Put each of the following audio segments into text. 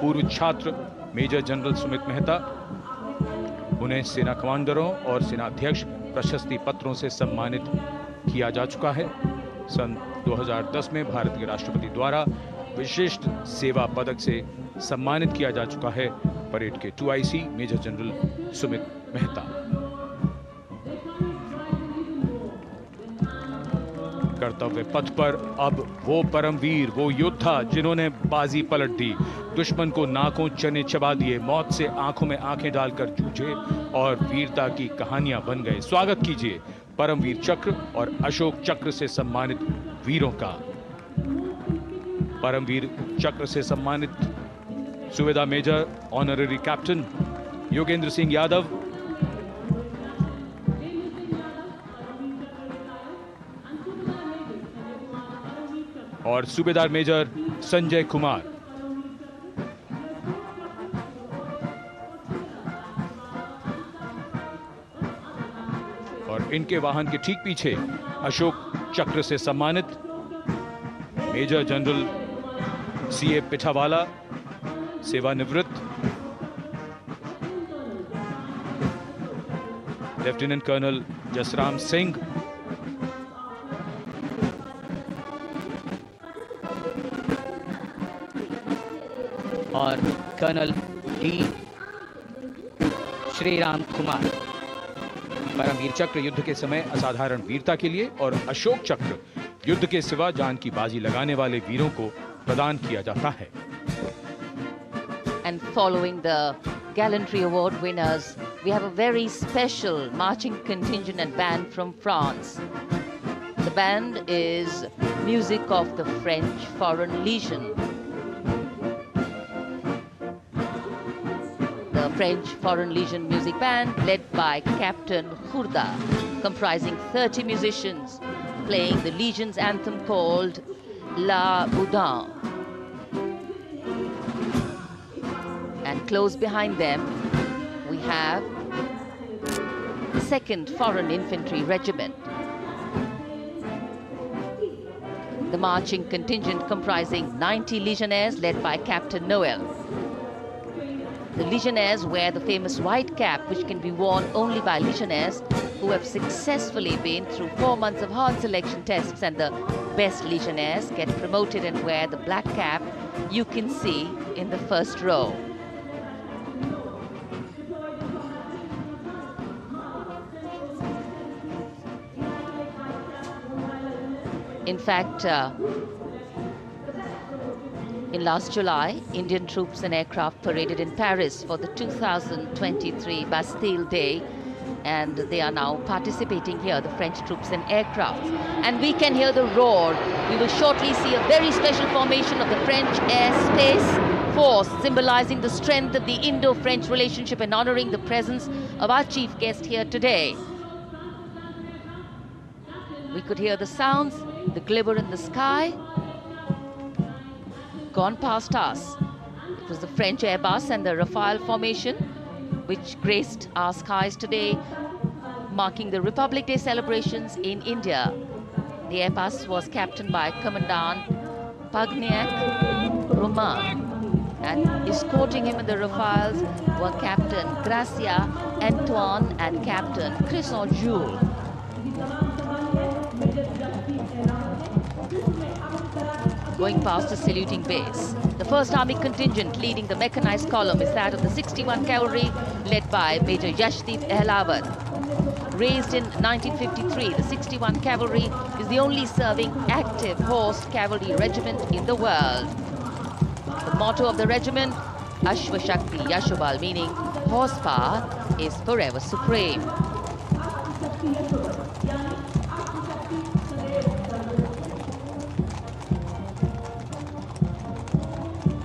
पूर्व छात्र major general Sumit Mehta, उन्हें सेना कमांडरों और सेनाध्यक्ष प्रशस्ति पत्रों से सम्मानित किया जा चुका है। सन 2010 में भारत के राष्ट्रपति द्वारा विशिष्ट सेवा पदक से सम्मानित किया जा चुका है परेड के 2IC major general Sumit Mehta. कर्तव्य पथ पर अब वो परमवीर, वो योद्धा जिन्होंने बाजी पलट दी, दुश्मन को नाकों चने चबा दिए, मौत से आंखों में आंखें डालकर जूझे और वीरता की कहानियां बन गए। स्वागत कीजिए परमवीर चक्र और अशोक चक्र से सम्मानित वीरों का। परमवीर चक्र से सम्मानित Subedar major honorary captain Yogendra Singh Yadav, और सूबेदार मेजर संजय कुमार। और इनके वाहन के ठीक पीछे अशोक चक्र से सम्मानित मेजर जनरल CA पिठावाला, सेवानिवृत्त, लेफ्टिनेंट कर्नल जसराम सिंह, और कर्नल डी श्रीराम कुमार। परमवीर चक्र युद्ध के समय असाधारण वीरता के लिए और अशोक चक्र युद्ध के सिवा जान की बाजी लगाने वाले वीरों को प्रदान किया जाता है। And following the gallantry award winners, we have a very special marching contingent and band from France. The band is music of the French Foreign Legion. The French Foreign Legion music band led by Captain Khourda, comprising 30 musicians playing the Legion's anthem called La Boudin. And close behind them, we have the 2nd Foreign Infantry Regiment. The marching contingent comprising 90 Legionnaires led by Captain Noel. The Legionnaires wear the famous white cap, which can be worn only by Legionnaires who have successfully been through 4 months of hard selection tests, and the best Legionnaires get promoted and wear the black cap you can see in the first row. In fact, in last July, Indian troops and aircraft paraded in Paris for the 2023 Bastille Day, and they are now participating here, the French troops and aircrafts. And we can hear the roar. We will shortly see a very special formation of the French Air Space Force, symbolizing the strength of the Indo-French relationship and honoring the presence of our chief guest here today. We could hear the sounds, the glimmer in the sky. Gone past us. It was the French Airbus and the Rafale formation which graced our skies today, marking the Republic Day celebrations in India. The Airbus was captained by Commandant Pagniak Romain, and escorting him in the Rafales were Captain Gracia Antoine and Captain Crisson Jules. Going past the saluting base. The 1st Army contingent leading the mechanized column is that of the 61 Cavalry, led by Major Yashdeep Ehlawat. Raised in 1953, the 61 Cavalry is the only serving active horse cavalry regiment in the world. The motto of the regiment, Ashwa Shakti Yashobal, meaning horsepower is forever supreme.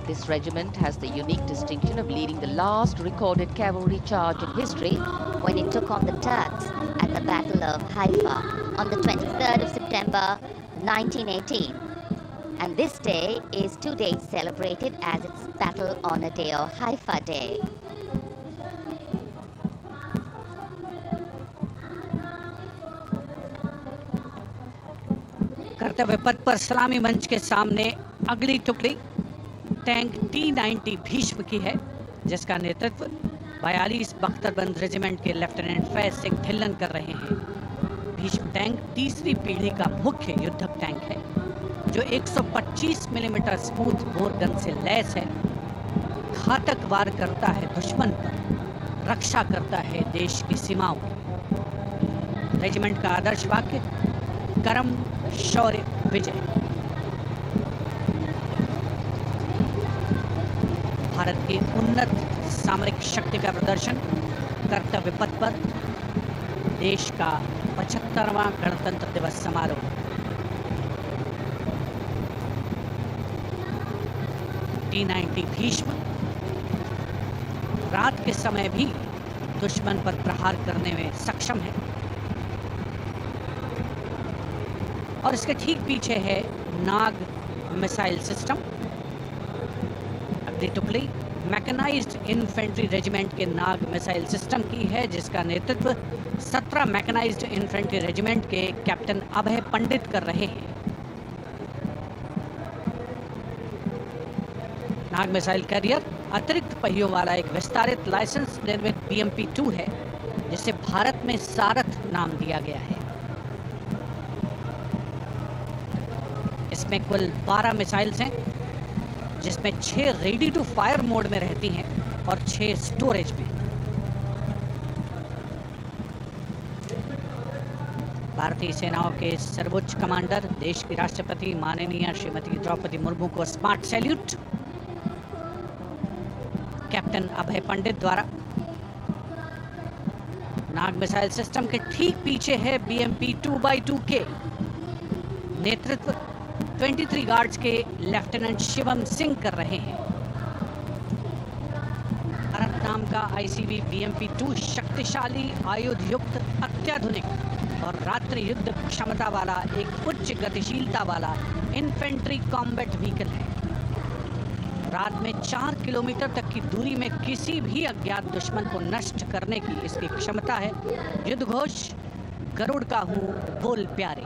This regiment has the unique distinction of leading the last recorded cavalry charge in history when it took on the Turks at the Battle of Haifa on the 23rd of September 1918. And this day is 2 days celebrated as its Battle Honor Day or Haifa Day. कर्तव्य पथ पर सलामी मंच के सामने अगली टुकड़ी tank T-90 Bhishma की है, जिसका नेतृत्व 42 बख्तरबंद रेजिमेंट के लेफ्टिनेंट फैज सिंह ढिल्लन कर रहे हैं। भीष्म टैंक तीसरी पीढ़ी का मुख्य युद्धक टैंक है, जो 125 मिलीमीटर स्मूथ बोर गन से लैस है। घातक वार करता है दुश्मन पर, रक्षा करता है देश की सीमाओं की। रेजिमेंट का आदर्श वाक्य कर्म शौर्य विजय। भारत की उन्नत सामरिक शक्ति का प्रदर्शन कर्तव्य पथ पर देश का 75वां गणतंत्र दिवस समारोह। T-90 भीष्म रात के समय भी दुश्मन पर प्रहार करने में सक्षम है। और इसके ठीक पीछे है नाग मिसाइल सिस्टम। अगली टुकड़ी मैकेनाइज्ड इन्फेंट्री रेजिमेंट के नाग मिसाइल सिस्टम की है, जिसका नेतृत्व 17 मैकेनाइज्ड इन्फेंट्री रेजिमेंट के कैप्टन अभय पंडित कर रहे हैं। नाग मिसाइल कैरियर अतिरिक्त पहियों वाला एक विस्तारित लाइसेंस निर्मित BMP-2 है, जिसे भारत में सारथ नाम दिया गया है। इसमें कुल 12 मिसाइल्स हैं, जिसमें 6 रेडी टू फायर मोड में रहती हैं और 6 स्टोरेज में। भारतीय सेनाओं के सर्वोच्च कमांडर देश की राष्ट्रपति माननीय श्रीमती द्रौपदी मुर्मू को स्मार्ट सैल्यूट कैप्टन अभय पंडित द्वारा। नाग मिसाइल सिस्टम के ठीक पीछे है BMP-2x2K। नेतृत्व 23 गार्ड्स के लेफ्टिनेंट शिवम सिंह कर रहे हैं। भारत नाम का ICV BMP-2 शक्तिशाली आयुध-युक्त अत्याधुनिक और रात्रि युद्ध क्षमता वाला एक उच्च गतिशीलता वाला इन्फेंट्री कॉम्बैट व्हीकल है। रात में 4 किलोमीटर तक की दूरी में किसी भी अज्ञात दुश्मन को नष्ट करने की इसकी क्षमता है। युद्ध घोष गरुड़ का हूँ बोल प्यारे।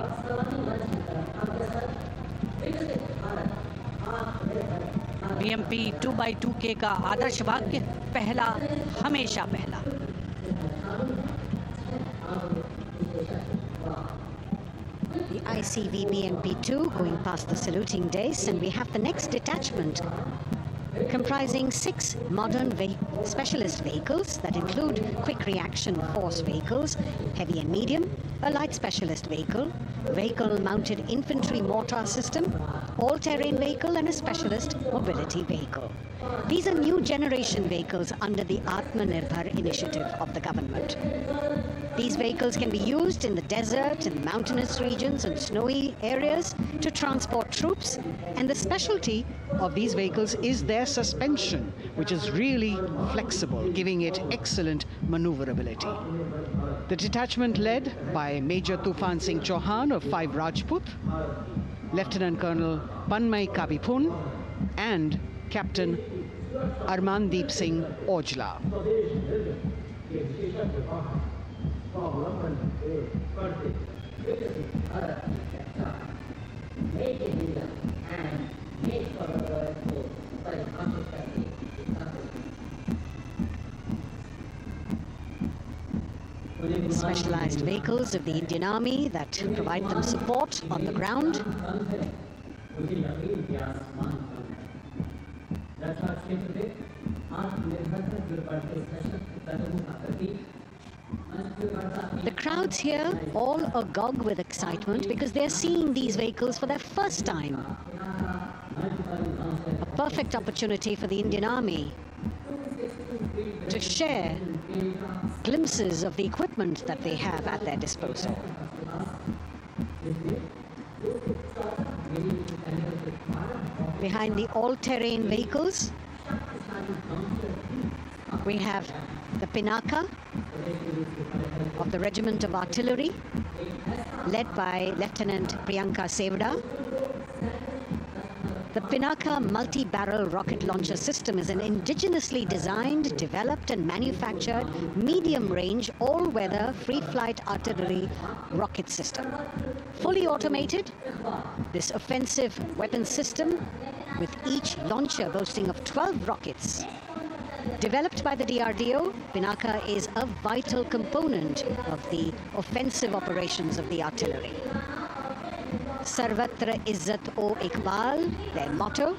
BMP-2x2K का आदर्श वाक्य पहला हमेशा पहला। The ICV BMP-2 going past the saluting dais, and we have the next detachment comprising 6 modern specialist vehicles that include quick reaction force vehicles, heavy and medium, a light specialist vehicle, vehicle-mounted infantry mortar system, all-terrain vehicle and a specialist mobility vehicle. These are new generation vehicles under the Atmanirbhar initiative of the government. These vehicles can be used in the desert, in mountainous regions and snowy areas to transport troops, and the specialty of these vehicles is their suspension, which is really flexible, giving it excellent maneuverability. The detachment led by Major Tufan Singh Chauhan of 5 Rajpath, Lieutenant Colonel Panmay Kabipun and Captain Armandeep Singh Ojla. Specialized vehicles of the Indian Army that provide them support on the ground. The crowds here all agog with excitement because they're seeing these vehicles for their first time. A perfect opportunity for the Indian Army to share glimpses of the equipment that they have at their disposal. Behind the all-terrain vehicles, we have the Pinaka of the Regiment of Artillery, led by Lieutenant Priyanka Sevda. The Pinaka multi-barrel rocket launcher system is an indigenously designed, developed and manufactured medium-range, all-weather, free-flight artillery rocket system. Fully automated, this offensive weapon system with each launcher boasting of 12 rockets. Developed by the DRDO, Pinaka is a vital component of the offensive operations of the artillery. Sarvatra Izzat o Iqbal, their motto,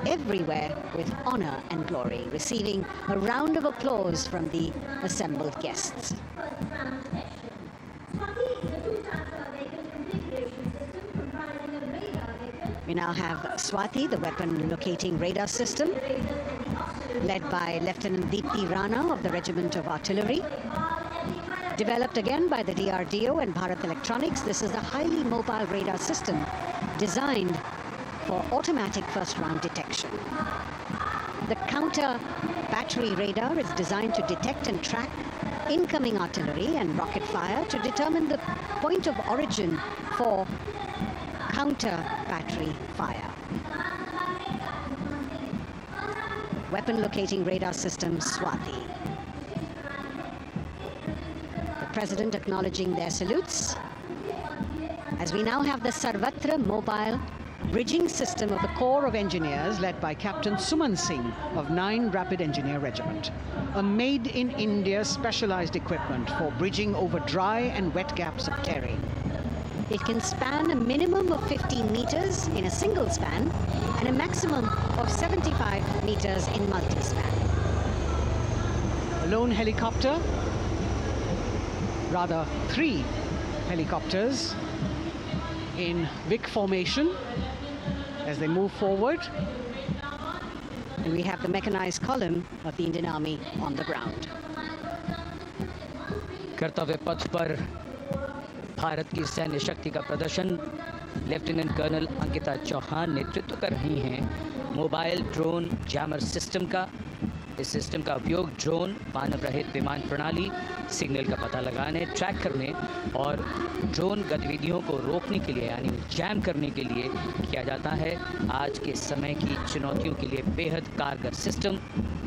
everywhere with honor and glory, receiving a round of applause from the assembled guests. We now have Swati, the weapon locating radar system, led by Lieutenant Deepti Rana of the Regiment of Artillery. Developed again by the DRDO and Bharat Electronics, this is a highly mobile radar system designed for automatic first-round detection. The counter battery radar is designed to detect and track incoming artillery and rocket fire to determine the point of origin for counter battery fire. Weapon locating radar system Swati. The President acknowledging their salutes, as we now have the Sarvatra mobile bridging system of the Corps of Engineers led by Captain Suman Singh of 9 Rapid Engineer Regiment. A made-in-India specialized equipment for bridging over dry and wet gaps of terrain. It can span a minimum of 15 meters in a single span and a maximum of 75 meters in multi-span. A lone helicopter, rather 3 helicopters in Vic formation as they move forward. And we have the mechanized column of the Indian Army on the ground. कर्तव्य पथ पर भारत की सैन्य शक्ति का प्रदर्शन lieutenant colonel Ankita Chauhan नेतृत्व कर रही हैं मोबाइल ड्रोन जैमर सिस्टम का। इस सिस्टम का उपयोग ड्रोन, मानव रहित विमान प्रणाली, सिग्नल का पता लगाने, ट्रैक करने और ड्रोन गतिविधियों को रोकने के लिए यानी जैम करने के लिए किया जाता है। आज के समय की चुनौतियों के लिए बेहद कारगर सिस्टम।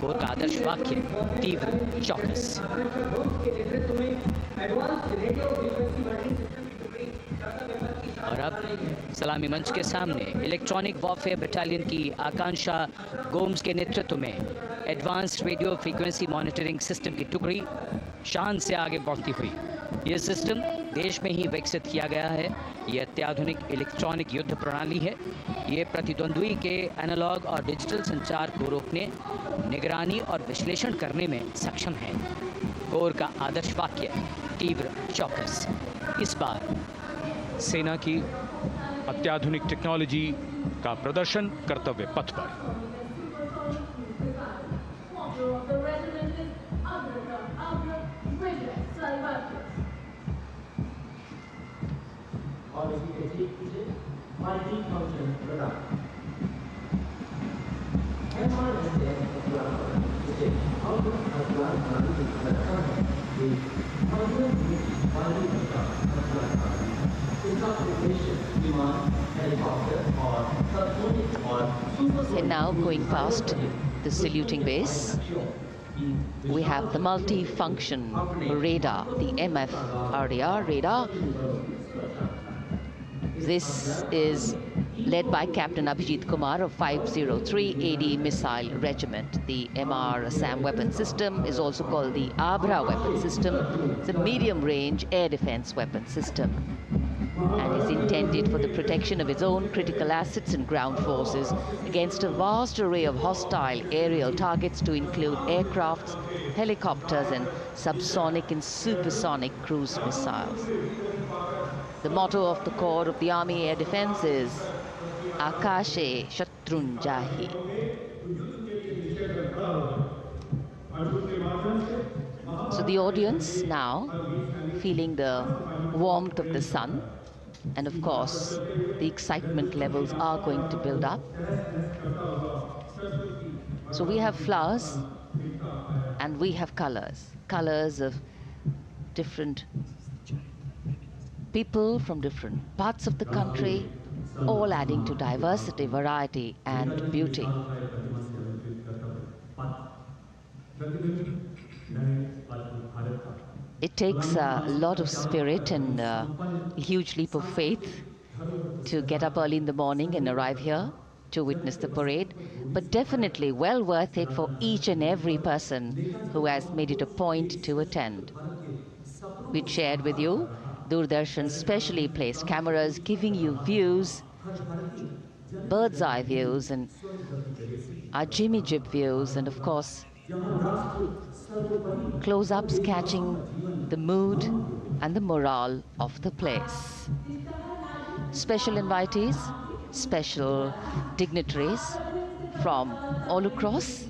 कोर का आदर्श वाक्य तीव्र चौकस। और अब सलामी मंच के सामने इलेक्ट्रॉनिक वॉरफेयर बटालियन की आकांक्षा गोम्स के नेतृत्व में advanced radio frequency monitoring system की टुकड़ी शान से आगे बढ़ती हुई। यह सिस्टम देश में ही विकसित किया गया है। यह अत्याधुनिक इलेक्ट्रॉनिक युद्ध प्रणाली है। ये प्रतिद्वंद्वी के एनालॉग और डिजिटल संचार को रोकने, निगरानी और विश्लेषण करने में सक्षम है। कोर का आदर्श वाक्य तीव्र चौकस। इस बार सेना की अत्याधुनिक टेक्नोलॉजी का प्रदर्शन कर्तव्य पथ पर। And now going past the saluting base, we have the multi-function radar, the MF-RDR radar. This is led by Captain Abhijit Kumar of 503 AD Missile Regiment. The MR Assam weapon system is also called the Abra weapon system. It's a medium-range air defense weapon system and is intended for the protection of its own critical assets and ground forces against a vast array of hostile aerial targets to include aircrafts, helicopters, and subsonic and supersonic cruise missiles. The motto of the Corps of the Army Air Defense is Akashe Shatrun Jahi. So the audience now feeling the warmth of the sun, and of course the excitement levels are going to build up. So we have flowers and we have colors of different people from different parts of the country, all adding to diversity, variety, and beauty. It takes a lot of spirit and a huge leap of faith to get up early in the morning and arrive here to witness the parade, but definitely well worth it for each and every person who has made it a point to attend. We shared with you Doordarshan's specially placed cameras giving you views, bird's eye views, and our Jimmy Jib views, and of course, close-ups catching the mood and the morale of the place. Special invitees, special dignitaries from all across,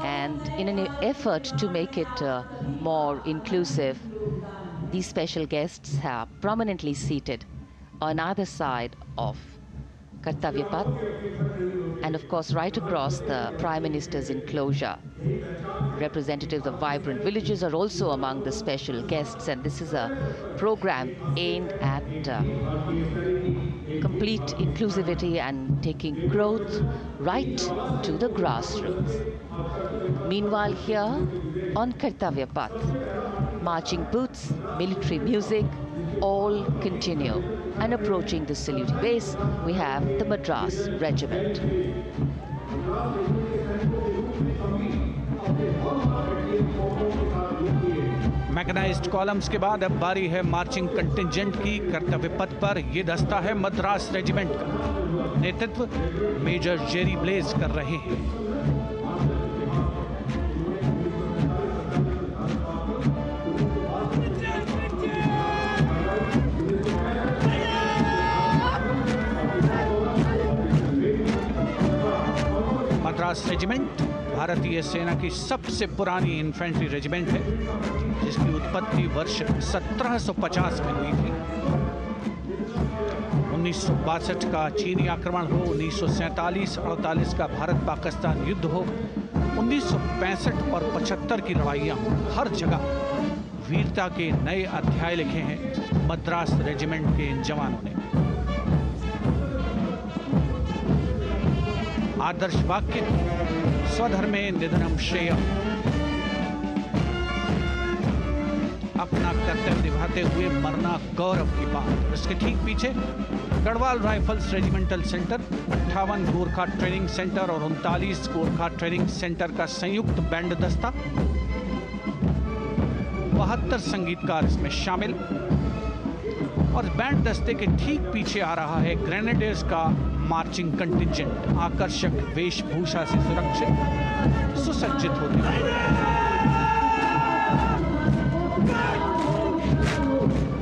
and in an effort to make it more inclusive, these special guests are prominently seated on either side of Kartavya Path, and of course right across the Prime Minister's enclosure. Representatives of vibrant villages are also among the special guests, and this is a program aimed at complete inclusivity and taking growth right to the grassroots. Meanwhile, here on Kartavya Path, marching boots, military music, all continue. And approaching the saluting base, we have the Madras Regiment. Mechanised columns के बाद अब बारी है marching contingent की। कर्तव्य पथ पर ये दस्ता है मद्रास रेजिमेंट का। नेतृत्व मेजर जेरी ब्लेज कर रहे हैं। मद्रास रेजिमेंट भारतीय सेना की सबसे पुरानी इन्फेंट्री रेजिमेंट है, जिसकी उत्पत्ति वर्ष 1750 में हुई थी। 1962 का चीनी आक्रमण हो, 1947-48 का भारत पाकिस्तान युद्ध हो, 1965 और 75 की लड़ाइयाँ हो, हर जगह वीरता के नए अध्याय लिखे हैं मद्रास रेजिमेंट के इन जवानों ने। आदर्श वाक्य स्वधर्मे निधनम श्रेय, अपना कर्तव्य निभाते हुए मरना गौरव की बात। इसके ठीक पीछे Garhwal rifles regimental centre, 58 Gorkha training centre और 39 गोरखा ट्रेनिंग सेंटर का संयुक्त बैंड दस्ता, 72 संगीतकार इसमें शामिल। और बैंड दस्ते के ठीक पीछे आ रहा है ग्रेनेडियर्स का मार्चिंग कंटिंजेंट, आकर्षक वेशभूषा से सुरक्षित सुसज्जित होते हैं।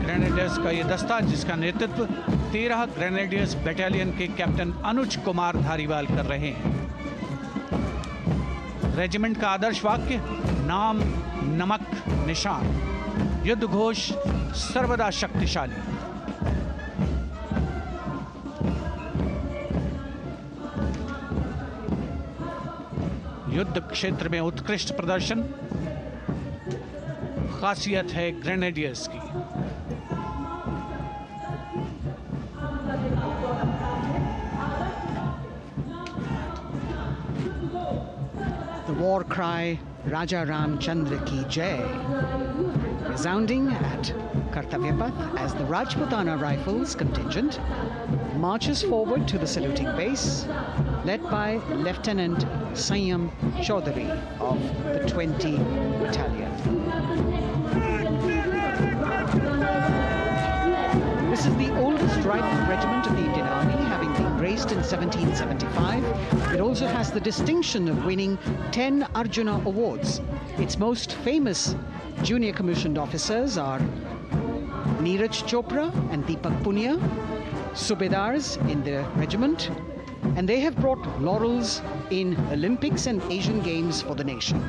ग्रेनेडियर्स का ये दस्ता, जिसका नेतृत्व 13 ग्रेनेडियर्स बटालियन के कैप्टन अनुज कुमार धारीवाल कर रहे हैं। रेजिमेंट का आदर्श वाक्य नाम नमक निशान, युद्ध घोष सर्वदा शक्तिशाली। युद्ध क्षेत्र में उत्कृष्ट प्रदर्शन खासियत है ग्रेनेडियर्स की। The war cry Raja Ramchandra Ki Jai resounding at Kartavya Path as the Rajputana Rifles contingent marches forward to the saluting base, led by Lieutenant Sanyam Chaudhary of the 20 Battalion. This is the oldest rifle regiment of the Indian Army, having been raised in 1775. It also has the distinction of winning 10 Arjuna Awards. Its most famous junior commissioned officers are Neeraj Chopra and Deepak Punia, Subedars in the regiment, and they have brought laurels in Olympics and Asian Games for the nation.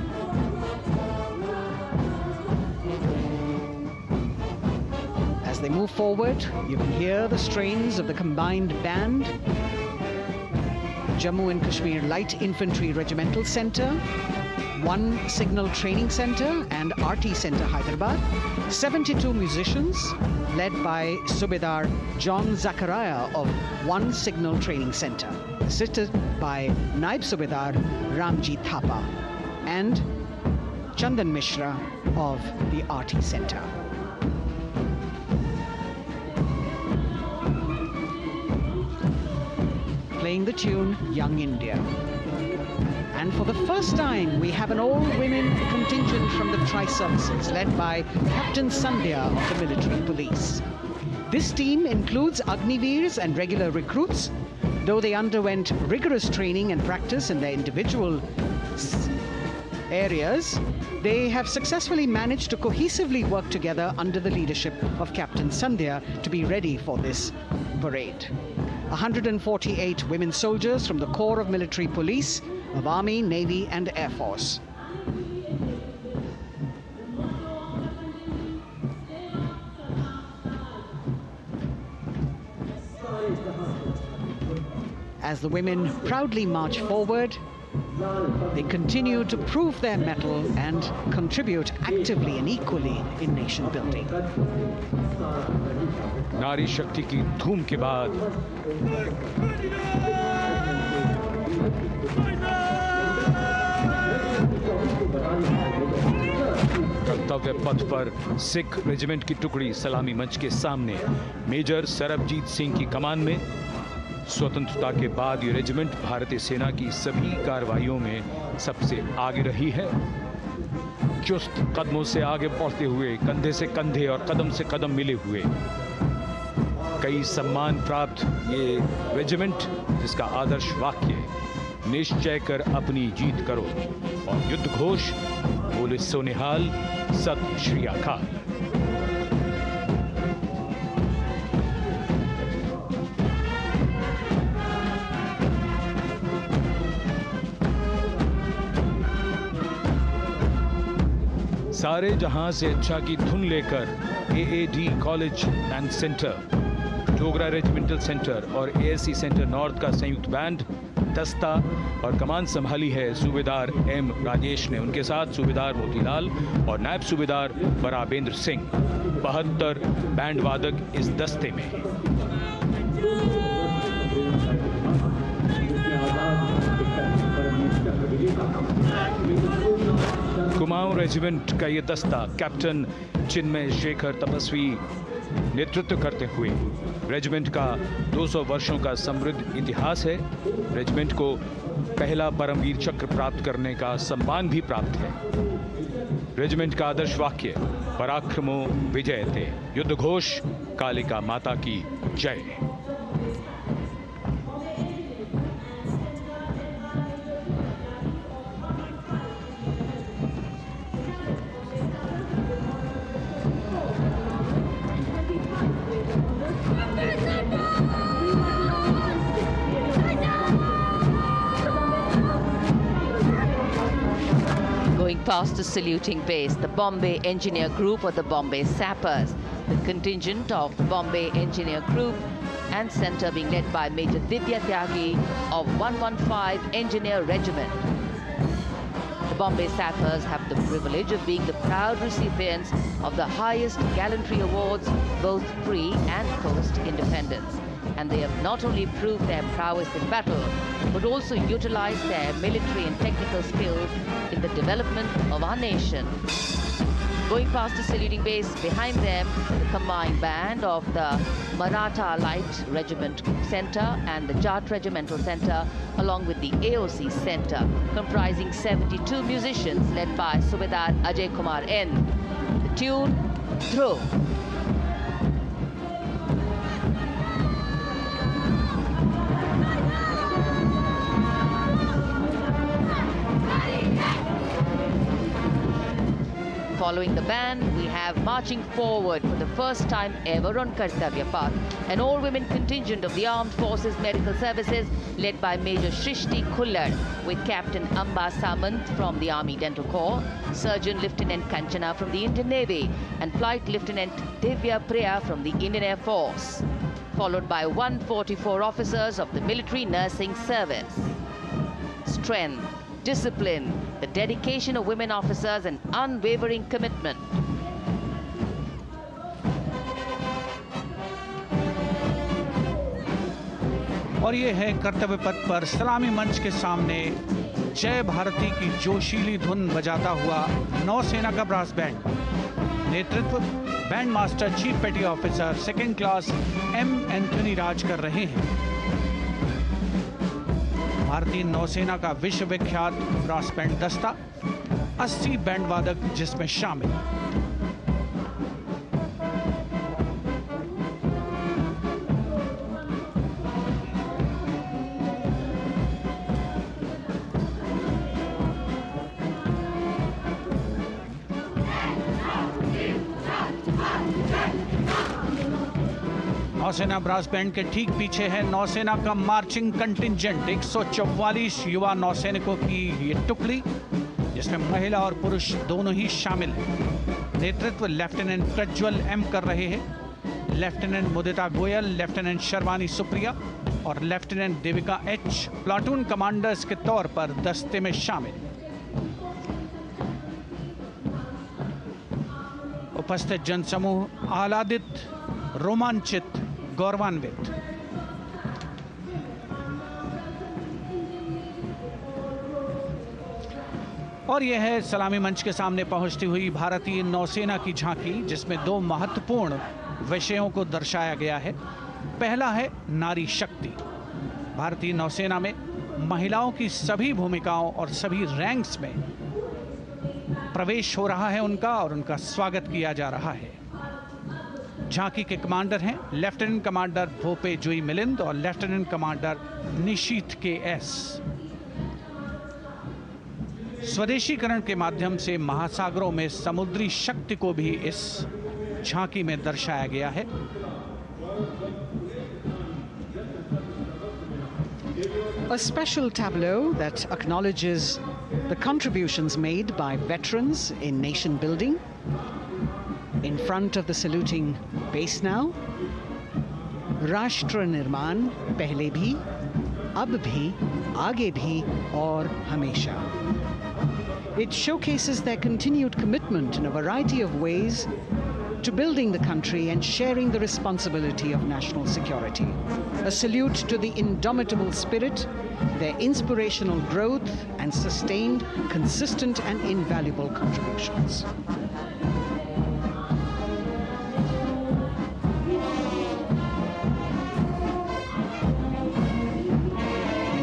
As they move forward, you can hear the strains of the combined band. Jammu and Kashmir Light Infantry Regimental Centre, 1 Signal Training Centre and RT Centre Hyderabad, 72 musicians led by Subedar John Zachariah of 1 Signal Training Centre, assisted by Naib Subedar Ramji Thapa and Chandan Mishra of the RT Centre. playing the tune Young India. And for the first time, we have an all-women contingent from the Tri-Services, led by Captain Sandhya of the Military Police. This team includes Agniveers and regular recruits. Though they underwent rigorous training and practice in their individual areas, they have successfully managed to cohesively work together under the leadership of Captain Sandhya to be ready for this parade. 148 women soldiers from the Corps of Military Police, of Army, Navy and Air Force. As the women proudly march forward, they continue to prove their mettle and contribute actively and equally in nation building. नारी शक्ति की धूम के बाद कर्तव्य पथ पर Sikh regiment की टुकड़ी सलामी मंच के सामने मेजर सरबजीत सिंह की कमान में। स्वतंत्रता के बाद ये रेजिमेंट भारतीय सेना की सभी कार्रवाइयों में सबसे आगे रही है। चुस्त कदमों से आगे बढ़ते हुए, कंधे से कंधे और कदम से कदम मिले हुए, कई सम्मान प्राप्त ये रेजिमेंट, जिसका आदर्श वाक्य निश्चय कर अपनी जीत करो और युद्ध घोष बोले सोनिहाल सत श्री अकाल। सारे जहां से अच्छा की धुन लेकर AAD college and centre, Dogra regimental centre और एएससी सेंटर नॉर्थ का संयुक्त बैंड, दस्ता और कमान संभाली है सूबेदार एम राजेश ने। उनके साथ सूबेदार मोतीलाल और नायब सूबेदार बराबेंद्र सिंह। 72 बैंड वादक इस दस्ते में। कुमाऊं रेजिमेंट का ये दस्ता कैप्टन चिन्मय शेखर तपस्वी नेतृत्व करते हुए, रेजिमेंट का 200 वर्षों का समृद्ध इतिहास है। रेजिमेंट को पहला परमवीर चक्र प्राप्त करने का सम्मान भी प्राप्त है। रेजिमेंट का आदर्श वाक्य पराक्रमो विजयते, युद्ध घोष कालिका माता की जय। Going past the saluting base, the Bombay Engineer Group or the Bombay Sappers, the contingent of the Bombay Engineer Group and Centre being led by Major Divya Tyagi of 115 Engineer Regiment. The Bombay Sappers have the privilege of being the proud recipients of the highest gallantry awards, both pre and post independence. And they have not only proved their prowess in battle, but also utilized their military and technical skills in the development of our nation. Going past the saluting base, behind them, the combined band of the Maratha Light Regiment Centre and the Jat Regimental Centre, along with the AOC Centre, comprising 72 musicians led by Subedar Ajay Kumar N. The tune, Dhruv. Following the band, we have marching forward for the first time ever on Kartavya Path, an all-women contingent of the Armed Forces Medical Services led by Major Shrishti Khullar with Captain Amba Samant from the Army Dental Corps, Surgeon Lieutenant Kanchana from the Indian Navy and Flight Lieutenant Divya Priya from the Indian Air Force, followed by 144 officers of the Military Nursing Service. Strength, discipline, the dedication of women officers and unwavering commitment. और ये है कर्तव्य पथ पर सलामी मंच के सामने जय भारती की जोशीली धुन बजाता हुआ नौसेना का ब्रास बैंड। नेतृत्व band master chief petty officer second class M Anthony Raj कर रहे हैं। भारतीय नौसेना का विश्वविख्यात ब्रास बैंड दस्ता, 80 बैंड वादक जिसमें शामिल। नौसेना ब्रास बैंड के ठीक पीछे है नौसेना का मार्चिंग कंटिंजेंट, 144 युवा नौसैनिकों की ये टुकड़ी, जिसमें महिला और पुरुष दोनों ही शामिल हैं। नेतृत्व लेफ्टिनेंट प्रज्वल एम कर रहे हैं। लेफ्टिनेंट मुदिता गोयल, लेफ्टिनेंट शर्वानी सुप्रिया और lieutenant Devika H platoon commanders के तौर पर दस्ते में शामिल। उपस्थित जनसमूह आह्लादित, रोमांचित, गौरवान्वित। और यह है सलामी मंच के सामने पहुंचती हुई भारतीय नौसेना की झांकी, जिसमें दो महत्वपूर्ण विषयों को दर्शाया गया है। पहला है नारी शक्ति। भारतीय नौसेना में महिलाओं की सभी भूमिकाओं और सभी रैंक्स में प्रवेश हो रहा है उनका, और उनका स्वागत किया जा रहा है। झांकी के कमांडर हैं लेफ्टिनेंट कमांडर भोपे जुई मिलिंद और लेफ्टिनेंट कमांडर निशीथ के एस। स्वदेशीकरण के माध्यम से महासागरों में समुद्री शक्ति को भी इस झांकी में दर्शाया गया है। A special tableau that acknowledges the contributions made by veterans in nation building. In front of the saluting base now, राष्ट्र निर्माण पहले भी, अब भी, आगे भी और हमेशा. It showcases their continued commitment in a variety of ways to building the country and sharing the responsibility of national security. A salute to the indomitable spirit, their inspirational growth and sustained, consistent and invaluable contributions.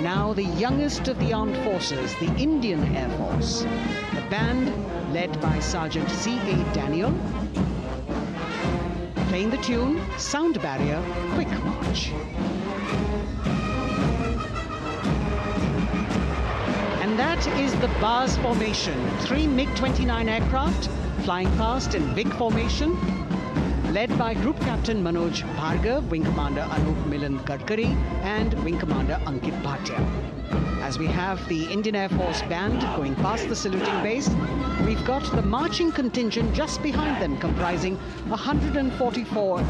Now the youngest of the armed forces, the Indian Air Force, the band led by Sergeant C.A. Daniel, playing the tune Sound Barrier Quick March. And that is the bars formation. 3 MiG-29 aircraft flying past in big formation, led by Group Captain Manoj Bhargav, Wing Commander Anup Milind Gadkari, and Wing Commander Ankit Bhatia. As we have the Indian Air Force band going past the saluting base, we've got the marching contingent just behind them, comprising 144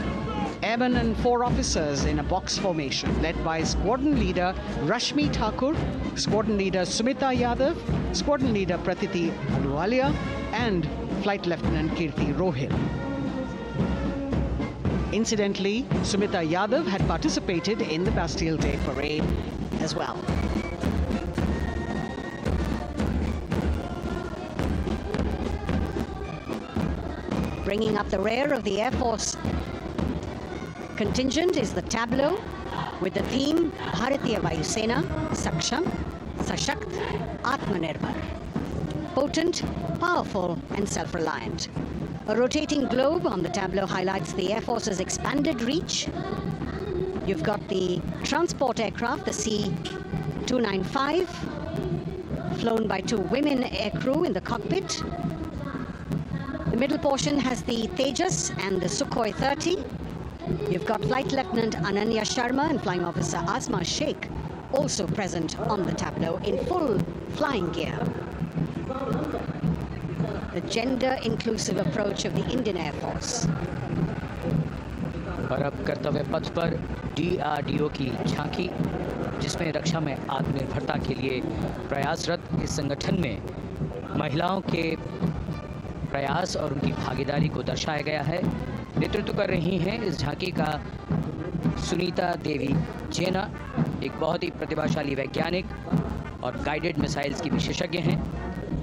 airmen and 4 officers in a box formation, led by Squadron Leader Rashmi Thakur, Squadron Leader Sumita Yadav, Squadron Leader Pratiti Aluwalia, and Flight Lieutenant Kirti Rohil. Incidentally, Sumita Yadav had participated in the Bastille Day parade as well. Bringing up the rear of the Air Force contingent is the tableau with the theme Bharatiya Vayu Sena, Saksham, Sashakt, Atmanirbhar. Potent, powerful and self-reliant. A rotating globe on the tableau highlights the Air Force's expanded reach. You've got the transport aircraft, the C-295, flown by 2 women aircrew in the cockpit. The middle portion has the Tejas and the Sukhoi 30. You've got Flight Lieutenant Ananya Sharma and Flying Officer Asma Sheikh also present on the tableau in full flying gear. The gender-inclusive approach of the Indian Air Force. और अब कर्तव्य पथ पर DRDO की झांकी, जिसमें रक्षा में आत्मनिर्भरता के लिए प्रयासरत इस संगठन में महिलाओं के प्रयास और उनकी भागीदारी को दर्शाया गया है। नेतृत्व कर रही हैं इस झांकी का सुनीता देवी जेना, एक बहुत ही प्रतिभाशाली वैज्ञानिक और गाइडेड मिसाइल्स की विशेषज्ञ हैं।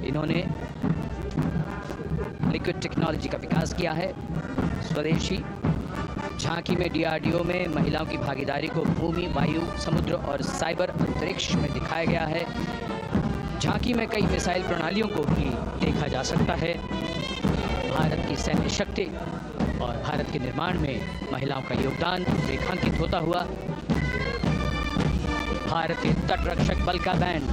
इन्होंने लिक्विड टेक्नोलॉजी का विकास किया है, स्वदेशी झांकी में डीआरडीओ में महिलाओं की भागीदारी को भूमि, वायु, समुद्र और साइबर अंतरिक्ष में दिखाया गया है। झांकी में कई मिसाइल प्रणालियों को भी देखा जा सकता है। भारत की सैन्य शक्ति और भारत के निर्माण में महिलाओं का योगदान रेखांकित होता हुआ भारतीय तटरक्षक बल का बैंड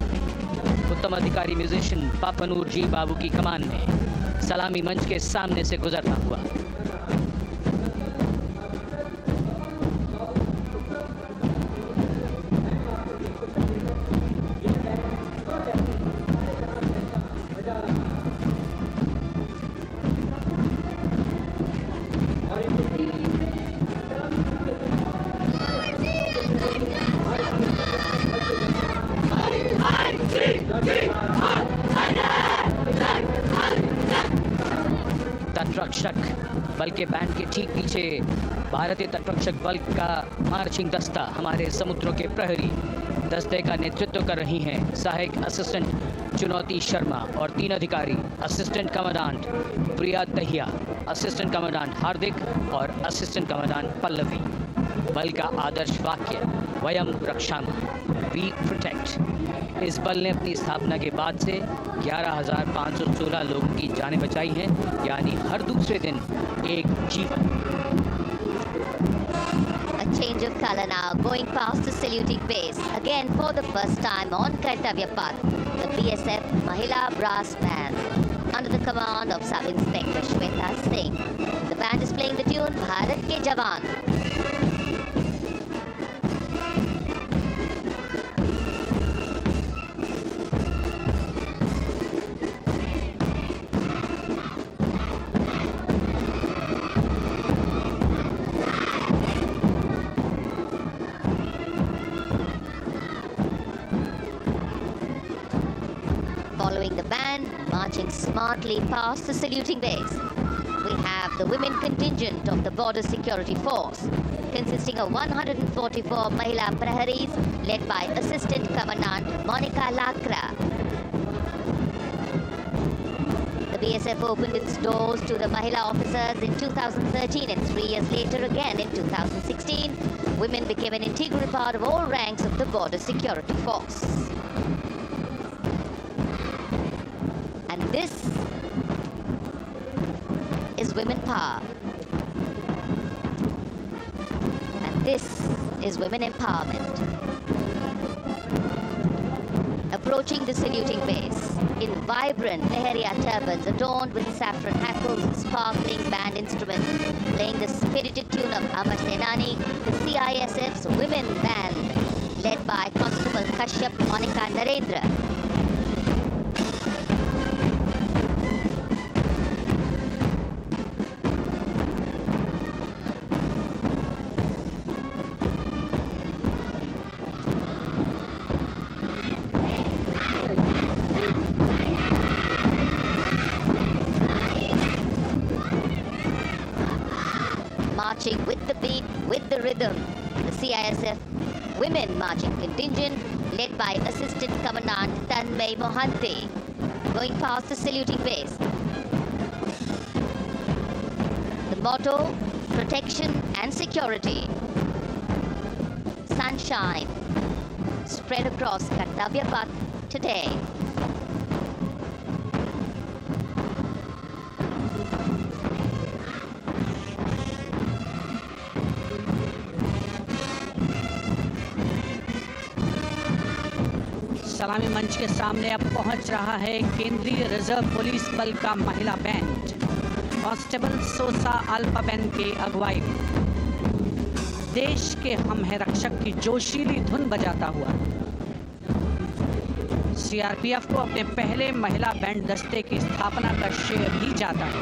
उत्तम अधिकारी म्यूजिशियन पापनूर जी बाबू की कमान में सलामी मंच के सामने से गुजरता हुआ। तटरक्षक बल के बैंड के ठीक पीछे भारतीय तटरक्षक बल का मार्चिंग दस्ता हमारे समुद्रों के प्रहरी दस्ते का नेतृत्व कर रही हैं सहायक असिस्टेंट चुनौती शर्मा और 3 अधिकारी असिस्टेंट कमांडेंट प्रिया दहिया, असिस्टेंट कमांडेंट हार्दिक और असिस्टेंट कमांडेंट पल्लवी। बल का आदर्श वाक्य वयम रक्षामः, वी प्रोटेक्ट। इस बल ने अपनी स्थापना के बाद से 11,516 लोगों की जानें बचाई हैं, यानी हर दूसरे दिन एक जीवन। A change of color now, going past the saluting base. Again for the first time on Kartavya Path, the BSF Mahila Brass Band, under the command of Sub-Inspector Shweta Singh. The band is playing the tune Bharat Ke Jawan. Following the band, marching smartly past the saluting base, we have the women contingent of the Border Security Force, consisting of 144 Mahila Praharis, led by Assistant Commandant Monica Lakra. The BSF opened its doors to the Mahila officers in 2013, and 3 years later again in 2016, women became an integral part of all ranks of the Border Security Force. And this is women power. And this is women empowerment. Approaching the saluting base in vibrant Leheria turbans adorned with saffron hackles and sparkling band instruments, playing the spirited tune of Amar Senani, the CISF's women band, led by Constable Kashyap Monica Narendra. Marching with the beat, with the rhythm, the CISF Women Marching Contingent, led by Assistant Commandant Tanmay Mohanty, going past the saluting base. The motto, protection and security. Sunshine, spread across Kartavya Path today. सलामी मंच के सामने अब पहुंच रहा है केंद्रीय reserve police बल का महिला बैंड, कांस्टेबल सोसा अल्पाबेन के अगुवाई में देश के हम है रक्षक की जोशीली धुन बजाता हुआ सीआरपीएफ को अपने पहले महिला बैंड दस्ते की स्थापना का श्रेय भी जाता है।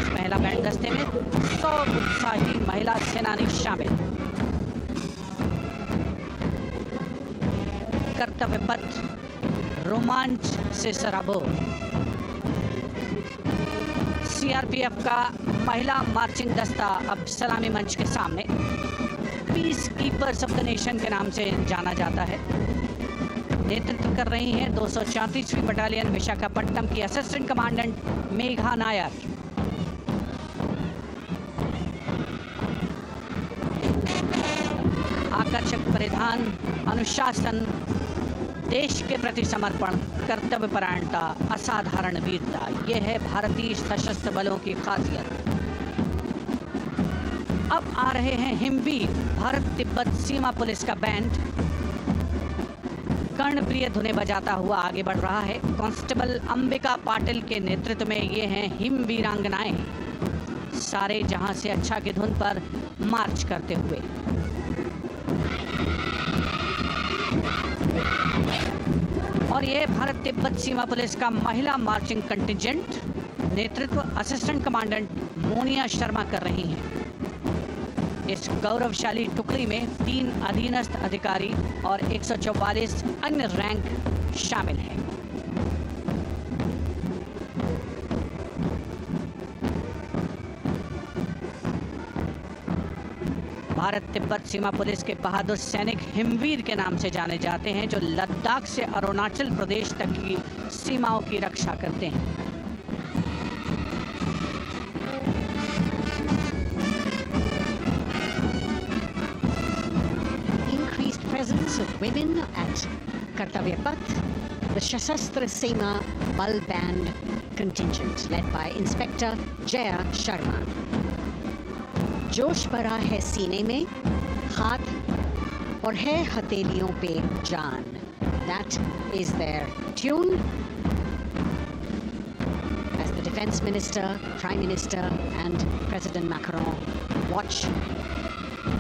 इस महिला बैंड दस्ते में 100 उत्साही महिला सेनानी शामिल। कर्तव्य पथ रोमांच से सराबोर। सीआरपीएफ का महिला मार्चिंग दस्ता अब सलामी मंच के सामने peace keepers of the nation के नाम से जाना जाता है। नेतृत्व कर रही हैं 234वीं बटालियन विशाखापट्टनम की असिस्टेंट कमांडेंट मेघा नायर। आकर्षक परिधान, अनुशासन, देश के प्रति समर्पण, कर्तव्य परायणता, असाधारण वीरता, यह है भारतीय सशस्त्र बलों की खासियत। अब आ रहे हैं हिमवीर, भारत तिब्बत सीमा पुलिस का बैंड कर्णप्रिय धुनें बजाता हुआ आगे बढ़ रहा है। कांस्टेबल अंबिका पाटिल के नेतृत्व में ये हैं हिमवीरांगनाएं, सारे जहां से अच्छा की धुन पर मार्च करते हुए। और ये भारत तिब्बत सीमा पुलिस का महिला मार्चिंग कंटिजेंट, नेतृत्व असिस्टेंट कमांडेंट मोनिया शर्मा कर रही हैं। इस गौरवशाली टुकड़ी में 3 अधीनस्थ अधिकारी और 144 अन्य रैंक शामिल हैं। भारत तिब्बत सीमा पुलिस के बहादुर सैनिक हिमवीर के नाम से जाने जाते हैं, जो लद्दाख से अरुणाचल प्रदेश तक की सीमाओं की रक्षा करते हैं। Increased presence of women at Kartavya Path, the Shasastra Seema Bal Band contingent led by Inspector Jaya Sharma. जोश भरा है सीने में, हाथ और है हथेलियों पे जान. That is their tune. As the Defense Minister, Prime Minister and President Macron watch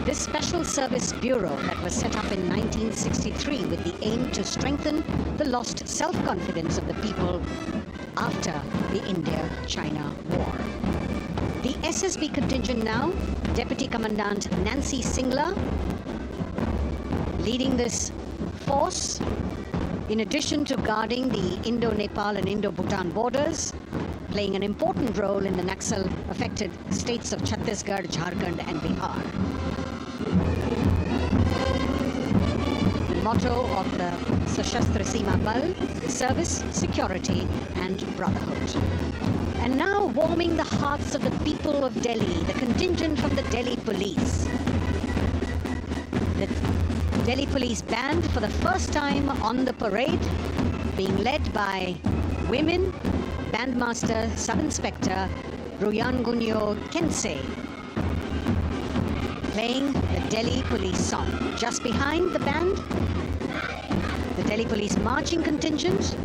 this Special Service Bureau that was set up in 1963 with the aim to strengthen the lost self-confidence of the people after the India-China War. The SSB contingent now, Deputy Commandant Nancy Singla, leading this force, in addition to guarding the Indo-Nepal and Indo-Bhutan borders, playing an important role in the Naxal-affected states of Chhattisgarh, Jharkhand and Bihar. The motto of the Sashastra Seema Bal, service, security and brotherhood. And now warming the hearts of the people of Delhi, the contingent from the Delhi Police. The Delhi Police Band for the first time on the parade, being led by women, Bandmaster Sub-Inspector Ruyangunyo Kensei, playing the Delhi Police song. Just behind the band, the Delhi Police Marching Contingent,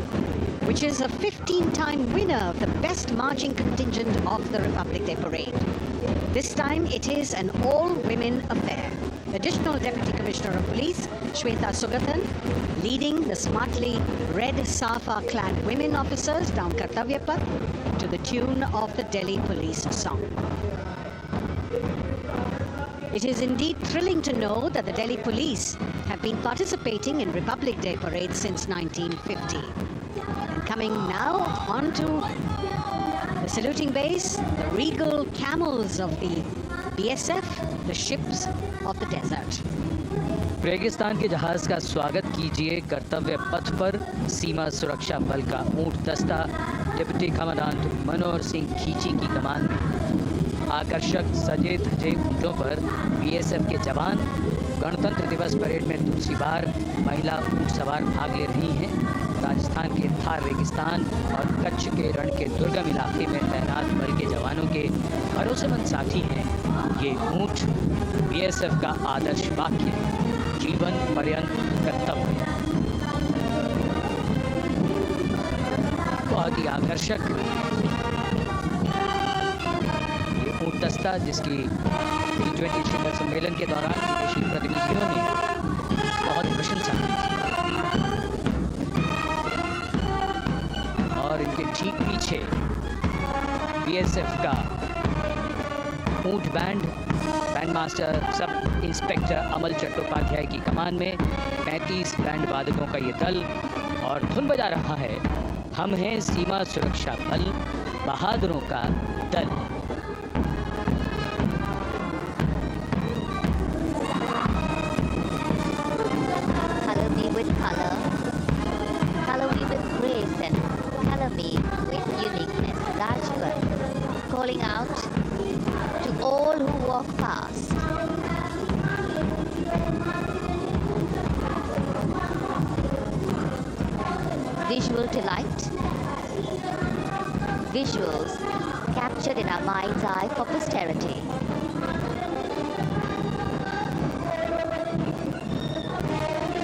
which is a 15-time winner of the Best Marching Contingent of the Republic Day Parade. This time it is an all-women affair. Additional Deputy Commissioner of Police, Shweta Sugathan, leading the smartly red safa-clad women officers down Kartavya Path to the tune of the Delhi Police song. It is indeed thrilling to know that the Delhi Police have been participating in Republic Day Parade since 1950. And coming now onto the saluting base, the regal camels of the BSF, the ships of the desert. रेगिस्तान के जहाज का स्वागत कीजिए कर्तव्य पथ पर सीमा सुरक्षा बल का ऊंट दस्ता डिप्टी कमांडेंट मनोहर सिंह खींची की कमान में। आकर्षक सजे धजे ऊंटों पर बीएसएफ के जवान गणतंत्र दिवस परेड में दूसरी बार महिला ऊंट सवार भाग ले रही हैं। राजस्थान के थार रेगिस्तान और कच्छ के रण के दुर्गम इलाके में तैनात बल के जवानों के भरोसेमंद साथी हैं। ये ऊंट बीएसएफ का आदर्श वाक्य, जीवन पर्यंत कर्तव्य। बहुत ही आकर्षक ये ऊंट दस्ता, जिसकी G20 शिखर सम्मेलन के दौरान विदेशी प्रतिनिधियों ने बहुत प्रशंसा की और इनके ठीक पीछे बीएसएफ का ऊंट बैंड मास्टर सब इंस्पेक्टर अमल चट्टोपाध्याय की कमान में 35 बैंड वादकों का ये दल और धुन बजा रहा है। हम हैं सीमा सुरक्षा बल, बहादुरों का दल। Color me with color, color me with grace, and color me with uniqueness. Rajpath, calling out to all who walk past. visuals captured in our mind's eye for posterity.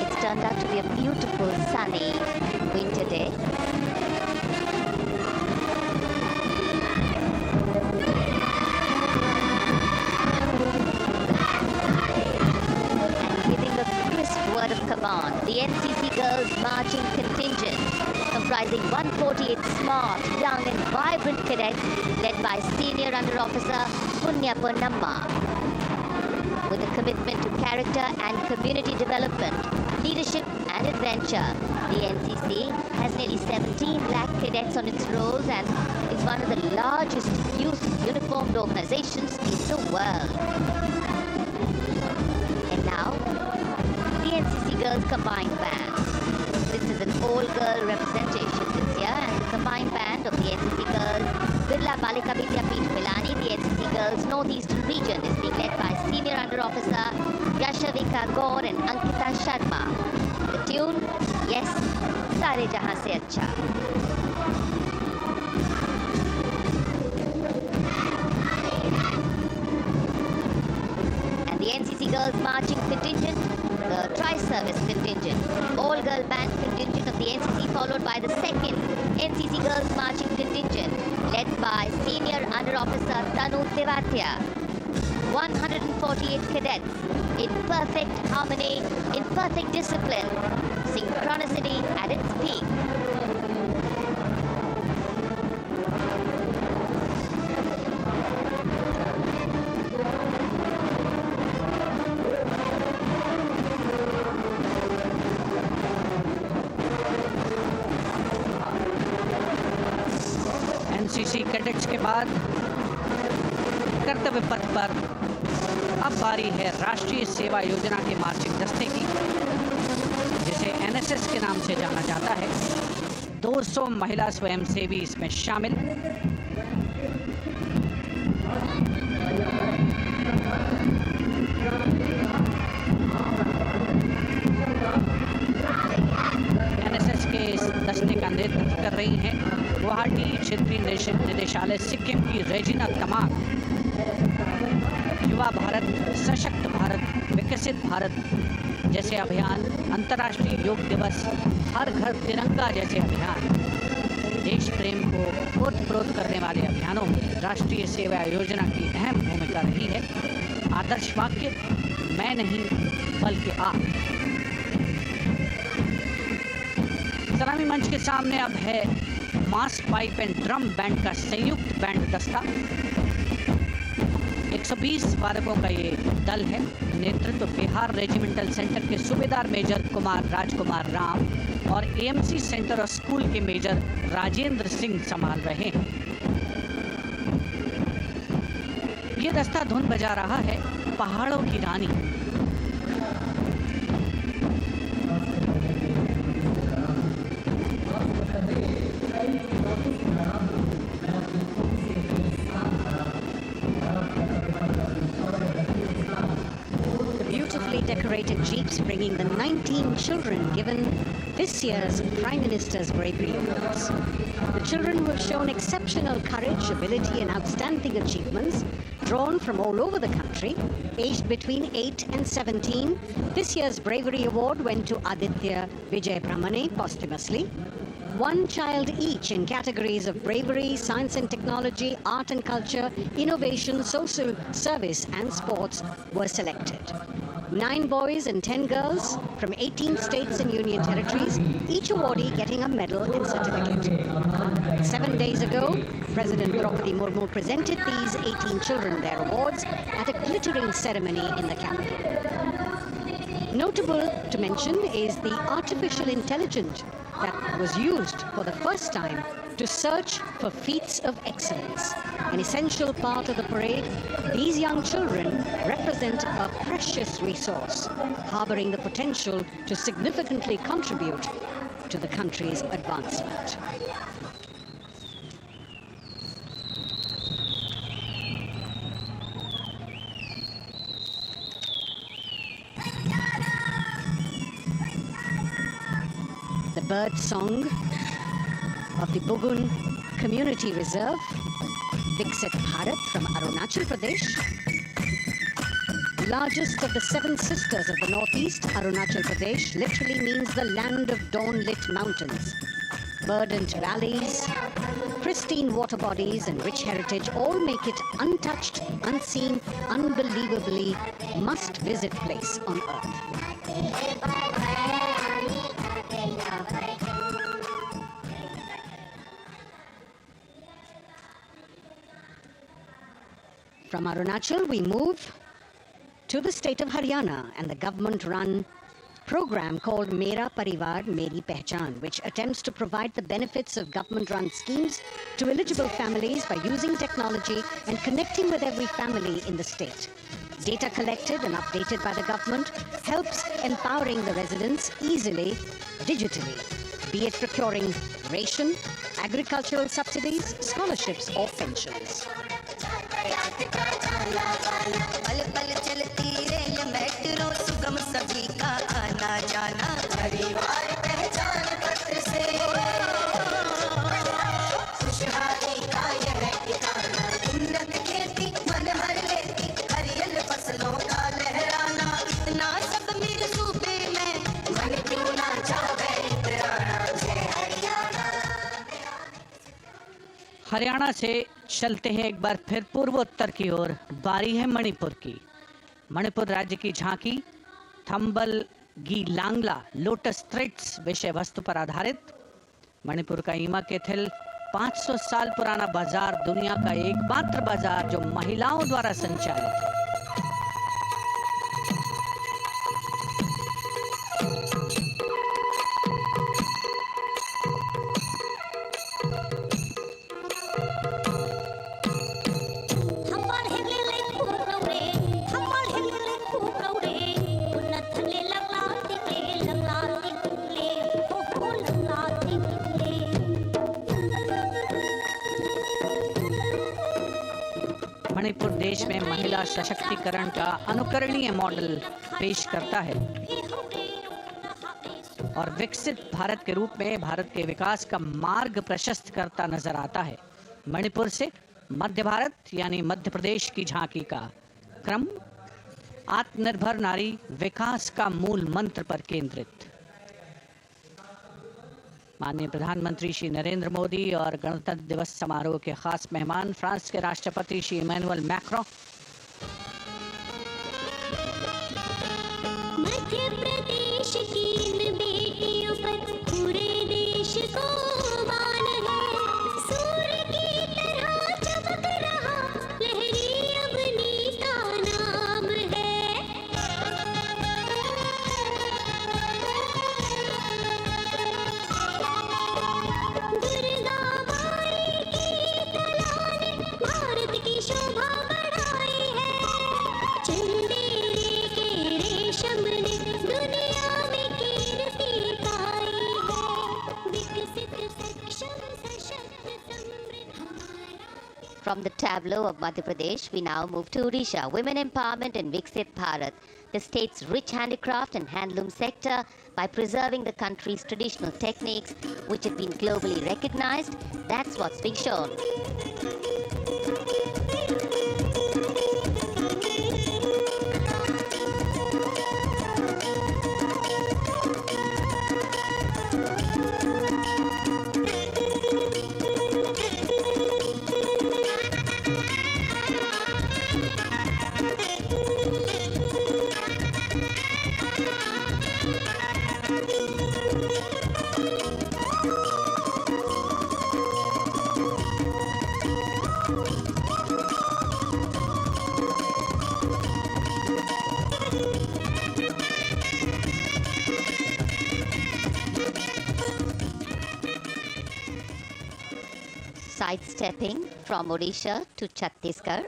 It's turned out to be a beautiful, sunny winter day. Word of command, the NCC Girls Marching Contingent, comprising 148 smart, young and vibrant cadets led by Senior Under Officer Punya Ponnamma. With a commitment to character and community development, leadership and adventure, the NCC has nearly 17 lakh cadets on its rolls and is one of the largest youth uniformed organizations in the world. And now, the NCC Girls Combined Band. This is an all-girl representation this year, and the combined band of the NCC Girls Birla Balika Vidyapeeth Pilani, the NCC Girls Northeastern region, is being led by Senior Under Officer Yashavika Gaur and Ankita Sharma. The tune, yes, Sare Jahan Se Acha. And the NCC Girls Marching Contingent, the Tri-Service Contingent, all-girl band contingent of the NCC, followed by the second NCC Girls Marching Contingent, led by Senior Under Officer Tanu Tevatia. 148 cadets in perfect harmony, in perfect discipline, synchronicity at its peak. NCC cadets के बाद कर्तव्य पथ पर अब बारी है राष्ट्रीय सेवा योजना के मार्चिंग दस्ते की, जिसे एनएसएस के नाम से जाना जाता है। 200 महिला स्वयंसेवी इसमें शामिल। एनएसएस के इस दस्ते का नेतृत्व कर रही हैं गुवाहाटी क्षेत्रीय निदेशालय सिक्किम की रेजिना कमार। युवा भारत, सशक्त भारत, विकसित भारत जैसे अभियान, अंतर्राष्ट्रीय योग दिवस, हर घर तिरंगा जैसे अभियान, देश प्रेम को ओतप्रोत करने वाले अभियानों में राष्ट्रीय सेवा योजना की अहम भूमिका रही है। आदर्श वाक्य, मैं नहीं बल्कि आप। सलामी मंच के सामने अब है मास पाइप एंड ड्रम बैंड का संयुक्त बैंड दस्ता। 120 वादकों का ये दल है। नेतृत्व बिहार रेजिमेंटल सेंटर के सूबेदार मेजर कुमार राजकुमार राम और एएमसी सेंटर और स्कूल के मेजर राजेंद्र सिंह संभाल रहे हैं। ये दस्ता धुन बजा रहा है पहाड़ों की रानी। Decorated jeeps bringing the 19 children given this year's Prime Minister's Bravery Awards. The children who have shown exceptional courage, ability and outstanding achievements, drawn from all over the country, aged between 8 and 17. This year's Bravery Award went to Aditya Vijay Brahmane posthumously. One child each in categories of bravery, science and technology, art and culture, innovation, social service and sports were selected. 9 boys and 10 girls from 18 states and union territories, each awardee getting a medal and certificate. 7 days ago, President Droupadi Murmu presented these 18 children their awards at a glittering ceremony in the capital. Notable to mention is the artificial intelligence that was used for the first time to search for feats of excellence. An essential part of the parade, these young children represent a precious resource, harboring the potential to significantly contribute to the country's advancement. The bird song of the Bugun Community Reserve, Viksit Bharat from Arunachal Pradesh. Largest of the 7 sisters of the Northeast, Arunachal Pradesh literally means the land of dawn-lit mountains. Verdant valleys, pristine water bodies and rich heritage all make it untouched, unseen, unbelievably must-visit place on earth. From Arunachal, we move to the state of Haryana and the government-run program called Mera Parivar Meri Pehchan, which attempts to provide the benefits of government-run schemes to eligible families by using technology and connecting with every family in the state. Data collected and updated by the government helps empowering the residents easily, digitally, be it procuring ration, agricultural subsidies, scholarships or pensions. Haryana से चलते हैं एक बार फिर पूर्वोत्तर की ओर। बारी है मणिपुर की। मणिपुर राज्य की झांकी थंबल गी लांगला लोटस थ्रेड्स विषय वस्तु पर आधारित। मणिपुर का ईमा केथिल 500 साल पुराना बाजार, दुनिया का एकमात्र बाजार जो महिलाओं द्वारा संचालित है। मणिपुर देश में महिला सशक्तिकरण का अनुकरणीय मॉडल पेश करता है और विकसित भारत के रूप में भारत के विकास का मार्ग प्रशस्त करता नजर आता है। मणिपुर से मध्य भारत यानी मध्य प्रदेश की झांकी का क्रम आत्मनिर्भर नारी विकास का मूल मंत्र पर केंद्रित। माननीय प्रधानमंत्री श्री नरेंद्र मोदी और गणतंत्र दिवस समारोह के खास मेहमान फ्रांस के राष्ट्रपति श्री इमैनुअल मैक्रों, मध्य प्रदेश की इन बेटियों पर पूरे देश को मान है। सूर्य की तरह चमक रहा लहरी अवनी का नाम है। दुर्गा माई की कला ने भारत की शोभा बढ़ाई है। चंदेरे के रेशम ने दुनिया में कीर्ति पाई है। विकसित सक्षम सशक्त समृद्ध हमारा। From the tableau of Madhya Pradesh, we now move to Odisha. Women empowerment in Viksit Bharat, the state's rich handicraft and handloom sector, by preserving the country's traditional techniques, which have been globally recognized. That's what's being shown. Sidestepping from Odisha to Chhattisgarh,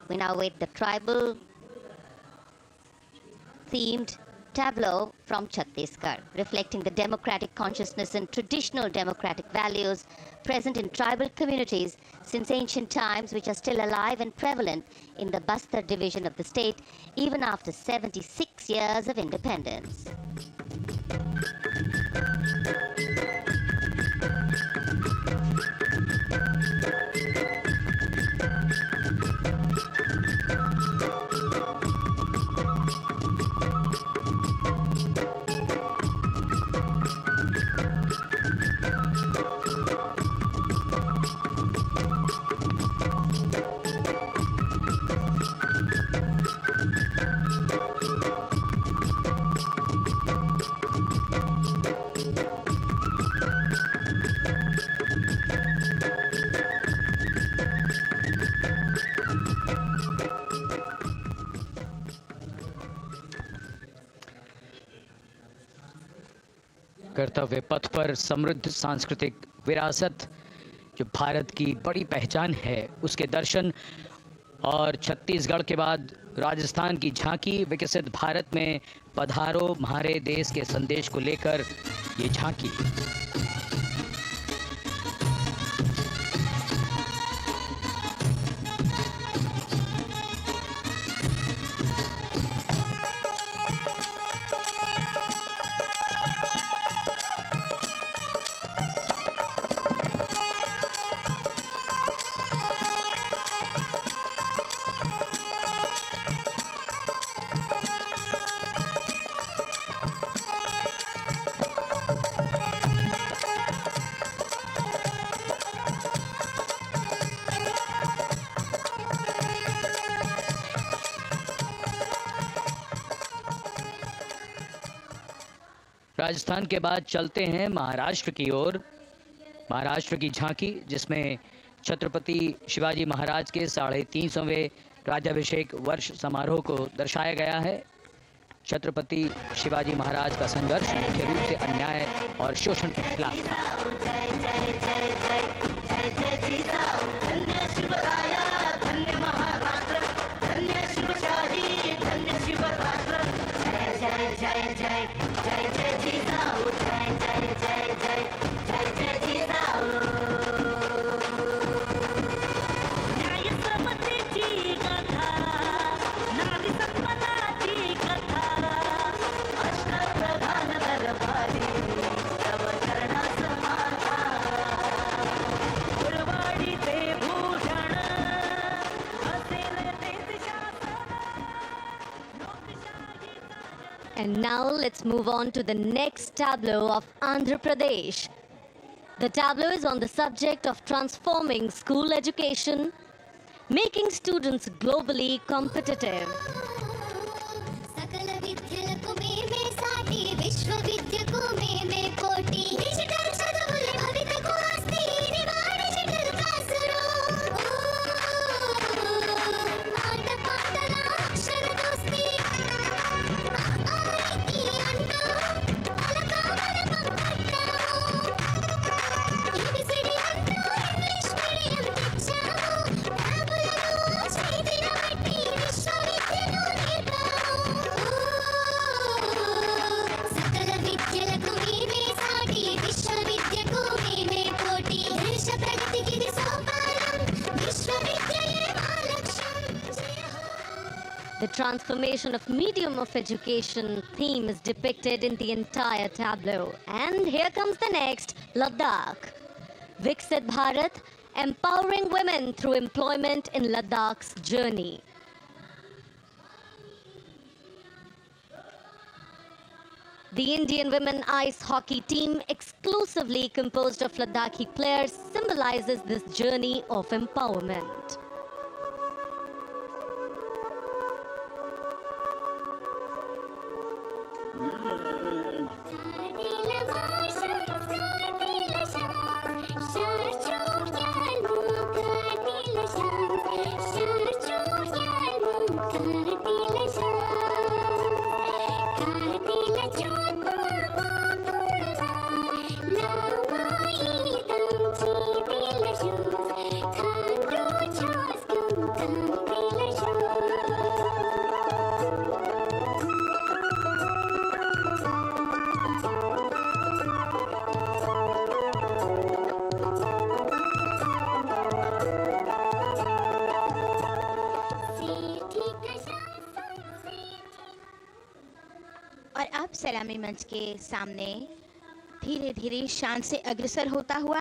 we now wait the tribal themed tableau from Chhattisgarh, reflecting the democratic consciousness and traditional democratic values present in tribal communities since ancient times, which are still alive and prevalent in the Bastar division of the state, even after 76 years of independence. कर्तव्य पथ पर समृद्ध सांस्कृतिक विरासत जो भारत की बड़ी पहचान है उसके दर्शन, और छत्तीसगढ़ के बाद राजस्थान की झांकी विकसित भारत में पधारो म्हारे देश के संदेश को लेकर ये झांकी। राजस्थान के बाद चलते हैं महाराष्ट्र की ओर। महाराष्ट्र की झांकी जिसमें छत्रपति शिवाजी महाराज के 350वें राज्याभिषेक वर्ष समारोह को दर्शाया गया है। छत्रपति शिवाजी महाराज का संघर्ष मुख्य रूप से अन्याय और शोषण के खिलाफ था। And now let's move on to the next tableau of Andhra Pradesh. The tableau is on the subject of transforming school education, making students globally competitive. The transformation of medium of education theme is depicted in the entire tableau. And here comes the next, Ladakh. Viksit Bharat, empowering women through employment in Ladakh's journey. The Indian women ice hockey team, exclusively composed of Ladakhi players, symbolizes this journey of empowerment. सलामी मंच के सामने धीरे धीरे शान से अग्रसर होता हुआ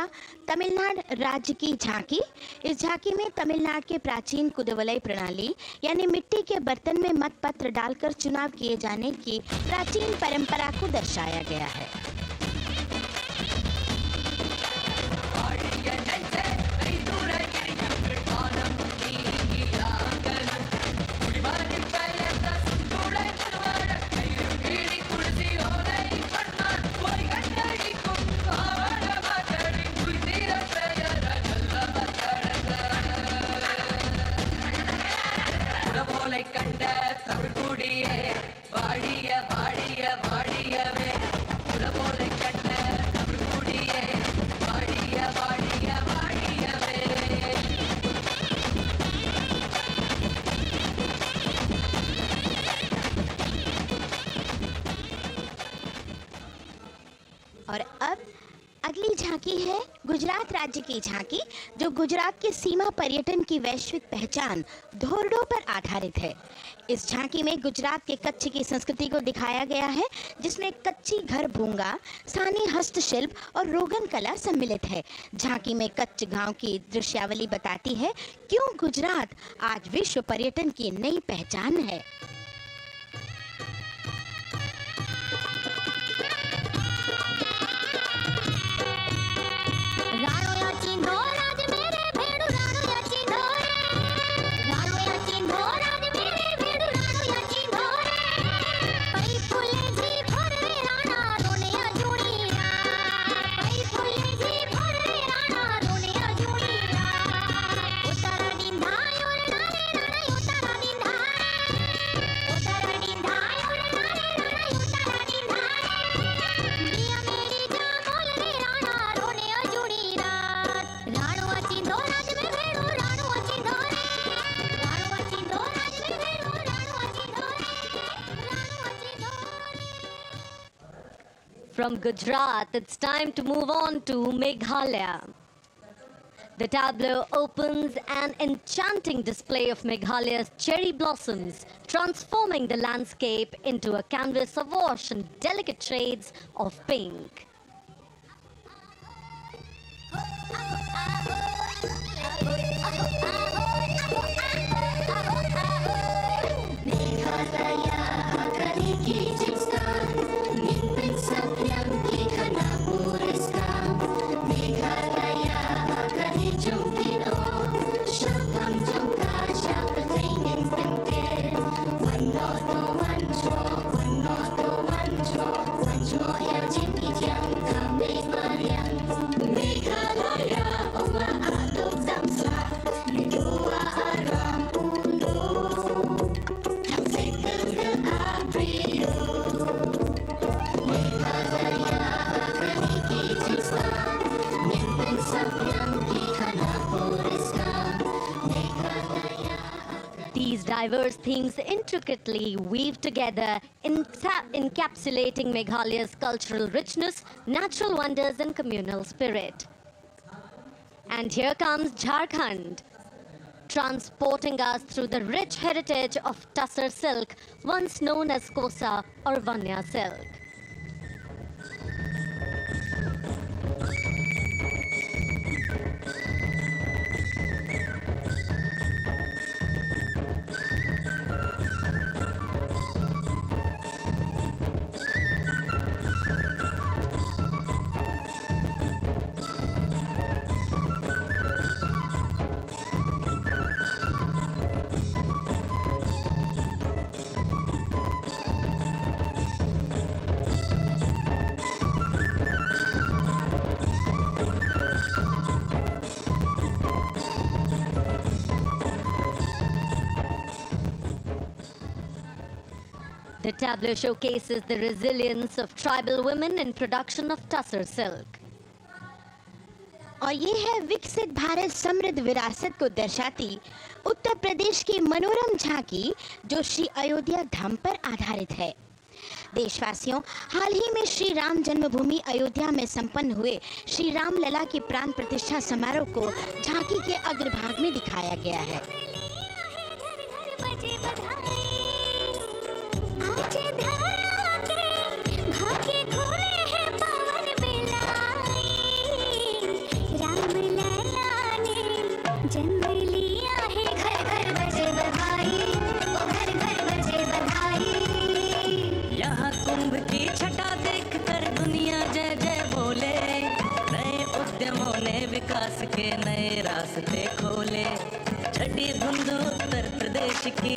तमिलनाडु राज्य की झांकी। इस झांकी में तमिलनाडु के प्राचीन कुदवलई प्रणाली यानी मिट्टी के बर्तन में मतपत्र डालकर चुनाव किए जाने की प्राचीन परंपरा को दर्शाया गया है। வாடிய வாடிய வாடியவே உலகோலை கண்ட झांकी है गुजरात राज्य की झांकी, जो गुजरात के सीमा पर्यटन की वैश्विक पहचान धोरडों पर आधारित है। इस झांकी में गुजरात के कच्छ की संस्कृति को दिखाया गया है, जिसमें कच्ची घर भूंगा, स्थानीय हस्तशिल्प और रोगन कला सम्मिलित है। झांकी में कच्छ गांव की दृश्यावली बताती है क्यों गुजरात आज विश्व पर्यटन की नई पहचान है। From Gujarat, it's time to move on to Meghalaya. The tableau opens an enchanting display of Meghalaya's cherry blossoms, transforming the landscape into a canvas awash in delicate shades of pink. These diverse themes intricately weave together, encapsulating Meghalaya's cultural richness, natural wonders, and communal spirit. And here comes Jharkhand, transporting us through the rich heritage of Tussar silk, once known as Kosa or Vanya silk. The tableau showcases the resilience of tribal women in production of Tussar silk. और ये है विकसित भारत समृद्ध विरासत को दर्शाती उत्तर प्रदेश की मनोरम झांकी, जो श्री अयोध्या धाम पर आधारित है। देशवासियों, हाल ही में श्री राम जन्मभूमि अयोध्या में संपन्न हुए श्री राम लला की प्राण प्रतिष्ठा समारोह को झांकी के अग्रभाग में दिखाया गया है। यहाँ कुंभ की छटा देख कर दुनिया जय जय बोले, नए उद्यमों ने विकास के नए रास्ते खोले। छठी धुंध उत्तर प्रदेश की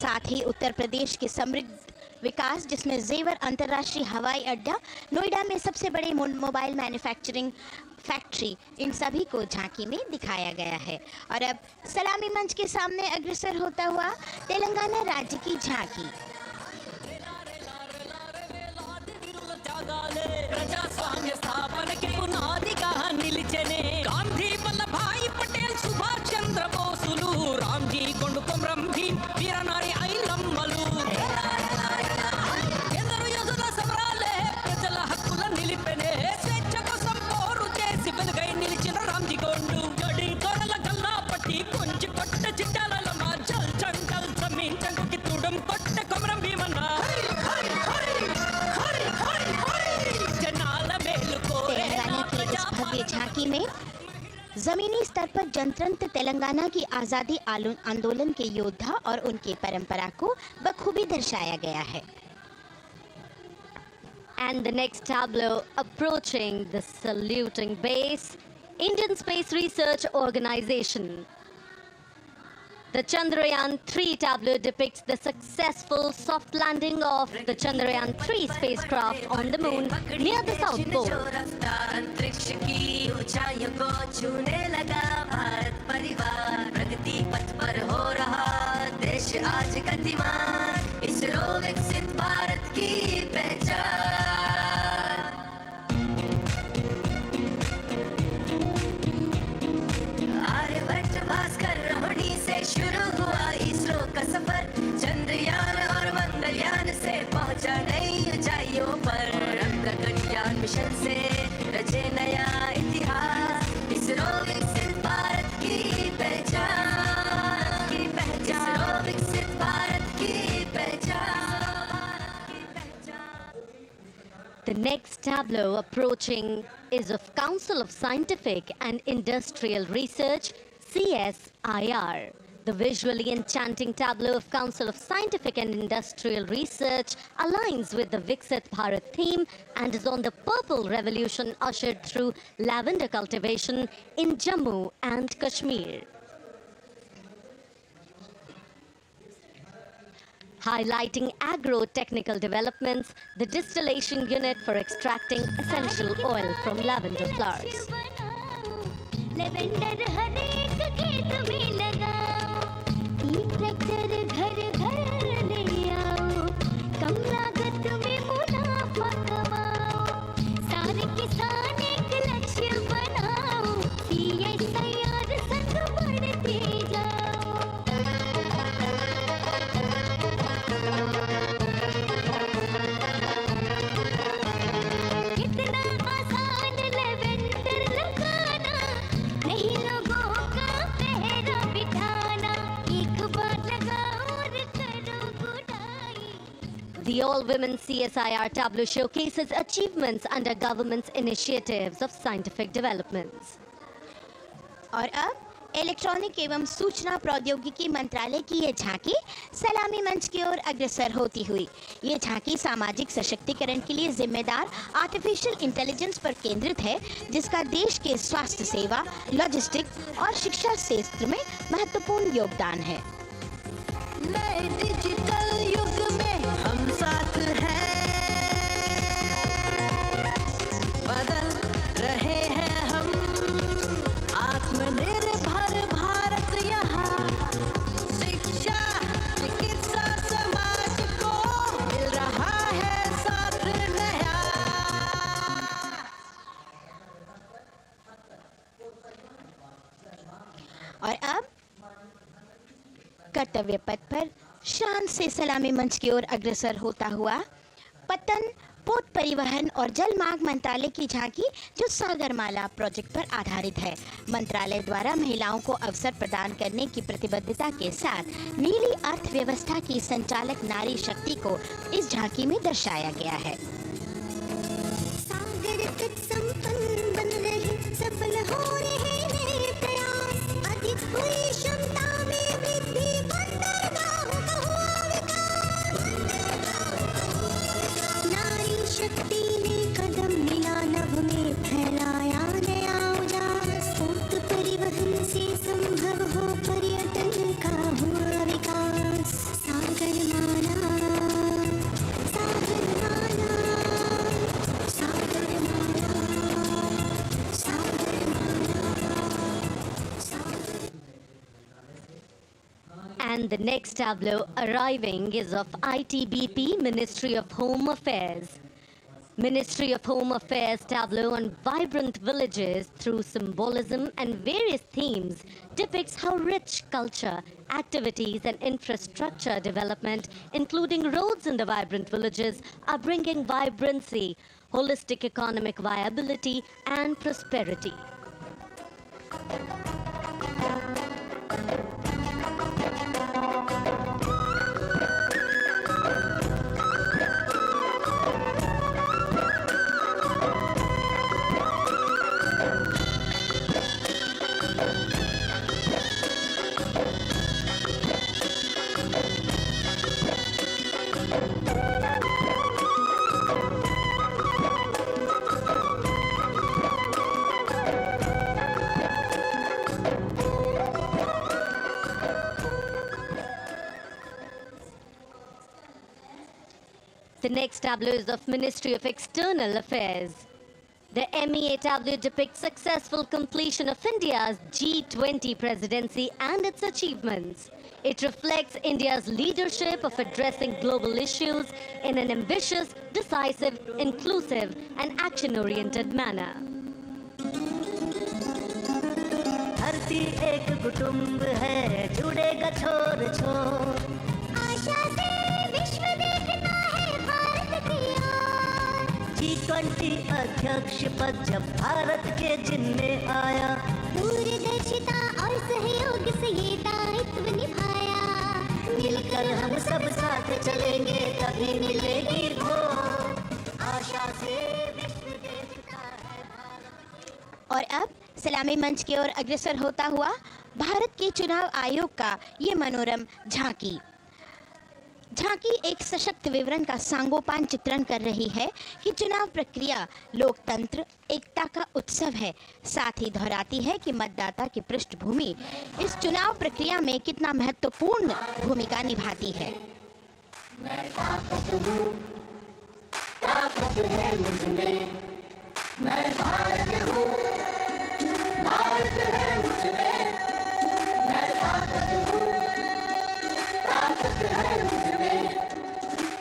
साथ ही उत्तर प्रदेश के समृद्ध विकास, जिसमें जेवर अंतर्राष्ट्रीय हवाई अड्डा, नोएडा में सबसे बड़े मोबाइल मैन्युफैक्चरिंग फैक्ट्री, इन सभी को झांकी में दिखाया गया है। और अब सलामी मंच के सामने अग्रसर होता हुआ तेलंगाना राज्य की झांकी। प्रजास्वाम्य स्थापन के पुनादिगा निलिचने गांधी वल्लभाई पटेल सुभाष चंद्र बोसुलु रामजी कोंडुकुमरम भीम वीरनारी ऐलम्मलु పెనే స్వేచ్ఛకు సంపోరు చేసి వెలుగై నిలిచిన రామ్జీ గోండు గడి గొడల గల్లా పట్టి కొంచె కొట్ట చిట్టాలమ్మ జల్ చంకల్ జమీన్ చంకుకి తుడం కొట్ట కొమరం భీమన్న జనాల మేలు కోరే तेलंगाना की इस भव्य झांकी में जमीनी स्तर पर जनतंत्र तेलंगाना की आज़ादी आंदोलन के योद्धा और उनकी परंपरा को बखूबी दर्शाया गया है. And the next tableau approaching the saluting base, Indian Space Research Organization. The Chandrayaan-3 tableau depicts the successful soft landing of the Chandrayaan-3 spacecraft on the moon near the South Pole. अंतरिक्ष की ऊंचाइयों को छूने लगा भारत परिवार प्रगति पथ पर हो रहा देश आज गतिमान इसरो विकसित भारत की पहचान आर्यभट्ट भास्कर रोहिणी से शुरू हुआ इसरो का सफर चंद्रयान और मंगलयान से पहुंचा नई ऊंचाइयों पर गगनयान मिशन से रचे नया इतिहास इसरो विकसित भारत की पहचान इसरो विकसित भारत की पहचान The next tableau approaching is of Council of Scientific and Industrial Research, CSIR. The visually enchanting tableau of Council of Scientific and Industrial Research aligns with the Viksit Bharat theme and is on the Purple Revolution ushered through lavender cultivation in Jammu and Kashmir. Highlighting agro-technical developments, the distillation unit for extracting essential oil from lavender flowers. Lavender हर एक खेत में लगाओ ई tractor घर घर ले आओ कम लागत में मुनाफा कमाओ सारे किसान एक लक्ष्य बनाओ CSIR संग बढ़ते जाओ कितना आसान लेवेंडर लगाना नहीं लोगों का पहरा बिठाना एक बार लगाओ और करो गुडाई. The all-women CSIR tableau showcases achievements under government's initiatives of scientific developments. और अब इलेक्ट्रॉनिक एवं सूचना प्रौद्योगिकी मंत्रालय की ये झांकी सलामी मंच की ओर अग्रसर होती हुई. ये झांकी सामाजिक सशक्तिकरण के लिए जिम्मेदार आर्टिफिशियल इंटेलिजेंस पर केंद्रित है जिसका देश के स्वास्थ्य सेवा, लॉजिस्टिक और शिक्षा क्षेत्र में महत्वपूर्ण योगदान है. नए डिजिटल युग में हम साथ हैं बदल रहे हैं हम आत्मनिर्भर भारत यहाँ शिक्षा चिकित्सा समाज को मिल रहा है साथ नया और अब कर्तव्य पथ पर शान से सलामी मंच की ओर अग्रसर होता हुआ पतन, पोत परिवहन और जल मार्ग मंत्रालय की झांकी जो सागरमाला प्रोजेक्ट पर आधारित है. मंत्रालय द्वारा महिलाओं को अवसर प्रदान करने की प्रतिबद्धता के साथ नीली अर्थव्यवस्था की संचालक नारी शक्ति को इस झांकी में दर्शाया गया है. सागर तक संपन्न बन रहे सफल हो रहे नए प्रयास अधिक हुई क्षमता में वृद्धि बंदरगाहों का हुआ विकास नारी शक्ति ने कदम मिला नभ में फैलाया नया उजास पोत परिवहन से संभव हो पर्यटन का हुआ विकास Sagarmala Sagarmala Sagarmala And the next tableau arriving is of ITBP, Ministry of Home Affairs. Ministry of Home Affairs tableau on vibrant villages through symbolism and various themes depicts how rich culture, activities and infrastructure development, including roads in the vibrant villages, are bringing vibrancy, holistic economic viability and prosperity. The next tableau is of Ministry of External Affairs. The MEA tableau depicts successful completion of India's G20 presidency and its achievements. It reflects India's leadership of addressing global issues in an ambitious, decisive, inclusive, and action-oriented manner. धरती एक कुटुंब है जुड़ेगा छोर छोर आशा से विश्व देखता है भारत की ओर G20 अध्यक्ष पद जब भारत के जिम्मे आया दूरदर्शिता और सहयोग से ये दायित्व निभाया मिलकर हम सब साथ चलेंगे तभी मिलेगी भोर आशा से विश्व देखता है भारत। और अब सलामी मंच की ओर अग्रसर होता हुआ भारत के चुनाव आयोग का ये मनोरम झांकी एक सशक्त विवरण का सांगोपान चित्रण कर रही है कि चुनाव प्रक्रिया लोकतंत्र एकता का उत्सव है। साथ ही दोहराती है कि मतदाता की पृष्ठभूमि इस चुनाव प्रक्रिया में कितना महत्वपूर्ण भूमिका निभाती है। मैं ताकत है मुझ में मैं भारत हूँ भारत है मुझ में मैं ताकत हूँ ताकत है मुझ में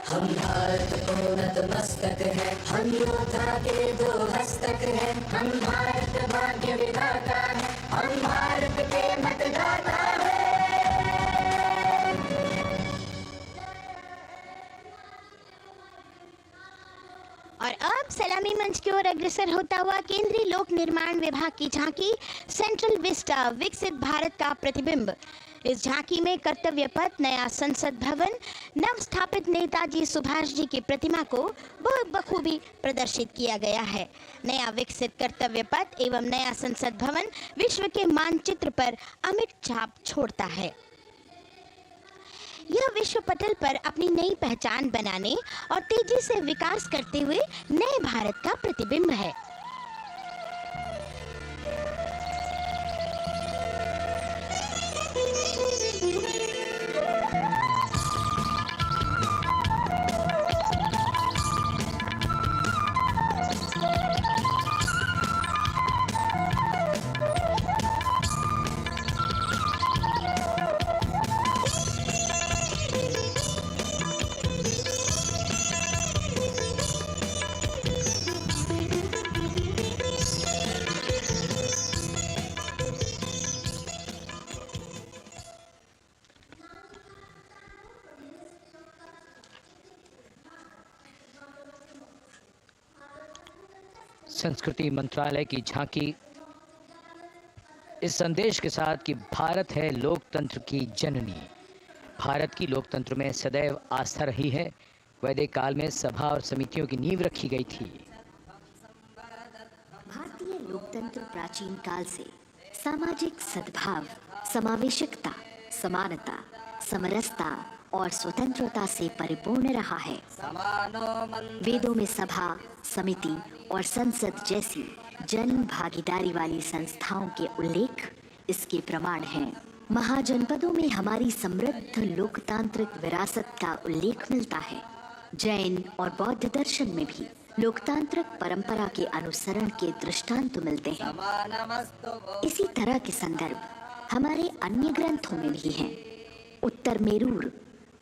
हम भारत को नतमस्तक है हम योद्धा के दो हस्तक है हम भारत भाग्य विधाता है हम भारत के मतदाता है और अब सलामी मंच की ओर अग्रसर होता हुआ केंद्रीय लोक निर्माण विभाग की झांकी सेंट्रल विस्टा विकसित भारत का प्रतिबिंब। इस झांकी में कर्तव्य पथ, नया संसद भवन, नव स्थापित नेताजी सुभाष जी की प्रतिमा को बहुत बखूबी प्रदर्शित किया गया है। नया विकसित कर्तव्य पथ एवं नया संसद भवन विश्व के मानचित्र पर अमिट छाप छोड़ता है। यह विश्व पटल पर अपनी नई पहचान बनाने और तेजी से विकास करते हुए नए भारत का प्रतिबिंब है। संस्कृति मंत्रालय की झांकी इस संदेश के साथ कि भारत है लोकतंत्र की जननी। भारत की लोकतंत्र में सदैव आस्था रही है। वैदिक काल में सभा और समितियों की नींव रखी गई थी। भारतीय लोकतंत्र प्राचीन काल से सामाजिक सद्भाव, समावेशकता, समानता, समरसता और स्वतंत्रता से परिपूर्ण रहा है। वेदों में सभा, समिति और संसद जैसी जन भागीदारी वाली संस्थाओं के उल्लेख इसके प्रमाण हैं। महाजनपदों में हमारी समृद्ध लोकतांत्रिक विरासत का उल्लेख मिलता है। जैन और बौद्ध दर्शन में भी लोकतांत्रिक परंपरा के अनुसरण के दृष्टांत मिलते हैं। इसी तरह के संदर्भ हमारे अन्य ग्रंथों में भी हैं। उत्तर मेरूर,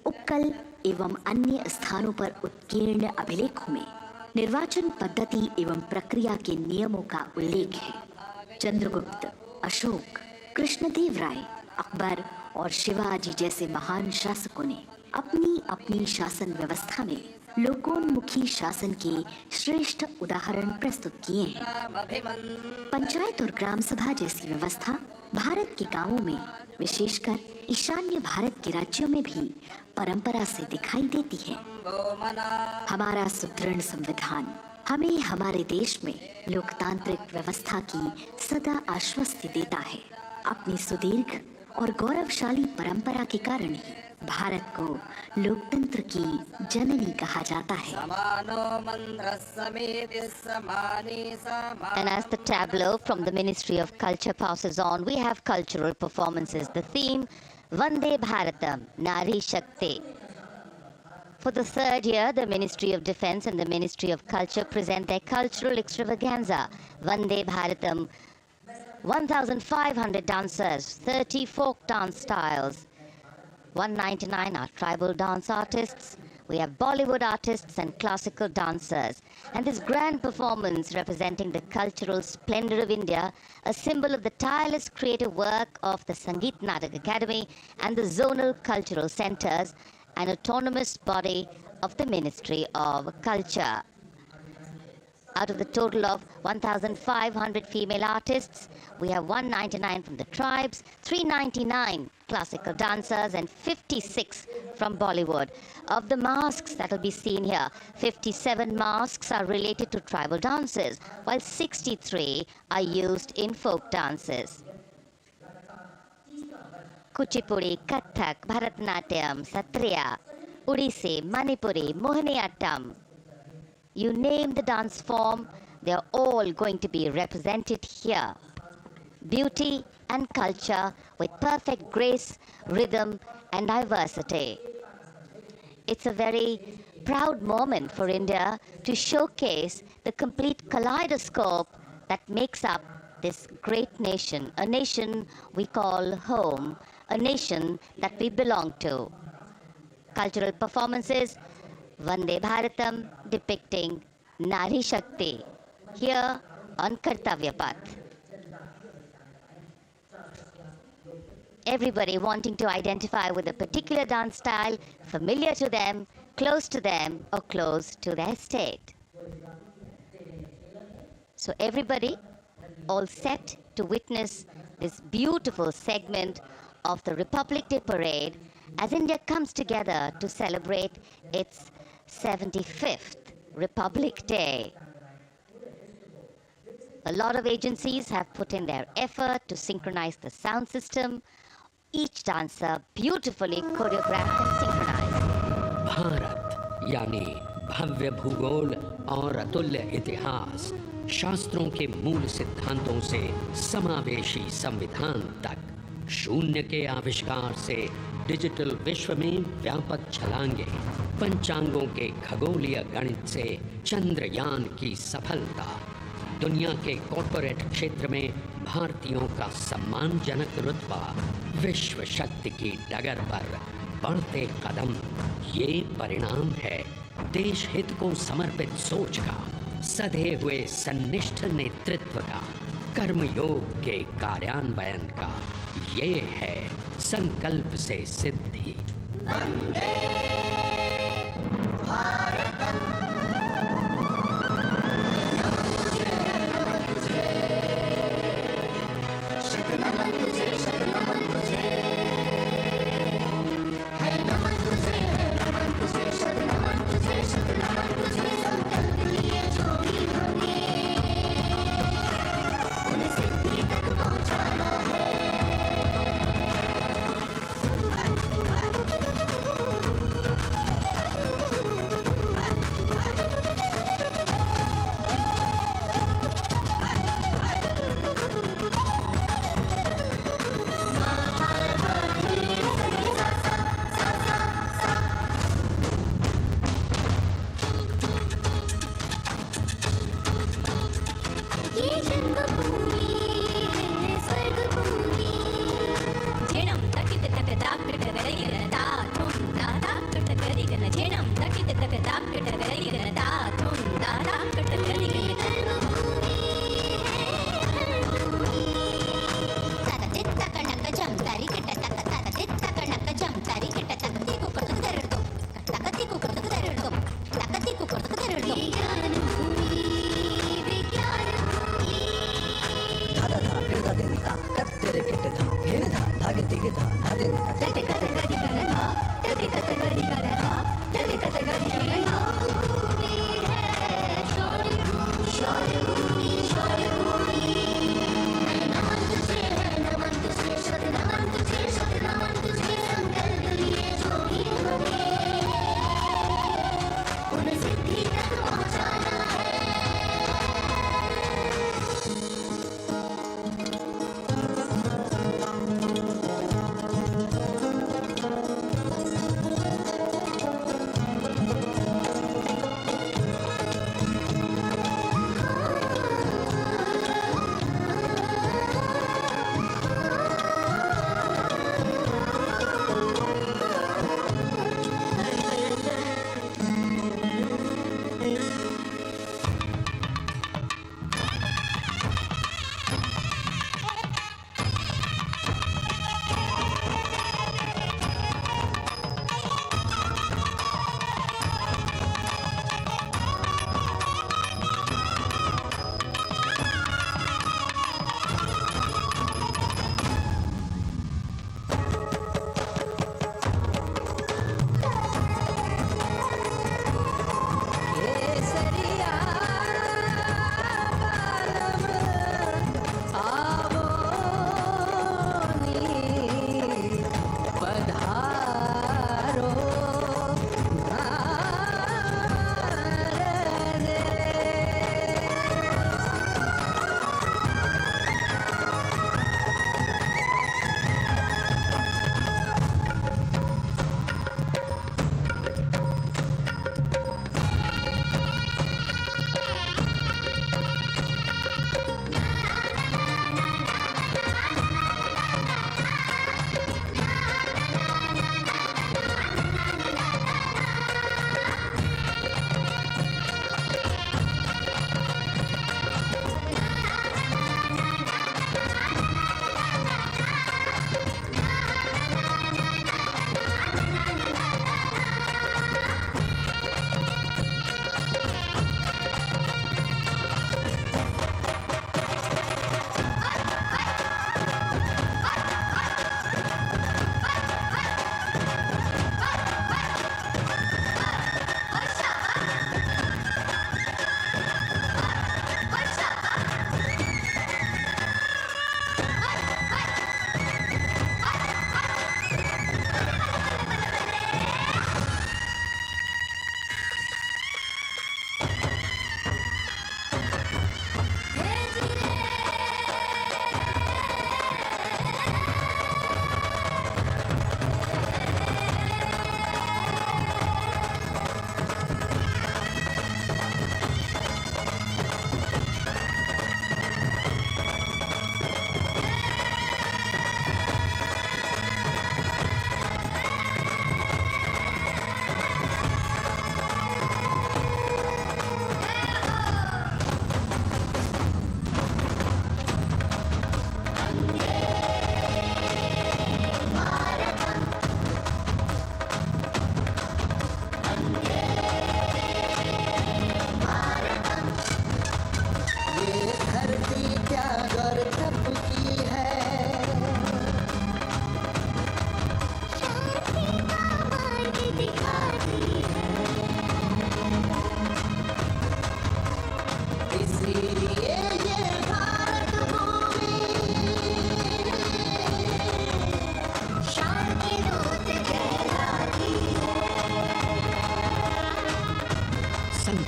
उपकल एवं अन्य स्थानों पर उत्कीर्ण अभिलेखों में निर्वाचन पद्धति एवं प्रक्रिया के नियमों का उल्लेख है। चंद्रगुप्त, अशोक, कृष्णदेव राय, अकबर और शिवाजी जैसे महान शासकों ने अपनी अपनी शासन व्यवस्था में लोकोन्मुखी शासन के श्रेष्ठ उदाहरण प्रस्तुत किए हैं। पंचायत और ग्राम सभा जैसी व्यवस्था भारत के गांवों में, विशेषकर ईशान्य भारत के राज्यों में भी परंपरा से दिखाई देती है। हमारा सुदृढ़ संविधान हमें हमारे देश में लोकतांत्रिक व्यवस्था की सदा आश्वस्ति देता है। अपनी सुदीर्घ और गौरवशाली परंपरा के कारण ही भारत को लोकतंत्र की जननी कहा जाता है। And as the tableau from the Ministry of Culture passes on, we have cultural performances. The theme, Vande Bharatam, Nari Shakti. For the third year, the Ministry of Defence and the Ministry of Culture present their cultural extravaganza, Vande Bharatam. 1,500 dancers, 30 folk dance styles, 199 are tribal dance artists. We have Bollywood artists and classical dancers. And this grand performance representing the cultural splendor of India, a symbol of the tireless creative work of the Sangeet Natak Academy and the zonal cultural centers, an autonomous body of the Ministry of Culture. Out of the total of 1,500 female artists, we have 199 from the tribes, 399 classical dancers, and 56 from Bollywood. Of the masks that will be seen here, 57 masks are related to tribal dances, while 63 are used in folk dances. Kuchipudi, Kathak, Bharatanatyam, Satriya, Odissi, Manipuri, Mohiniyattam. You name the dance form, they're all going to be represented here. Beauty and culture with perfect grace, rhythm, and diversity. It's a very proud moment for India to showcase the complete kaleidoscope that makes up this great nation, a nation we call home, a nation that we belong to. Cultural performances, Vande Bharatam depicting Nari Shakti here on Kartavya Path. Everybody wanting to identify with a particular dance style, familiar to them, close to them, or close to their state. So everybody all set to witness this beautiful segment of the Republic Day Parade as India comes together to celebrate its 75th Republic Day. A lot of agencies have put in their effort to synchronize the sound system. Each dancer beautifully choreographed and synchronized. Bharat यानी भव्य भूगोल और अतुल्य इतिहास, शास्त्रों के मूल सिद्धांतों से समावेशी संविधान तक, शून्य के आविष्कार से डिजिटल विश्व में व्यापक छलांगे, पंचांगों के खगोलीय गणित से चंद्रयान की सफलता, दुनिया के कॉर्पोरेट क्षेत्र में भारतीयों का सम्मानजनक रुतबा, विश्व शक्ति की डगर पर बढ़ते कदम, ये परिणाम है देश हित को समर्पित सोच का, सधे हुए सन्निष्ठ नेतृत्व का, कर्मयोग के कार्यान्वयन का। ये है संकल्प से सिद्धि।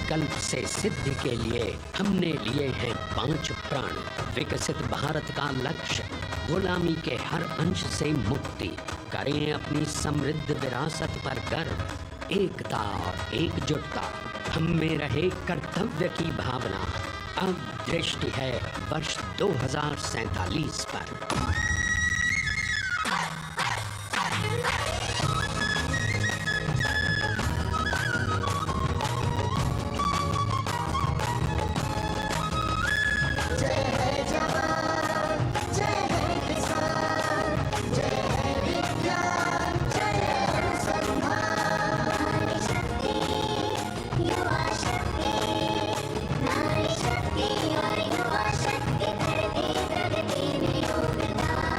संकल्प से सिद्धि के लिए हमने लिए हैं 5 प्राण। विकसित भारत का लक्ष्य, गुलामी के हर अंश से मुक्ति, करें अपनी समृद्ध विरासत पर गर्व। एकता और एकजुटता हम में रहे कर्तव्य की भावना। अब दृष्टि है वर्ष 2047 पर। शक्ति और युवा शक्ति करती प्रगति में योगदान।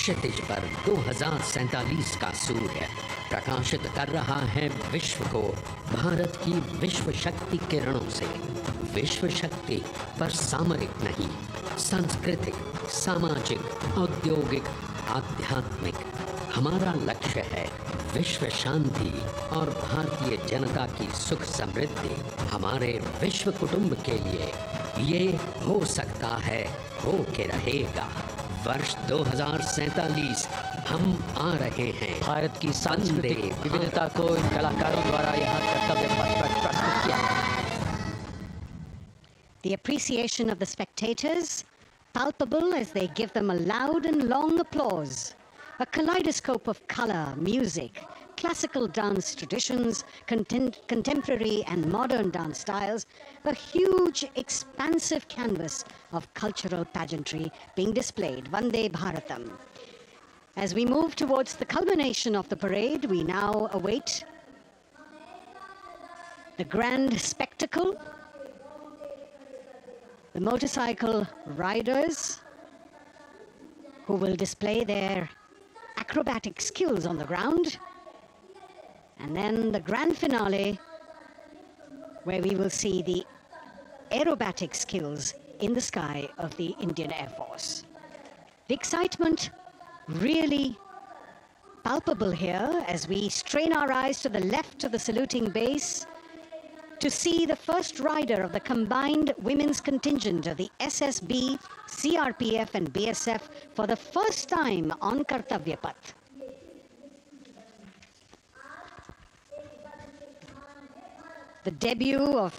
क्षितिज पर 2047 का सूर्य प्रकाशित कर रहा है विश्व को भारत की विश्व शक्ति किरणों से। विश्व शक्ति पर सामरिक नहीं, सांस्कृतिक, सामाजिक, औद्योगिक, आध्यात्मिक। हमारा लक्ष्य है विश्व शांति और भारतीय जनता की सुख समृद्धि। हमारे विश्व कुटुंब के लिए ये हो सकता है, हो के रहेगा। वर्ष 2047 हम आ रहे हैं। भारत की सांस्कृतिक विविधता को इन कलाकारों द्वारा यहाँ कर्तव्य पथ पर प्रस्तुत किया। The appreciation of the spectators palpable as they give them a loud and long applause. A kaleidoscope of color, music, classical dance traditions, contemporary and modern dance styles, a huge, expansive canvas of cultural pageantry being displayed, Vande Bharatam. As we move towards the culmination of the parade, we now await the grand spectacle, the motorcycle riders who will display their acrobatic skills on the ground, and then the grand finale where we will see the aerobatic skills in the sky of the Indian Air Force. The excitement really palpable here as we strain our eyes to the left of the saluting base to see the first rider of the combined women's contingent of the SSB, CRPF and BSF for the first time on Kartavya Path. The debut of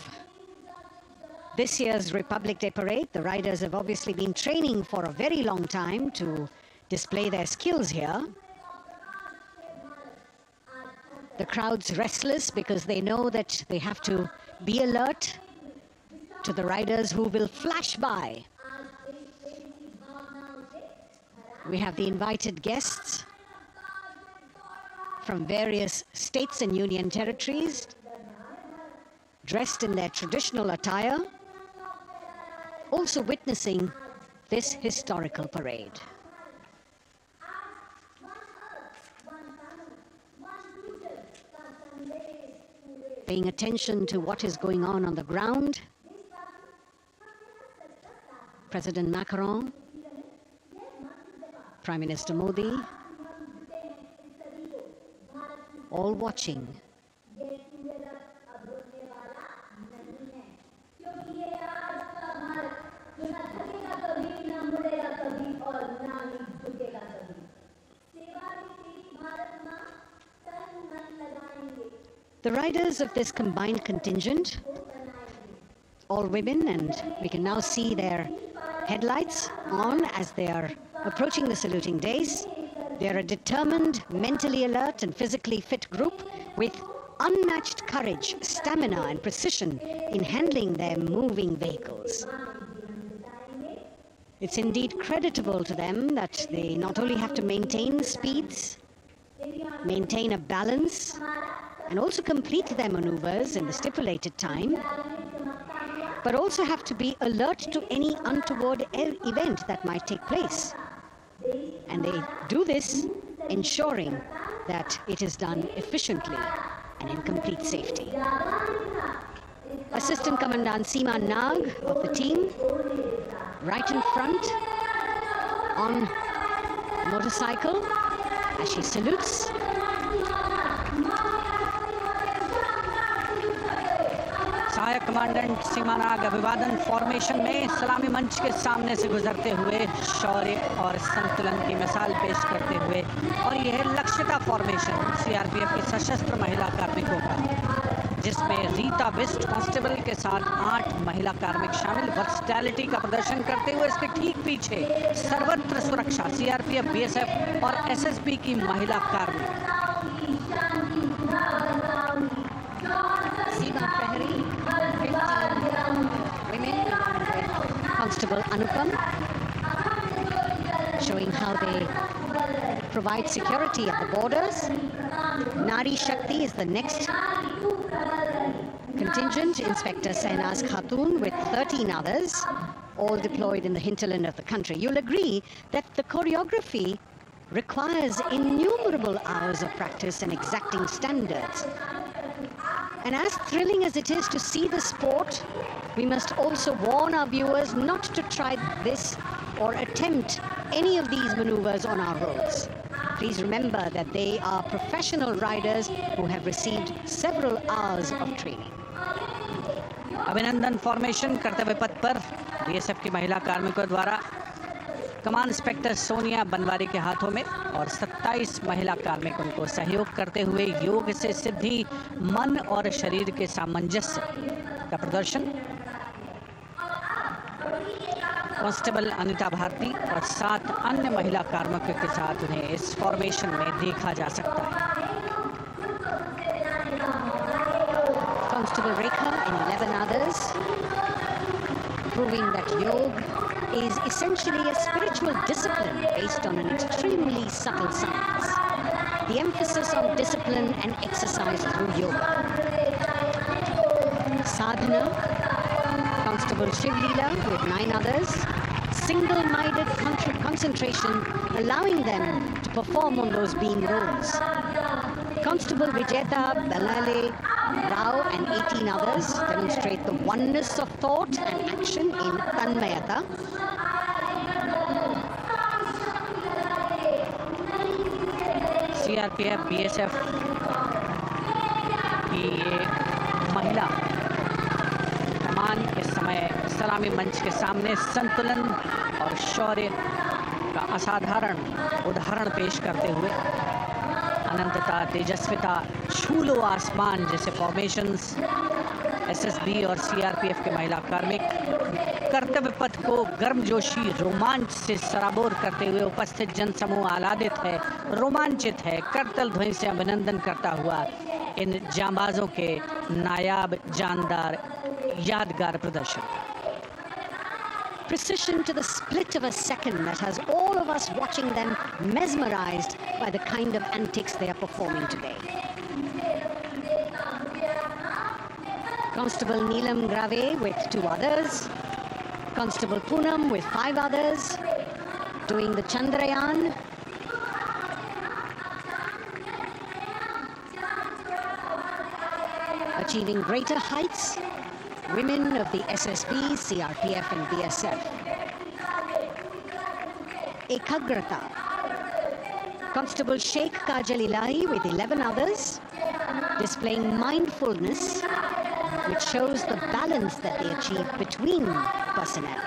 this year's Republic Day Parade. The riders have obviously been training for a very long time to display their skills here. The crowd's restless because they know that they have to be alert to the riders who will flash by. We have the invited guests from various states and union territories, dressed in their traditional attire, also witnessing this historical parade. Paying attention to what is going on the ground, President Macron, Prime Minister Modi, all watching. The riders of this combined contingent all women, and we can now see their headlights on as they are approaching the saluting days. They are a determined, mentally alert and physically fit group with unmatched courage, stamina and precision in handling their moving vehicles. It's indeed creditable to them that they not only have to maintain speeds, maintain a balance, and also complete their maneuvers in the stipulated time, but also have to be alert to any untoward event that might take place. And they do this ensuring that it is done efficiently and in complete safety. Assistant Commandant Seema Nag of the team, right in front on motorcycle as she salutes. सहायक commandant सीमा नाग अभिवादन formation में सलामी मंच के सामने से गुजरते हुए शौर्य और संतुलन की मिसाल पेश करते हुए, और यह लक्ष्यता फॉर्मेशन सीआरपीएफ की सशस्त्र महिला कार्मिकों का, जिसमें रीता बिस्ट कांस्टेबल के साथ 8 महिला कार्मिक शामिल वर्सटैलिटी का प्रदर्शन करते हुए, इसके ठीक पीछे सर्वत्र सुरक्षा सीआरपीएफ, बीएसएफ और एसएसबी की महिला कार्मिक। Constable Anupam, showing how they provide security at the borders. Nari Shakti is the next contingent. Inspector Sainaz Khatun with 13 others, all deployed in the hinterland of the country. You'll agree that the choreography requires innumerable hours of practice and exacting standards. And as thrilling as it is to see the sport, we must also warn our viewers not to try this or attempt any of these maneuvers on our roads. Please remember that they are professional riders who have received several hours of training. अभिनंदन formation कर्तव्य पथ पर BSF की महिला कार्मिकों द्वारा कमान inspector Sonia Banwari के हाथों में और 27 महिला कार्मिकों को सहयोग करते हुए योग से सिद्धि, मन और शरीर के सामंजस्य का प्रदर्शन। कांस्टेबल अनिता भारती और 7 अन्य महिला कार्मिकों के साथ उन्हें इस फॉर्मेशन में देखा जा सकता है। Constable Rekha and 11 others, proving that yoga is essentially a spiritual discipline based on an extremely subtle science. The emphasis on discipline and exercise through yoga. Sadhana, Constable Shivlila with 9 others, single-minded concentration, allowing them to perform on those beam roles. Constable Vijeta Balale Rao and 18 others demonstrate the oneness of thought and action in Tanmayata. CRPF, BSF की ये महिला कमान के समय सलामी मंच के सामने संतुलन और शौर्य का असाधारण उदाहरण पेश करते हुए अनंतता, तेजस्विता, छू लो आसमान जैसे फॉर्मेशंस एसएसबी और सीआरपीएफ के महिला कार्मिक कर्तव्य पथ को गर्मजोशी रोमांच से सराबोर करते हुए उपस्थित जनसमूह आह्लादित है, रोमांचित है, करतल ध्वनि से अभिनंदन करता हुआ इन जांबाजों के नायाब, जानदार, यादगार प्रदर्शन। Precision to the split of a second that has all of us watching them mesmerized by the kind of antics they are performing today. Constable Neelam Grave with 2 others, Constable Poonam with 5 others, doing the Chandrayaan. Achieving greater heights, women of the SSB, CRPF and BSF. Ekagrata. Constable Sheikh Kajal Ilahi with 11 others, displaying mindfulness, which shows the balance that they achieve between personnel.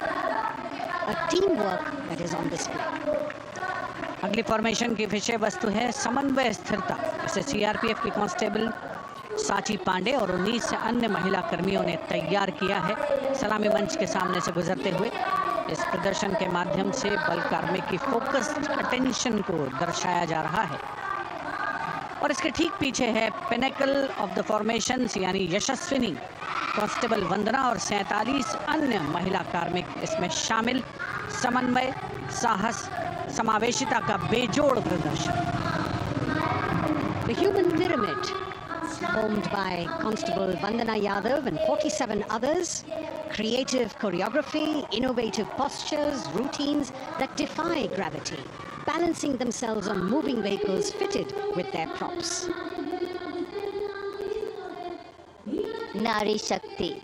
A teamwork that is on display. अगली formation की विषय वस्तु है समन्वय स्थिरता। इसे CRPF की constable साची पांडे और 19 से अन्य महिला कर्मियों ने तैयार किया है। सलामी मंच के सामने से गुजरते हुए इस प्रदर्शन के माध्यम से बल कार्मिक की फोकस्ड अटेंशन को दर्शाया जा रहा है। और इसके ठीक पीछे है पिनेकल ऑफ द फॉर्मेशंस यानी यशस्विनी कांस्टेबल वंदना और 47 अन्य महिला कार्मिक इसमें शामिल। समन्वय, साहस, समावेशिता का बेजोड़ प्रदर्शन। The human pyramid, formed by Constable Vandana Yadav and 47 others, creative choreography, innovative postures, routines that defy gravity, balancing themselves on moving vehicles fitted with their props. Nari Shakti.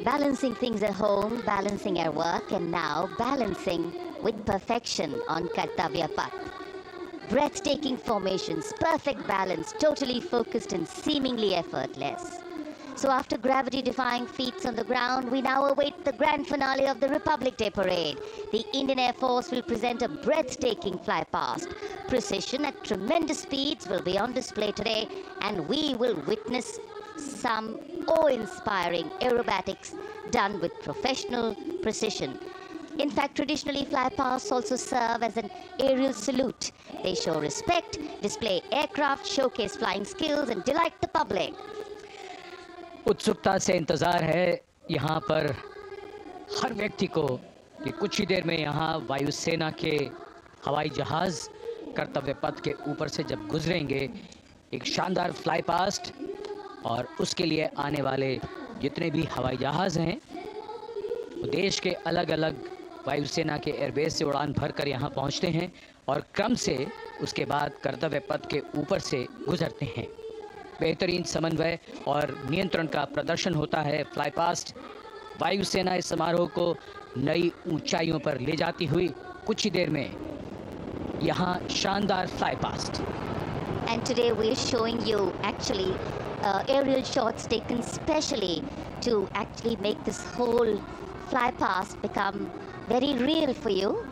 Balancing things at home, balancing at work, and now balancing with perfection on kartavya path. Breathtaking formations, perfect balance, totally focused and seemingly effortless. So after gravity-defying feats on the ground, we now await the grand finale of the Republic Day Parade. The Indian Air Force will present a breathtaking fly-past. Precision at tremendous speeds will be on display today, and we will witness some awe-inspiring aerobatics done with professional precision. In fact, traditionally, fly-pasts also serve as an aerial salute. They show respect, display aircraft, showcase flying skills, and delight the public. उत्सुकता से इंतज़ार है यहाँ पर हर व्यक्ति को कि कुछ ही देर में यहाँ वायुसेना के हवाई जहाज़ कर्तव्य पथ के ऊपर से जब गुजरेंगे, एक शानदार फ्लाई पास्ट और उसके लिए आने वाले जितने भी हवाई जहाज़ हैं वो देश के अलग अलग वायुसेना के एयरबेस से उड़ान भरकर यहाँ पहुँचते हैं और क्रम से उसके बाद कर्तव्य पथ के ऊपर से गुजरते हैं। बेहतरीन समन्वय और नियंत्रण का प्रदर्शन होता है। फ्लाई पास्ट वायुसेना इस समारोह को नई ऊंचाइयों पर ले जाती हुई कुछ ही देर में यहाँ शानदार fly past. And today we're showing you actually aerial shots taken specially to actually make this whole fly past become very real for you.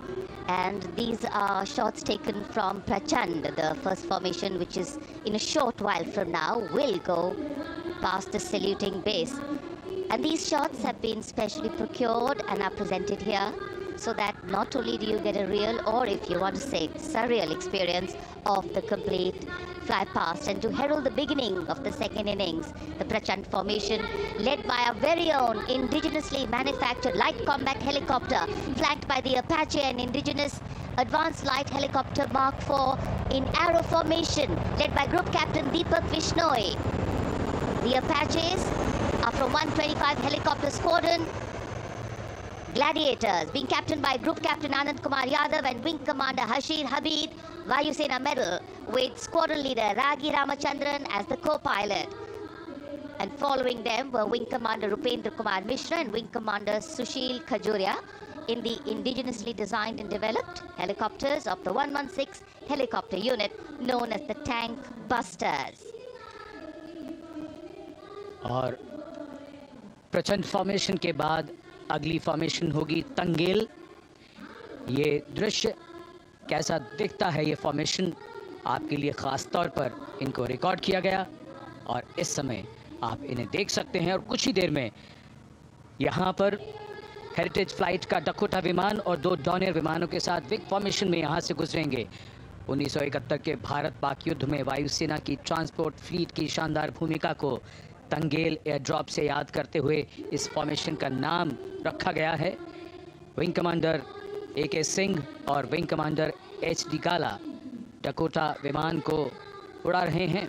And these are shots taken from Prachand, the first formation, which is in a short while from now will go past the saluting base. And these shots have been specially procured and are presented here so that not only do you get a real, or if you want to say surreal experience of the complete fly past, and to herald the beginning of the second innings, the Prachand formation led by our very own indigenously manufactured light combat helicopter flanked by the Apache and indigenous advanced light helicopter Mark IV in arrow formation led by Group Captain Deepak Vishnoi. The Apaches are from 125 Helicopter Squadron Gladiators, being captained by Group Captain Anand Kumar Yadav and Wing Commander Hashir Habib, Vayusena Medal, with Squadron Leader Ragi Ramachandran as the co-pilot. And following them were Wing Commander Rupendra Kumar Mishra and Wing Commander Sushil Khajuria in the indigenously designed and developed helicopters of the 116 helicopter unit known as the Tank Busters. और प्रचंड formation के बाद अगली formation होगी तंगेल। ये दृश्य कैसा दिखता है, ये फॉर्मेशन आपके लिए ख़ास तौर पर इनको रिकॉर्ड किया गया और इस समय आप इन्हें देख सकते हैं। और कुछ ही देर में यहाँ पर हेरिटेज फ्लाइट का डकोटा विमान और 2 डॉनियर विमानों के साथ विग फॉर्मेशन में यहाँ से गुजरेंगे। 1971 के भारत पाक युद्ध में वायुसेना की ट्रांसपोर्ट फ्लीट की शानदार भूमिका को तंगेल एयर ड्रॉप से याद करते हुए इस फॉर्मेशन का नाम रखा गया है। विंग कमांडर AK सिंह और विंग कमांडर HD काला डकोटा विमान को उड़ा रहे हैं।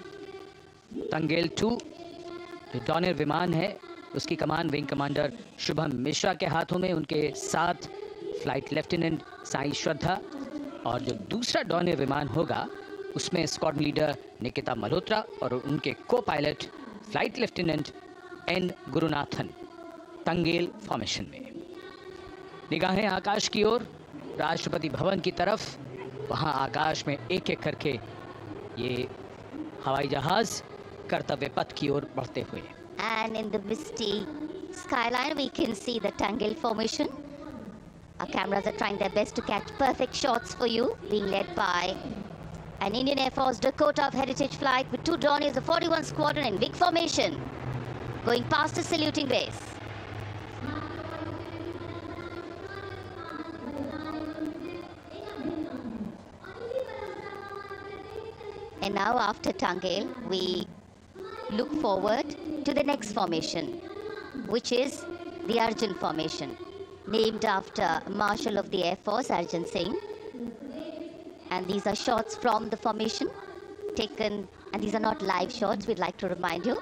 तंगेल 2 जो डॉनियर विमान है उसकी कमान विंग कमांडर शुभम मिश्रा के हाथों में, उनके साथ फ्लाइट लेफ्टिनेंट साई श्रद्धा, और जो दूसरा डॉनियर विमान होगा उसमें स्क्वाड्रन लीडर निकिता मल्होत्रा और उनके को pilot flight lieutenant N Gurunathan. Tangail formation में निगाहें आकाश की ओर, राष्ट्रपति भवन की तरफ। वहां आकाश में एक एक करके ये हवाई जहाज कर्तव्य पथ की ओर बढ़ते हुए। And in the misty skyline we can see the Tangel formation. Our cameras are trying their best to catch perfect shots for you, being led by An Indian Air Force Dakota of Heritage flight with 2 Dorniers of 41 Squadron in big formation, going past the saluting base. And now after Tangel, we look forward to the next formation, which is the Arjun formation, named after Marshal of the Air Force, Arjun Singh. And these are shots from the formation taken, and these are not live shots, we'd like to remind you.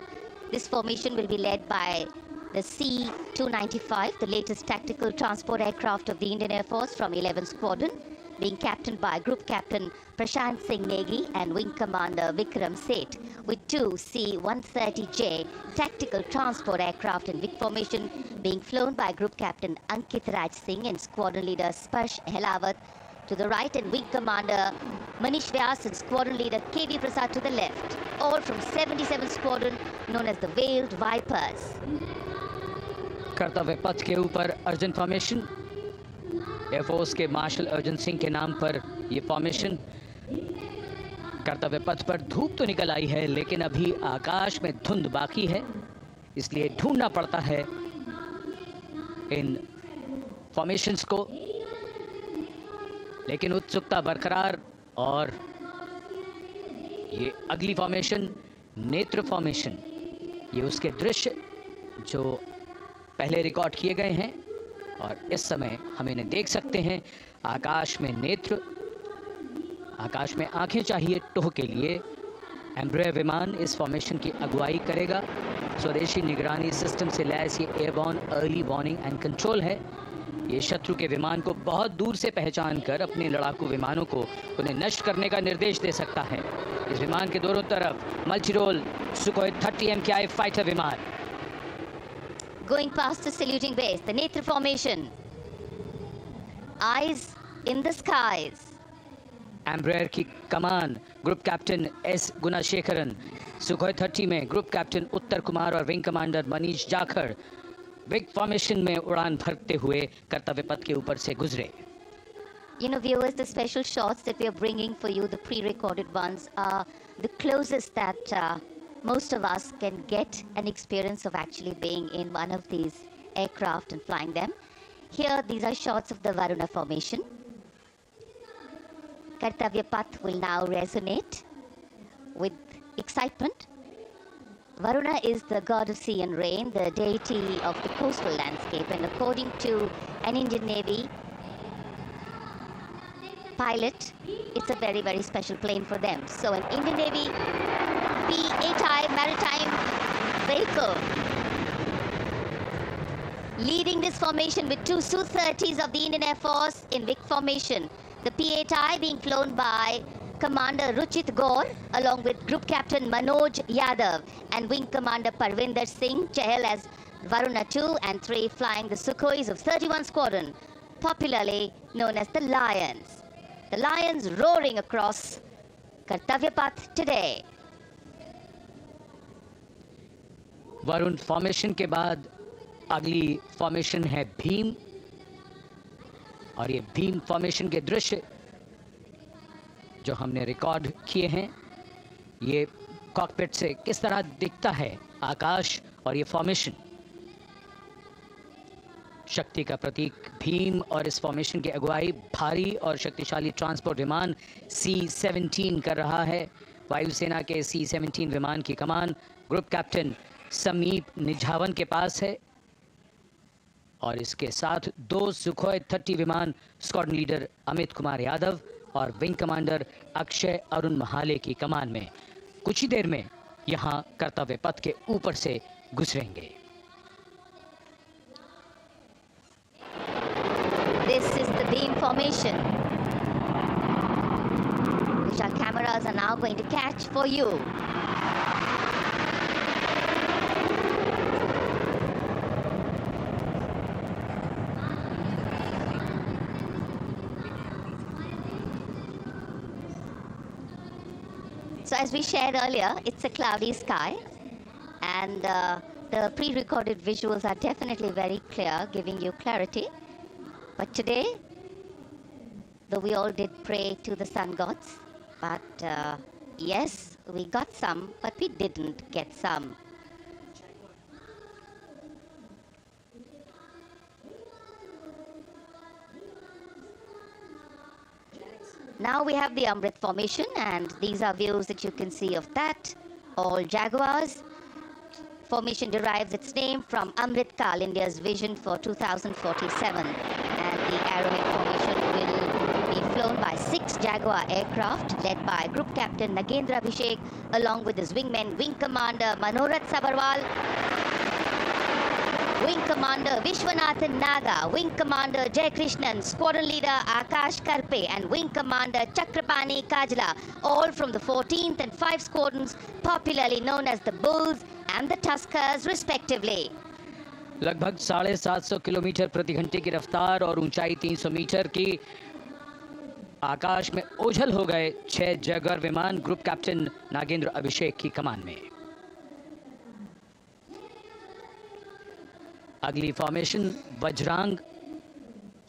This formation will be led by the C-295, the latest tactical transport aircraft of the Indian Air Force from 11th Squadron, being captained by Group Captain Prashant Singh Negi and Wing Commander Vikram Seth, with 2 C-130J tactical transport aircraft in big formation being flown by Group Captain Ankit Raj Singh and Squadron Leader Sparsh Helawat to the right, and Wing Commander Manish Vyas and Squadron Leader KV Prasad to the left, all from 77th Squadron, known as the Veiled Vipers. कर्तव्य पथ के ऊपर Arjun formation, air force के martial Arjun Singh के नाम पर ये formation. कर्तव्य पथ पर धूप तो निकल आई है, लेकिन अभी आकाश में धुंध बाकी है, इसलिए ढूंढना पड़ता है इन फॉर्मेशंस को, लेकिन उत्सुकता बरकरार। और ये अगली फॉर्मेशन नेत्र फॉर्मेशन, ये उसके दृश्य जो पहले रिकॉर्ड किए गए हैं और इस समय हम इन्हें देख सकते हैं। आकाश में नेत्र, आकाश में आंखें चाहिए टोह के लिए। एम्ब्रेयर विमान इस फॉर्मेशन की अगुवाई करेगा। स्वदेशी निगरानी सिस्टम से लैस ये airborne early warning and control है। ये शत्रु के विमान को बहुत दूर से पहचान कर अपने लड़ाकू विमानों को उन्हें नष्ट करने का निर्देश दे सकता है। इस विमान के दोनों तरफ मल्टीरोल सुखोई 30 MKI फाइटर विमान। Going past the saluting base, the Netra formation. Eyes in the skies. Embraer की कमान ग्रुप कैप्टन एस गुणाशेखरन, सुखोई 30 में ग्रुप कैप्टन उत्तर कुमार और wing commander Manish Jakhar big formation में उड़ान भरते हुए कर्तव्य पथ के ऊपर से गुजरे। You know, viewers, the special shots that we are bringing for you, the pre-recorded ones, are the closest that most of us can get an experience of actually being in one of these aircraft and flying them. Here, these are shots of the Varuna formation. Kartavya Path will now resonate with excitement. Varuna is the god of sea and rain, the deity of the coastal landscape, and according to an Indian Navy pilot, it's a very, very special plane for them. So an Indian Navy P-8I maritime vehicle leading this formation with 2 Su-30s of the Indian Air Force in big formation. The P-8I being flown by Commander Ruchit Gaur along with Group Captain Manoj Yadav and Wing Commander Parvinder Singh Chahal as Varuna 2 and 3 flying the Sukhois of 31 Squadron, popularly known as the Lions. The Lions roaring across Kartavya Path today. Varun formation के बाद अगली formation है भीम, और ये Bhim formation के दृश्य जो हमने रिकॉर्ड किए हैं, ये कॉकपिट से किस तरह दिखता है आकाश और ये फॉर्मेशन। शक्ति का प्रतीक भीम, और इस फॉर्मेशन की अगुवाई भारी और शक्तिशाली ट्रांसपोर्ट विमान C-17 कर रहा है। वायुसेना के C-17 विमान की कमान ग्रुप कैप्टन समीप निझावन के पास है, और इसके साथ 2 सुखोई 30 विमान स्क्वाड्रन लीडर अमित कुमार यादव और विंग कमांडर अक्षय अरुण महाले की कमान में कुछ ही देर में यहां कर्तव्य पथ के ऊपर से गुजरेंगे। This is the beam formation, which our cameras are now going to catch for you. So as we shared earlier, it's a cloudy sky, and the pre-recorded visuals are definitely very clear, giving you clarity. But today, though we all did pray to the sun gods, But yes, we got some, but we didn't get some. Now we have the Amrit formation, and these are views that you can see of that. All jaguars. Formation derives its name from Amrit Kal, India's vision for 2047. And the arrowhead formation will be flown by 6 Jaguar aircraft led by Group Captain Nagendra Abhishek along with his wingmen Wing Commander Manorat Sabarwal, Wing Commander Vishwanathan Naga, Wing Commander Jay Krishnan, Squadron Leader Akash Karpe and Wing Commander Chakrapani Kajla, all from the 14th and 5 squadrons popularly known as the Bulls and the Tuskers respectively. लगभग 750 kilometre प्रति घंटे की रफ्तार और ऊंचाई 300 metre की आकाश में ओझल हो गए 6 जैगुआर विमान ग्रुप कैप्टन नागेंद्र अभिषेक की कमान में। अगली फॉर्मेशन वज्रांग,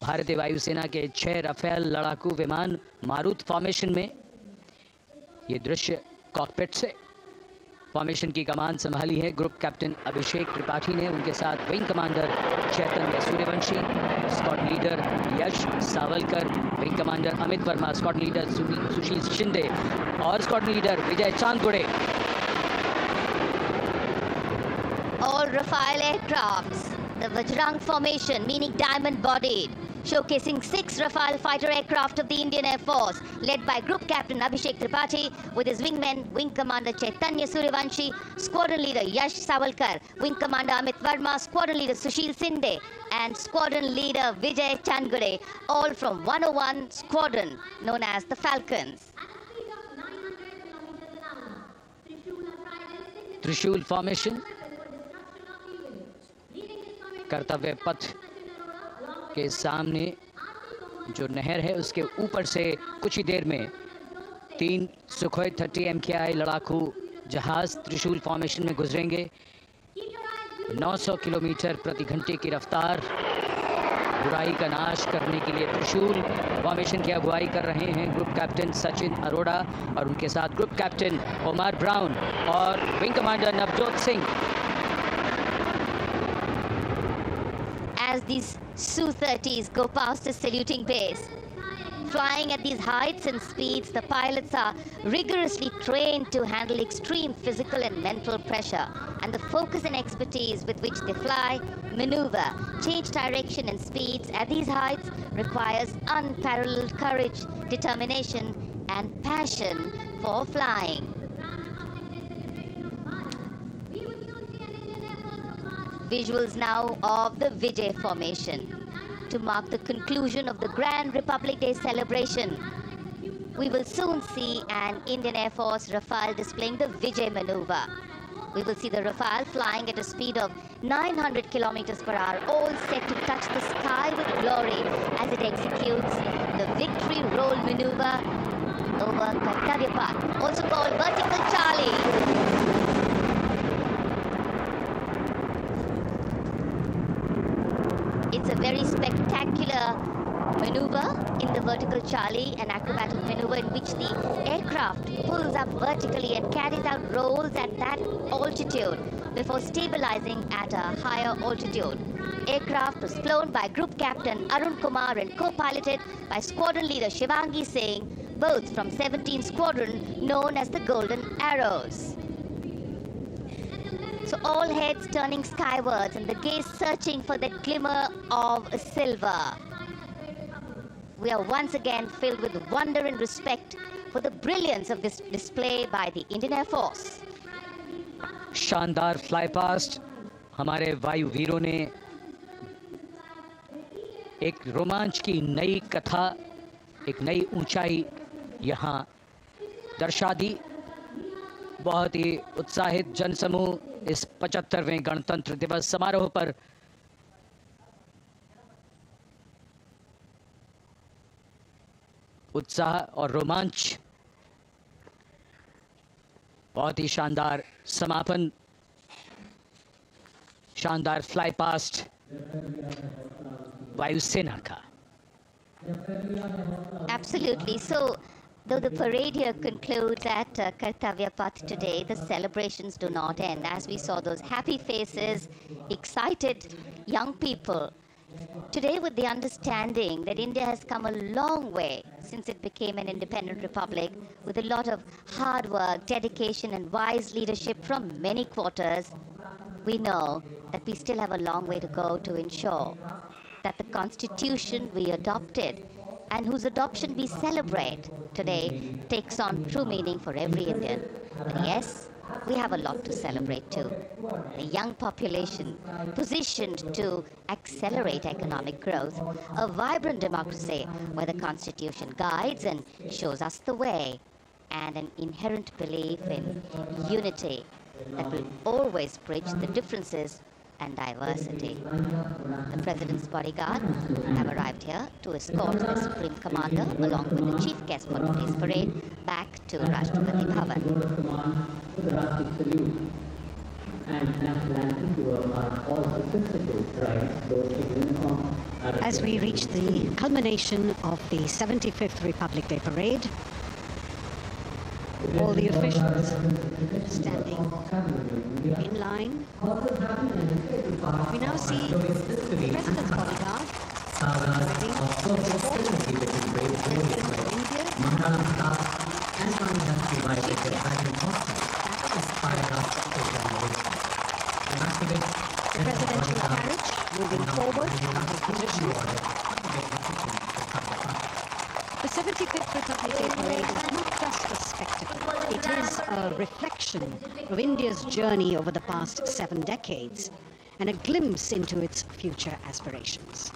भारतीय वायुसेना के 6 राफेल लड़ाकू विमान मारुत फॉर्मेशन में। ये दृश्य कॉकपिट से। फॉर्मेशन की कमान संभाली है ग्रुप कैप्टन अभिषेक त्रिपाठी ने, उनके साथ wing commander Chaitanya Suryavanshi, squad leader Yash Savalkar, wing commander Amit Verma, squad leader Sushil Shinde और squad leader Vijay Chandgude. All Rafale aircrafts, the Vajrang formation meaning diamond bodied, showcasing 6 Rafale fighter aircraft of the Indian Air Force led by Group Captain Abhishek Tripathi with his wingmen Wing Commander Chaitanya Suryavanshi, Squadron Leader Yash Savalkar, Wing Commander Amit Verma, Squadron Leader Sushil Sinde and Squadron Leader Vijay Chandgure, all from 101 Squadron known as the Falcons. त्रिशूल formation, कर्तव्य पथ के सामने जो नहर है उसके ऊपर से कुछ ही देर में 3 सुखोई 30 MKI लड़ाकू जहाज त्रिशूल फॉर्मेशन में गुजरेंगे। 900 किलोमीटर प्रति घंटे की रफ्तार, बुराई का नाश करने के लिए त्रिशूल फॉर्मेशन की अगुवाई कर रहे हैं ग्रुप कैप्टन सचिन अरोड़ा और उनके साथ ग्रुप कैप्टन ओमर ब्राउन और wing commander Navjot Singh. As these Su-30s go past the saluting base, flying at these heights and speeds, the pilots are rigorously trained to handle extreme physical and mental pressure, and the focus and expertise with which they fly, maneuver, change direction and speeds at these heights requires unparalleled courage, determination and passion for flying. Visuals now of the Vijay formation to mark the conclusion of the Grand Republic Day celebration. We will soon see an Indian Air Force Rafale displaying the Vijay maneuver. We will see the Rafale flying at a speed of 900 kilometers per hour, all set to touch the sky with glory as it executes the victory roll maneuver over kartavya, also called vertical Charlie. It's a very spectacular maneuver in the vertical Charlie, an acrobatic maneuver in which the aircraft pulls up vertically and carries out rolls at that altitude before stabilizing at a higher altitude. Aircraft was flown by Group Captain Arun Kumar and co-piloted by Squadron Leader Shivangi Singh, both from 17 Squadron known as the Golden Arrows. So all heads turning skywards and the gaze searching for the glimmer of silver. We are once again filled with wonder and respect for the brilliance of this display by the Indian Air Force. शानदार fly past, हमारे वायु वीरों ने एक रोमांच की नई कथा, एक नई ऊंचाई यहाँ दर्शा दी। बहुत ही उत्साहित जनसमूह इस 75वें गणतंत्र दिवस समारोह पर उत्साह और रोमांच, बहुत ही शानदार समापन, शानदार फ्लाई पास्ट वायुसेना का। Absolutely. So Though the parade here concludes at Kartavya Path today, the celebrations do not end. As we saw those happy faces, excited young people, today with the understanding that India has come a long way since it became an independent republic, with a lot of hard work, dedication and wise leadership from many quarters, we know that we still have a long way to go to ensure that the constitution we adopted and whose adoption we celebrate today takes on true meaning for every Indian. And yes, we have a lot to celebrate too. The young population positioned to accelerate economic growth, a vibrant democracy where the constitution guides and shows us the way, and an inherent belief in unity that will always bridge the differences and diversity. The President's bodyguard have arrived here to escort the Supreme Commander along with the chief guest for today's parade back to Rashtrapati Bhavan. As we reach the culmination of the 75th Republic Day Parade, all the officials standing in line. We now see the President's bodyguard the presidential carriage moving forward from his position. The 75th Republic Day Parade is not just a spectacle. It is a reflection of India's journey over the past 7 decades and a glimpse into its future aspirations.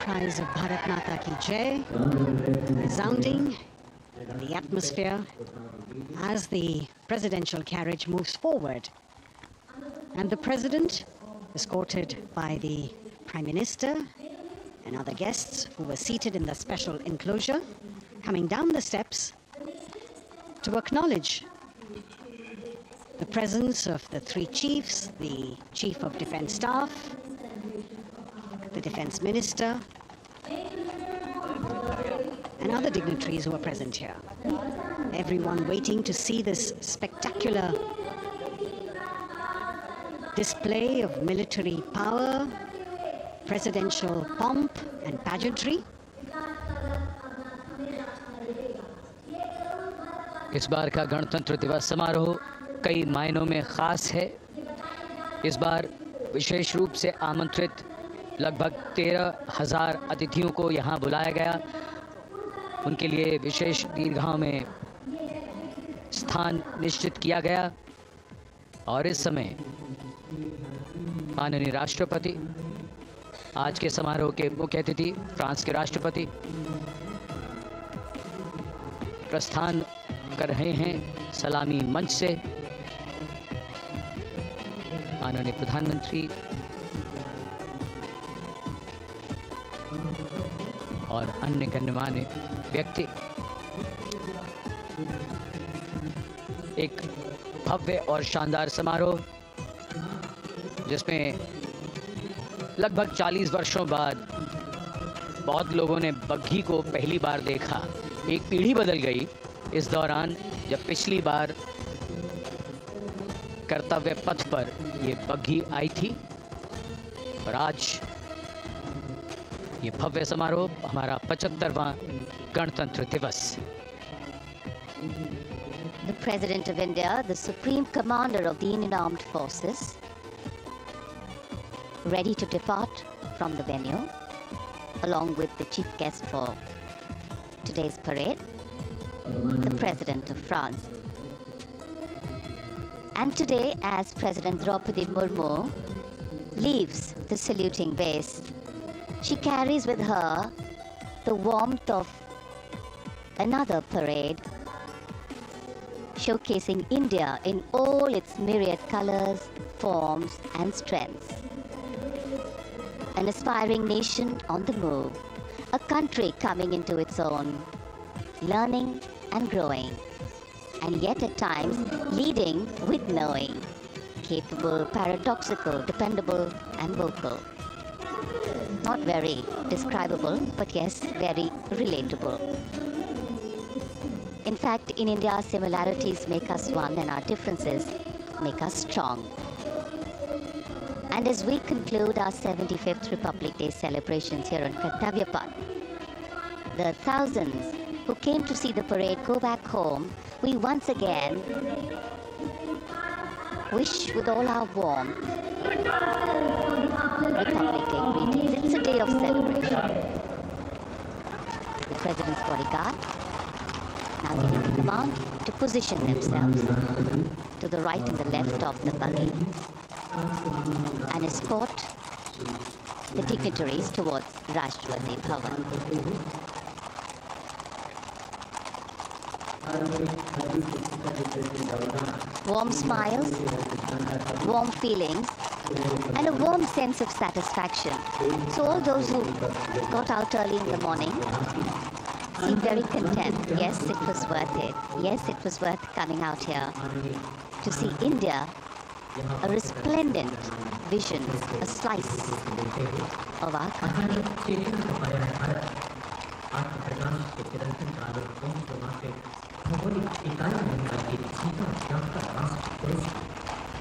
Cries of Bharat Mata Ki Jai resounding in the atmosphere as the presidential carriage moves forward. And the President, escorted by the Prime Minister and other guests who were seated in the special enclosure, coming down the steps to acknowledge the presence of the 3 chiefs, the Chief of Defence Staff, the Defence Minister, and other dignitaries who are present here. Everyone waiting to see this spectacular display of military power, presidential pomp and pageantry. इस बार का गणतंत्र दिवस समारोह कई मायनों में खास है। इस बार विशेष रूप से आमंत्रित लगभग 13,000 अतिथियों को यहाँ बुलाया गया। उनके लिए विशेष दीर्घाओं में स्थान निश्चित किया गया और इस समय माननीय राष्ट्रपति, आज के समारोह के मुख्य अतिथि फ्रांस के राष्ट्रपति प्रस्थान कर रहे हैं सलामी मंच से। माननीय प्रधानमंत्री और अन्य गण्यमान्य व्यक्ति एक भव्य और शानदार समारोह जिसमें लगभग 40 वर्षों बाद बहुत लोगों ने बग्घी को पहली बार देखा। एक पीढ़ी बदल गई इस दौरान, जब पिछली बार कर्तव्य पथ पर ये बग्घी आई थी और आज ये भव्य समारोह हमारा 75वां गणतंत्र दिवस। The President of India, the Supreme Commander of the Indian Armed Forces, ready to depart from the venue, along with the chief guest for today's parade, the President of France. And today, as President Droupadi Murmu leaves the saluting base, she carries with her the warmth of another parade, showcasing India in all its myriad colors, forms and strengths. An aspiring nation on the move, a country coming into its own, learning and growing, and yet at times leading with knowing, capable, paradoxical, dependable and vocal. Not very describable, but yes, very relatable. In fact, in India, similarities make us one and our differences make us strong. And as we conclude our 75th Republic Day celebrations here on Kartavya, the thousands who came to see the parade go back home, we once again wish with all our warmth Republic Day greetings. It's a day of celebration. The President's bodyguard now giving the command to position themselves to the right and the left of the buggy and escort the dignitaries towards Rashtrapati Bhavan. Warm smiles, warm feelings, and a warm sense of satisfaction. So all those who got out early in the morning seem very content. Yes, it was worth it. Yes, it was worth coming out here to see India, a resplendent vision, a slice of our country.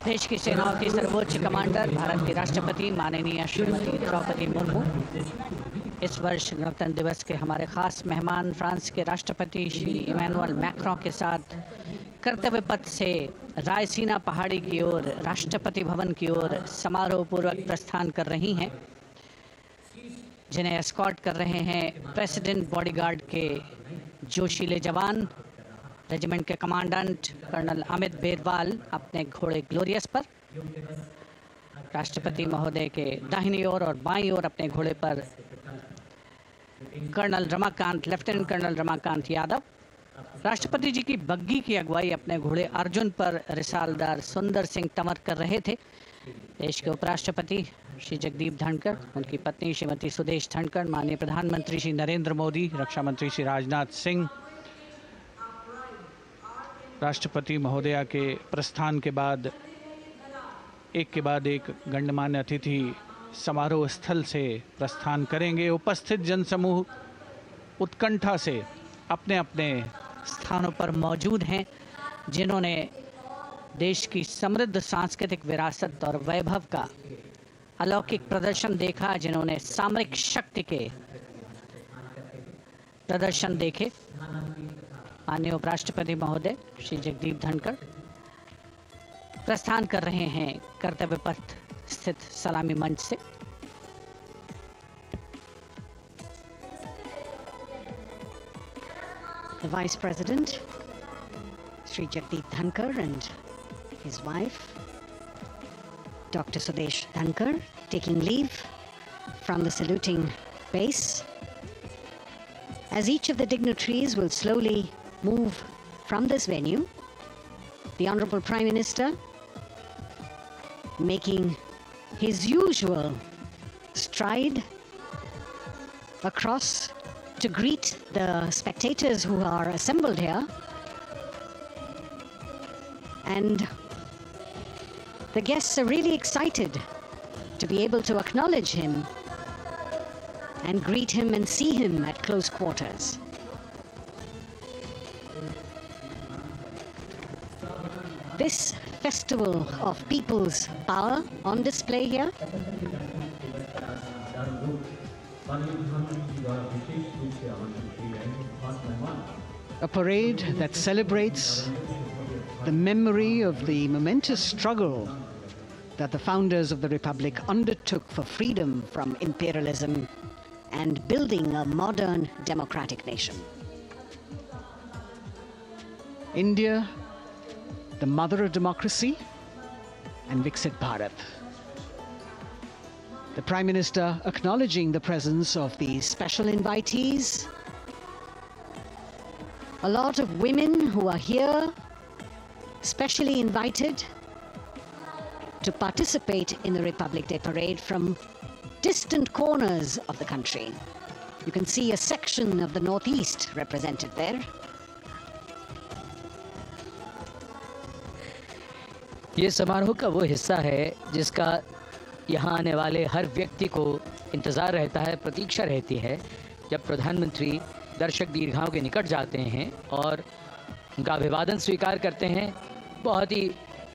देश की सेनाओं की सर्वोच्च commander Bharat के राष्ट्रपति माननीय श्रीमती द्रौपदी मुर्मू इस वर्ष गणतंत्र दिवस के हमारे खास मेहमान फ्रांस के राष्ट्रपति श्री इमैनुअल मैक्रों के साथ कर्तव्य पथ से रायसीना पहाड़ी की ओर राष्ट्रपति भवन की ओर समारोह पूर्वक प्रस्थान कर रही हैं, जिन्हें एस्कॉर्ट कर रहे हैं प्रेसिडेंट बॉडीगार्ड के जोशीले जवान, रेजिमेंट के कमांडेंट कर्नल अमित बेरवाल अपने घोड़े ग्लोरियस पर, राष्ट्रपति महोदय के दाहिनी ओर और बाईं ओर अपने घोड़े पर colonel Ramakant, lieutenant colonel Ramakant Yadav, राष्ट्रपति जी की बग्घी की अगुवाई अपने घोड़े अर्जुन पर रिसालदार सुंदर सिंह तंवर कर रहे थे। देश के उपराष्ट्रपति श्री जगदीप धनखड़, उनकी पत्नी श्रीमती सुदेश धनखड़, माननीय प्रधानमंत्री श्री नरेंद्र मोदी, रक्षा मंत्री श्री राजनाथ सिंह, राष्ट्रपति महोदया के प्रस्थान के बाद एक के बाद एक गणमान्य अतिथि समारोह स्थल से प्रस्थान करेंगे। उपस्थित जनसमूह उत्कंठा से अपने अपने स्थानों पर मौजूद हैं, जिन्होंने देश की समृद्ध सांस्कृतिक विरासत और वैभव का अलौकिक प्रदर्शन देखा, जिन्होंने सामरिक शक्ति के प्रदर्शन देखे। माननीय उपराष्ट्रपति महोदय श्री जगदीप धनखड़ प्रस्थान कर रहे हैं कर्तव्य पथ स्थित सलामी मंच से। The Vice President, Sri Jagdeep Dhankar, and his wife, Dr. Sudesh Dhankar, taking leave from the saluting base. As each of the dignitaries will slowly move from this venue, the Honorable Prime Minister making his usual stride across to greet the spectators who are assembled here, and the guests are really excited to be able to acknowledge him and greet him and see him at close quarters. This festival of people's power on display here. A parade that celebrates the memory of the momentous struggle that the founders of the Republic undertook for freedom from imperialism and building a modern democratic nation. India, the mother of democracy, and Viksit Bharat. The Prime Minister acknowledging the presence of the special invitees. A lot of women who are here, specially invited to participate in the Republic Day Parade from distant corners of the country. You can see a section of the Northeast represented there. ये समारोह का वो हिस्सा है जिसका यहाँ आने वाले हर व्यक्ति को इंतज़ार रहता है, प्रतीक्षा रहती है जब प्रधानमंत्री दर्शक दीर्घाओं के निकट जाते हैं और उनका अभिवादन स्वीकार करते हैं। बहुत ही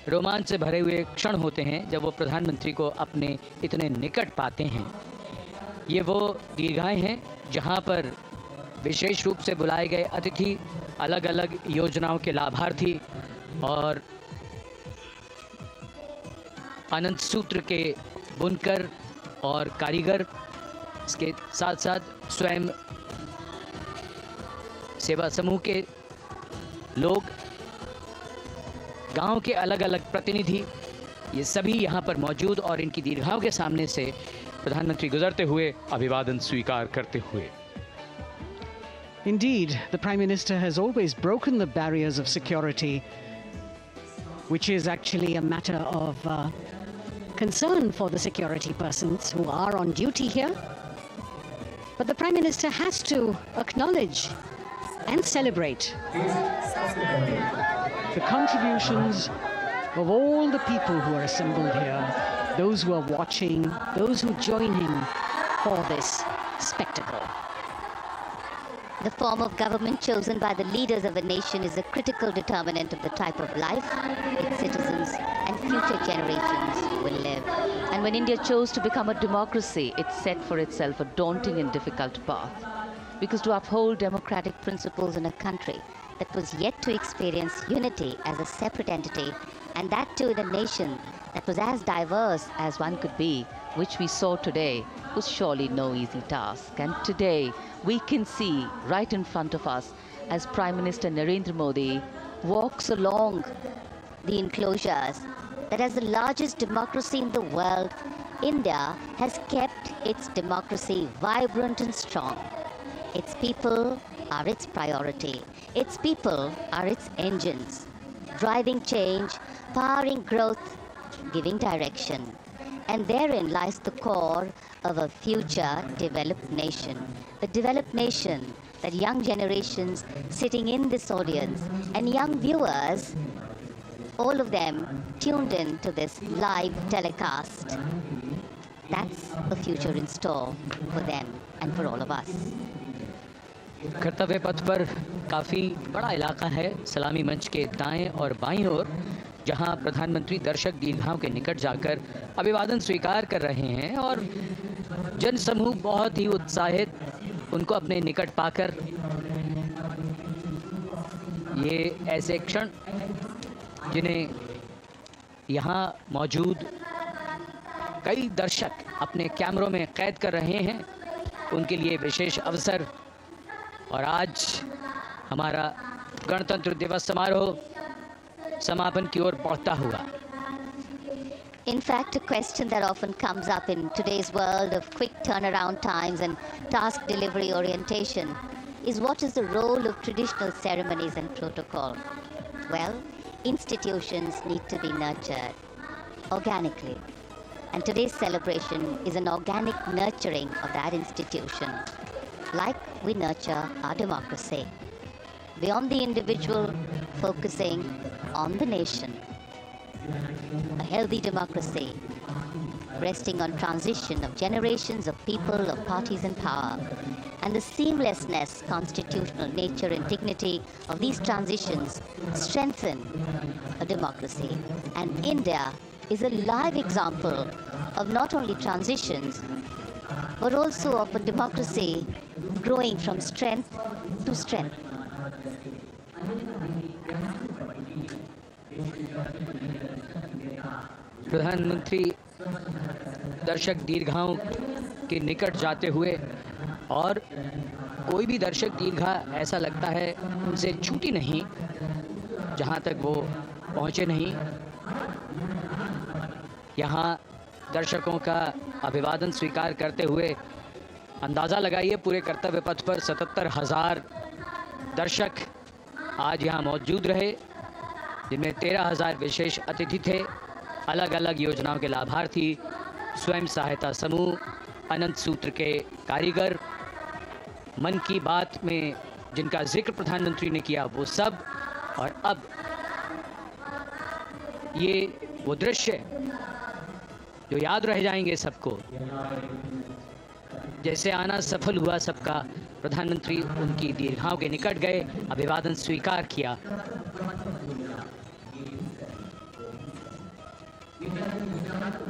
रोमांच से भरे हुए क्षण होते हैं जब वो प्रधानमंत्री को अपने इतने निकट पाते हैं। ये वो दीर्घाएं हैं जहाँ पर विशेष रूप से बुलाए गए अतिथि, अलग अलग योजनाओं के लाभार्थी और आनंद सूत्र के बुनकर और कारीगर, इसके साथ साथ स्वयं सेवा समूह के लोग, गांव के अलग अलग प्रतिनिधि, ये सभी यहाँ पर मौजूद और इनकी दीर्घाओं के सामने से प्रधानमंत्री गुजरते हुए अभिवादन स्वीकार करते हुए। Indeed, the Prime Minister has always broken the barriers of security, which is actually a matter of concern for the security persons who are on duty here. But the Prime Minister has to acknowledge and celebrate the contributions of all the people who are assembled here, those who are watching, those who join him for this spectacle. The form of government chosen by the leaders of a nation is a critical determinant of the type of life its citizens and future generations will live. And when India chose to become a democracy, it set for itself a daunting and difficult path. Because to uphold democratic principles in a country that was yet to experience unity as a separate entity, and that too in a nation that was as diverse as one could be, which we saw today, was surely no easy task. And today we can see right in front of us as Prime Minister Narendra Modi walks along the enclosures that as the largest democracy in the world, India has kept its democracy vibrant and strong. Its people are its priority. Its people are its engines, driving change, powering growth, giving direction. And therein lies the core of a future developed nation. The developed nation that young generations sitting in this audience and young viewers, all of them tuned in to this live telecast. That's the future in store for them and for all of us. कर्तव्य पथ पर काफ़ी बड़ा इलाका है, सलामी मंच के दाएं और बाईं ओर, जहां प्रधानमंत्री दर्शक दीर्घाओं के निकट जाकर अभिवादन स्वीकार कर रहे हैं और जनसमूह बहुत ही उत्साहित उनको अपने निकट पाकर ये ऐसे क्षण जिन्हें यहाँ मौजूद कई दर्शक अपने कैमरों में कैद कर रहे हैं, उनके लिए विशेष अवसर। और आज हमारा गणतंत्र दिवस समारोह समापन की ओर बढ़ता हुआ। In fact, a question that often comes up in today's world of quick turnaround times and task delivery orientation is what is the role of traditional ceremonies and protocol? Well, institutions need to be nurtured organically. And today's celebration is an organic nurturing of that institution, like we nurture our democracy. Beyond the individual, focusing on the nation. A healthy democracy, resting on transition of generations of people, of parties in power, and the seamlessness, constitutional nature and dignity of these transitions strengthen a democracy. And India is a live example of not only transitions, but also of a democracy growing from strength to strength. प्रधानमंत्री दर्शक दीर्घाओं के निकट जाते हुए, और कोई भी दर्शक दीर्घा ऐसा लगता है उनसे छूटी नहीं जहां तक वो पहुंचे नहीं। यहाँ दर्शकों का अभिवादन स्वीकार करते हुए अंदाज़ा लगाइए, पूरे कर्तव्य पथ पर 77,000 दर्शक आज यहाँ मौजूद रहे, जिनमें 13,000 विशेष अतिथि थे, अलग अलग योजनाओं के लाभार्थी, स्वयं सहायता समूह, अनंत सूत्र के कारीगर, मन की बात में जिनका जिक्र प्रधानमंत्री ने किया वो सब। और अब ये वो दृश्य जो याद रह जाएंगे सबको, जैसे आना सफल हुआ सबका, प्रधानमंत्री उनकी दीर्घाओं के निकट गए, अभिवादन स्वीकार किया।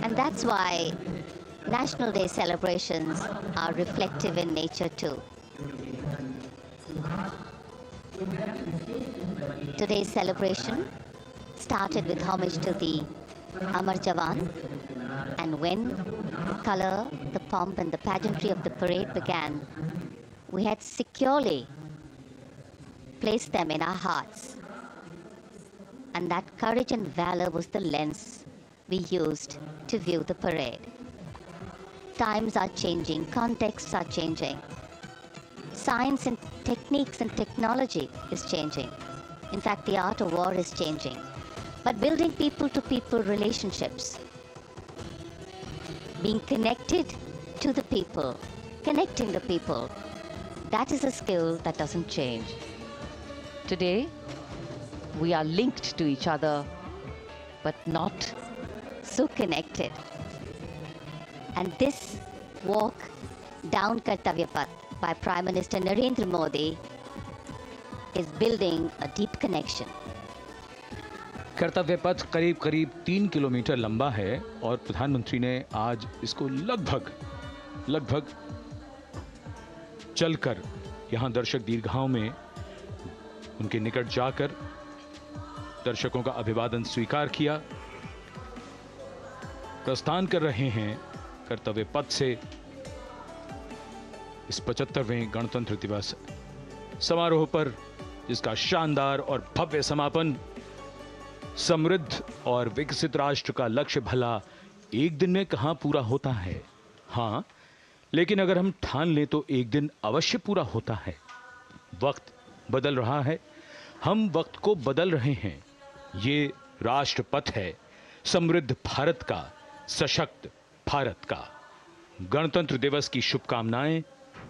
And that's why National Day celebrations are reflective in nature too. Today's celebration started with homage to the Amar Jawan, and when the color, the pomp and the pageantry of the parade began, we had securely placed them in our hearts. And that courage and valor was the lens we used to view the parade. Times are changing, contexts are changing. Science and techniques and technology is changing. In fact, the art of war is changing. But building people-to-people relationships, being connected to the people, connecting the people, that is a skill that doesn't change. Today, we are linked to each other, but not so connected. And this walk down Kartavya Path by Prime Minister Narendra Modi is building a deep connection. कर्तव्य पथ करीब करीब 3 kilometre लंबा है और प्रधानमंत्री ने आज इसको लगभग चलकर यहां दर्शक दीर्घाओं में उनके निकट जाकर दर्शकों का अभिवादन स्वीकार किया। प्रस्थान कर रहे हैं कर्तव्य पथ से इस 75वें गणतंत्र दिवस समारोह पर, जिसका शानदार और भव्य समापन समृद्ध और विकसित राष्ट्र का लक्ष्य भला एक दिन में कहां पूरा होता है। हां, लेकिन अगर हम ठान लें तो एक दिन अवश्य पूरा होता है। वक्त बदल रहा है, हम वक्त को बदल रहे हैं। ये राष्ट्रपथ है समृद्ध भारत का, सशक्त भारत का। गणतंत्र दिवस की शुभकामनाएं।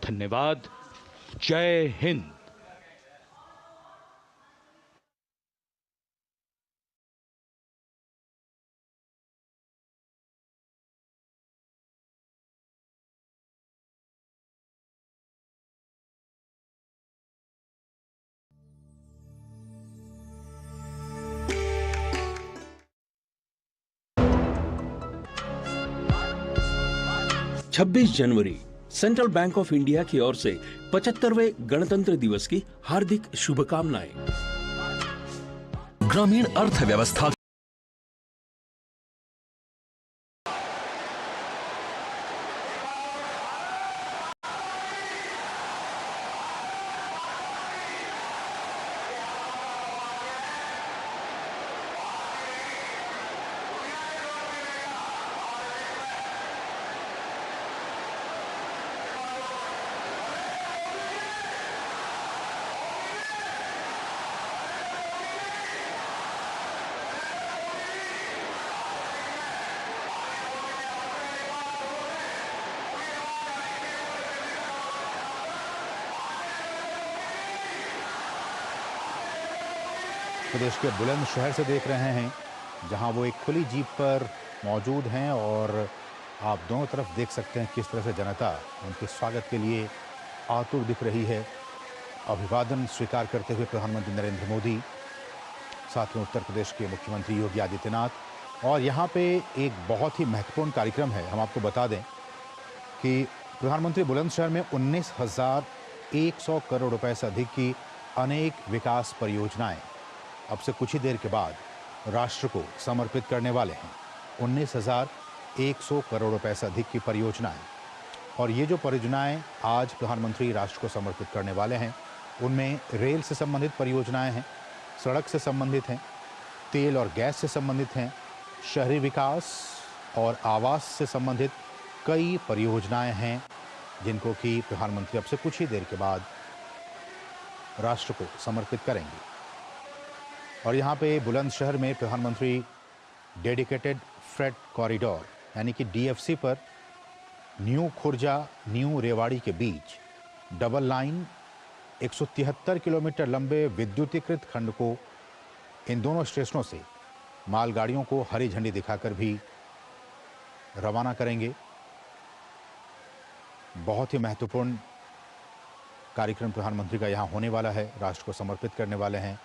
धन्यवाद। जय हिंद। छब्बीस जनवरी सेंट्रल बैंक ऑफ इंडिया की ओर से 75वें गणतंत्र दिवस की हार्दिक शुभकामनाएं। ग्रामीण अर्थव्यवस्था प्रदेश के बुलंदशहर से देख रहे हैं, जहां वो एक खुली जीप पर मौजूद हैं और आप दोनों तरफ देख सकते हैं किस तरह से जनता उनके स्वागत के लिए आतुर दिख रही है। अभिवादन स्वीकार करते हुए प्रधानमंत्री नरेंद्र मोदी साथ में उत्तर प्रदेश के मुख्यमंत्री योगी आदित्यनाथ। और यहाँ पे एक बहुत ही महत्वपूर्ण कार्यक्रम है। हम आपको बता दें कि प्रधानमंत्री बुलंदशहर में 19,100 करोड़ रुपए से अधिक की अनेक विकास परियोजनाएं अब से कुछ ही देर के बाद राष्ट्र को समर्पित करने वाले हैं। 19,100 करोड़ रुपए से अधिक की परियोजनाएं, और ये जो परियोजनाएं आज प्रधानमंत्री राष्ट्र को समर्पित करने वाले हैं उनमें रेल से संबंधित परियोजनाएं हैं, सड़क से संबंधित हैं, तेल और गैस से संबंधित हैं, शहरी विकास और आवास से संबंधित कई परियोजनाएं हैं जिनको कि प्रधानमंत्री अब से कुछ ही देर के बाद राष्ट्र को समर्पित करेंगे। और यहाँ पे बुलंदशहर में प्रधानमंत्री डेडिकेटेड फ्रेट कॉरिडोर यानी कि डीएफसी पर न्यू खुर्जा न्यू रेवाड़ी के बीच डबल लाइन 173 किलोमीटर लंबे विद्युतीकृत खंड को इन दोनों स्टेशनों से मालगाड़ियों को हरी झंडी दिखाकर भी रवाना करेंगे। बहुत ही महत्वपूर्ण कार्यक्रम प्रधानमंत्री का यहाँ होने वाला है, राष्ट्र को समर्पित करने वाले हैं।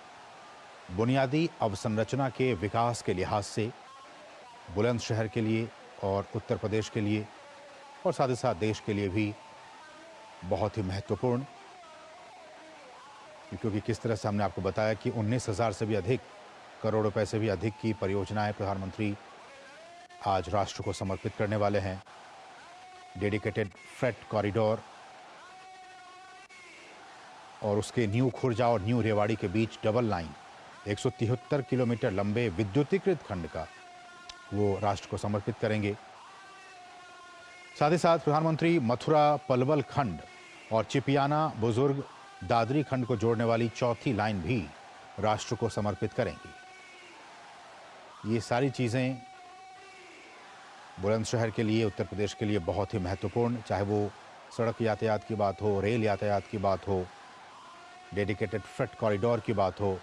बुनियादी अवसंरचना के विकास के लिहाज से बुलंदशहर के लिए और उत्तर प्रदेश के लिए और साथ ही साथ देश के लिए भी बहुत ही महत्वपूर्ण, क्योंकि किस तरह से हमने आपको बताया कि 19,000 से भी अधिक करोड़ रुपए से भी अधिक की परियोजनाएं प्रधानमंत्री आज राष्ट्र को समर्पित करने वाले हैं। डेडिकेटेड फ्रेट कॉरिडोर और उसके न्यू खुर्जा और न्यू रेवाड़ी के बीच डबल लाइन 173 किलोमीटर लंबे विद्युतीकृत खंड का वो राष्ट्र को समर्पित करेंगे। साथ ही साथ प्रधानमंत्री मथुरा पलवल खंड और चिपियाना बुजुर्ग दादरी खंड को जोड़ने वाली चौथी लाइन भी राष्ट्र को समर्पित करेंगी। ये सारी चीज़ें बुलंदशहर के लिए, उत्तर प्रदेश के लिए बहुत ही महत्वपूर्ण, चाहे वो सड़क यातायात की बात हो, रेल यातायात की बात हो, डेडिकेटेड फ्रेट कॉरिडोर की बात हो,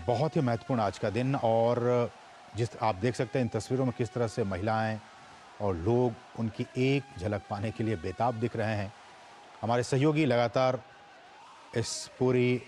बहुत ही महत्वपूर्ण आज का दिन। और जिस आप देख सकते हैं इन तस्वीरों में किस तरह से महिलाएं और लोग उनकी एक झलक पाने के लिए बेताब दिख रहे हैं। हमारे सहयोगी लगातार इस पूरी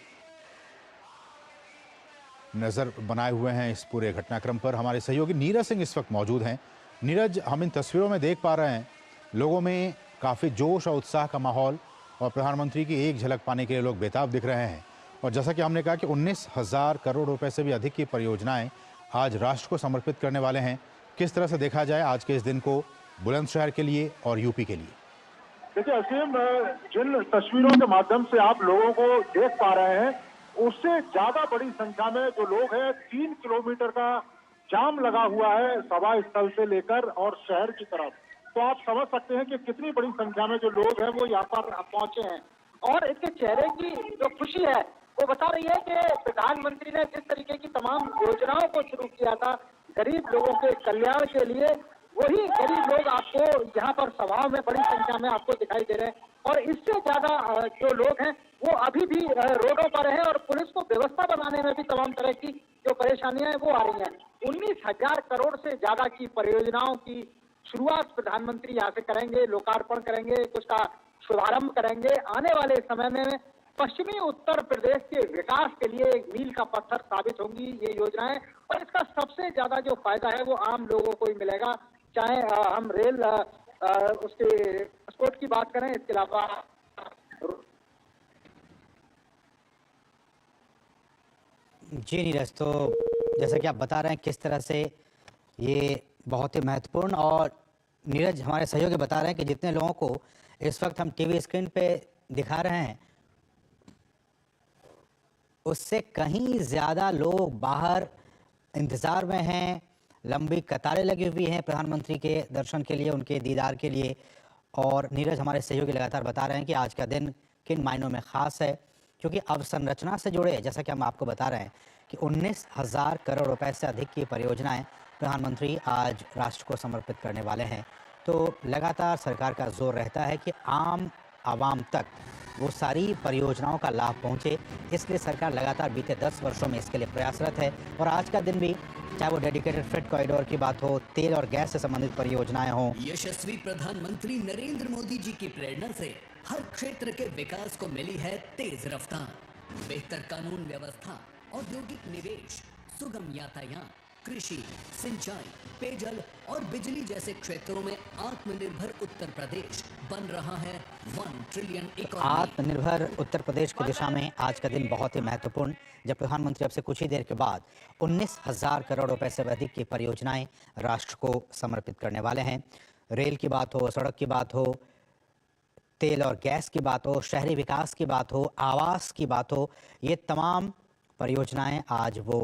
नज़र बनाए हुए हैं इस पूरे घटनाक्रम पर। हमारे सहयोगी नीरज सिंह इस वक्त मौजूद हैं। नीरज, हम इन तस्वीरों में देख पा रहे हैं लोगों में काफ़ी जोश और उत्साह का माहौल और प्रधानमंत्री की एक झलक पाने के लिए लोग बेताब दिख रहे हैं। और जैसा कि हमने कहा कि 19,000 करोड़ रुपए से भी अधिक की परियोजनाएं आज राष्ट्र को समर्पित करने वाले हैं। किस तरह से देखा जाए आज के इस दिन को बुलंदशहर के लिए और यूपी के लिए? देखिए असीम, जिन तस्वीरों के माध्यम से आप लोगों को देख पा रहे हैं उससे ज्यादा बड़ी संख्या में जो लोग हैं, 3 किलोमीटर का जाम लगा हुआ है सभा स्थल से लेकर और शहर की तरफ। तो आप समझ सकते हैं कि कितनी बड़ी संख्या में जो लोग हैं वो यहाँ पर पहुंचे हैं। और इनके चेहरे की जो खुशी है वो बता रही है कि प्रधानमंत्री ने जिस तरीके की तमाम योजनाओं को शुरू किया था गरीब लोगों के कल्याण के लिए, वही गरीब लोग आपको यहाँ पर सभाओं में बड़ी संख्या में आपको दिखाई दे रहे हैं। और इससे ज्यादा जो लोग हैं वो अभी भी रोडों पर हैं और पुलिस को व्यवस्था बनाने में भी तमाम तरह की जो परेशानियां हैं वो आ रही हैं। 19,000 करोड़ से ज्यादा की परियोजनाओं की शुरुआत प्रधानमंत्री यहाँ से करेंगे, लोकार्पण करेंगे, कुछ का शुभारंभ करेंगे। आने वाले समय में पश्चिमी उत्तर प्रदेश के विकास के लिए एक मील का पत्थर साबित होंगी ये योजनाएं। और इसका सबसे ज्यादा जो फायदा है वो आम लोगों को ही मिलेगा, चाहे हम रेल उसके ट्रांसपोर्ट की बात करें, इसके अलावा जी नीरज, तो जैसा कि आप बता रहे हैं किस तरह से ये बहुत ही महत्वपूर्ण, और नीरज हमारे सहयोगी बता रहे हैं कि जितने लोगों को इस वक्त हम टीवी स्क्रीन पे दिखा रहे हैं उससे कहीं ज़्यादा लोग बाहर इंतज़ार में हैं, लंबी कतारें लगी हुई हैं प्रधानमंत्री के दर्शन के लिए, उनके दीदार के लिए। और नीरज हमारे सहयोगी लगातार बता रहे हैं कि आज का दिन किन मायनों में ख़ास है, क्योंकि अवसंरचना से जुड़े, जैसा कि हम आपको बता रहे हैं कि 19,000 करोड़ रुपए से अधिक की परियोजनाएं प्रधानमंत्री आज राष्ट्र को समर्पित करने वाले हैं। तो लगातार सरकार का जोर रहता है कि आम आवाम तक वो सारी परियोजनाओं का लाभ पहुंचे, इसलिए सरकार लगातार बीते 10 वर्षों में इसके लिए प्रयासरत है। और आज का दिन भी, चाहे वो डेडिकेटेड फ्रेट कॉरिडोर की बात हो, तेल और गैस से संबंधित परियोजनाएं हों, यशस्वी प्रधानमंत्री नरेंद्र मोदी जी की प्रेरणा से हर क्षेत्र के विकास को मिली है तेज रफ्तार। बेहतर कानून व्यवस्था, औद्योगिक निवेश, सुगम यातायात, कृषि, सिंचाई, पेयजल और बिजली जैसे क्षेत्रों में आत्मनिर्भर उत्तर प्रदेश बन रहा है 1 ट्रिलियन इकोनॉमी। आत्मनिर्भर उत्तर प्रदेश की दिशा में आज का दिन बहुत ही महत्वपूर्ण, जब प्रधानमंत्री अब से कुछ ही देर के बाद 19,000 करोड़ रुपए से अधिक की परियोजनाएं राष्ट्र को समर्पित करने वाले हैं। रेल की बात हो, सड़क की बात हो, तेल और गैस की बात हो, शहरी विकास की बात हो, आवास की बात हो, ये तमाम परियोजनाएं आज वो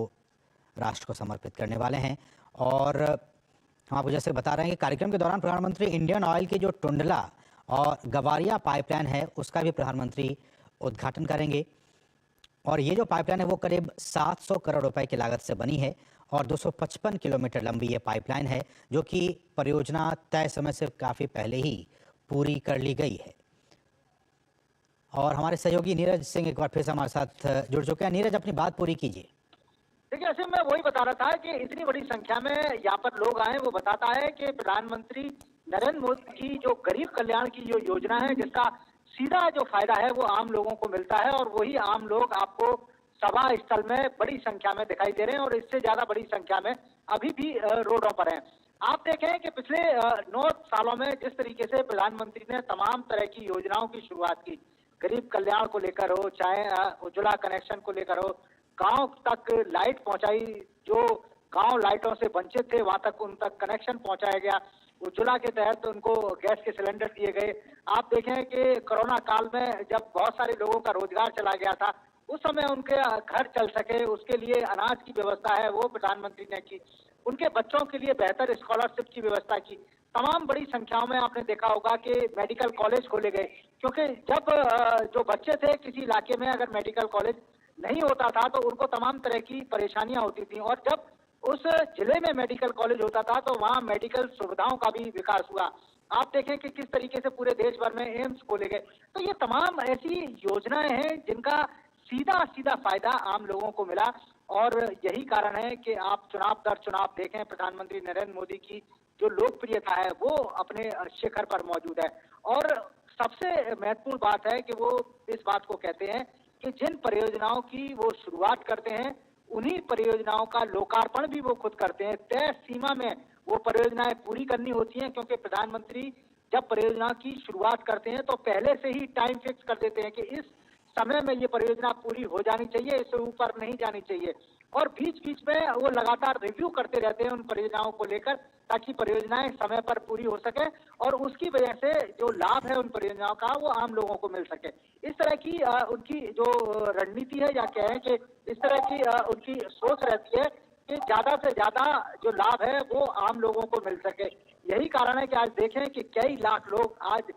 राष्ट्र को समर्पित करने वाले हैं। और हम आपको जैसे बता रहे हैं कि कार्यक्रम के दौरान प्रधानमंत्री इंडियन ऑयल की जो टुंडला और गवारिया पाइपलाइन है उसका भी प्रधानमंत्री उद्घाटन करेंगे। और ये जो पाइपलाइन है वो करीब 700 करोड़ रुपए की लागत से बनी है और 255 किलोमीटर लंबी ये पाइपलाइन है, जो कि परियोजना तय समय से काफ़ी पहले ही पूरी कर ली गई है। और हमारे सहयोगी नीरज सिंह एक बार फिर से हमारे साथ जुड़ चुके हैं। नीरज, अपनी बात पूरी कीजिए। देखिए, ऐसे मैं वही बता रहा था कि इतनी बड़ी संख्या में यहाँ पर लोग आए, वो बताता है कि प्रधानमंत्री नरेंद्र मोदी की जो गरीब कल्याण की जो योजना है, जिसका सीधा जो फायदा है वो आम लोगों को मिलता है, और वही आम लोग आपको सभा स्थल में बड़ी संख्या में दिखाई दे रहे हैं, और इससे ज्यादा बड़ी संख्या में अभी भी रोडों पर हैं। आप देखें कि पिछले 9 सालों में जिस तरीके से प्रधानमंत्री ने तमाम तरह की योजनाओं की शुरुआत की, गरीब कल्याण को लेकर हो, चाहे उज्ज्वला कनेक्शन को लेकर हो, गांव तक लाइट पहुंचाई, जो गांव लाइटों से वंचित थे वहां तक उन तक कनेक्शन पहुंचाया गया, उज्ज्वला के तहत उनको गैस के सिलेंडर दिए गए। आप देखें कि कोरोना काल में जब बहुत सारे लोगों का रोजगार चला गया था, उस समय उनके घर चल सके उसके लिए अनाज की व्यवस्था है वो प्रधानमंत्री ने की, उनके बच्चों के लिए बेहतर स्कॉलरशिप की व्यवस्था की। तमाम बड़ी संख्याओं में आपने देखा होगा कि मेडिकल कॉलेज खोले गए, क्योंकि जब जो बच्चे थे किसी इलाके में अगर मेडिकल कॉलेज नहीं होता था तो उनको तमाम तरह की परेशानियां होती थी, और जब उस जिले में मेडिकल कॉलेज होता था तो वहाँ मेडिकल सुविधाओं का भी विकास हुआ। आप देखें कि किस तरीके से पूरे देश भर में एम्स खोले गए। तो ये तमाम ऐसी योजनाएं हैं जिनका सीधा सीधा फायदा आम लोगों को मिला, और यही कारण है कि आप चुनाव दर चुनाव देखें, प्रधानमंत्री नरेंद्र मोदी की जो लोकप्रियता है वो अपने शिखर पर मौजूद है। और सबसे महत्वपूर्ण बात है कि वो इस बात को कहते हैं कि जिन परियोजनाओं की वो शुरुआत करते हैं उन्हीं परियोजनाओं का लोकार्पण भी वो खुद करते हैं। तय सीमा में वो परियोजनाएं पूरी करनी होती हैं, क्योंकि प्रधानमंत्री जब परियोजना की शुरुआत करते हैं तो पहले से ही टाइम फिक्स कर देते हैं कि इस समय में ये परियोजना पूरी हो जानी चाहिए, इससे ऊपर नहीं जानी चाहिए। और बीच बीच में वो लगातार रिव्यू करते रहते हैं उन परियोजनाओं को लेकर, ताकि परियोजनाएं समय पर पूरी हो सके और उसकी वजह से जो लाभ है उन परियोजनाओं का वो आम लोगों को मिल सके। इस तरह की उनकी जो रणनीति है, या कहें कि इस तरह की उनकी सोच रहती है कि ज्यादा से ज्यादा जो लाभ है वो आम लोगों को मिल सके। यही कारण है कि आज देखें कि कई लाख लोग आज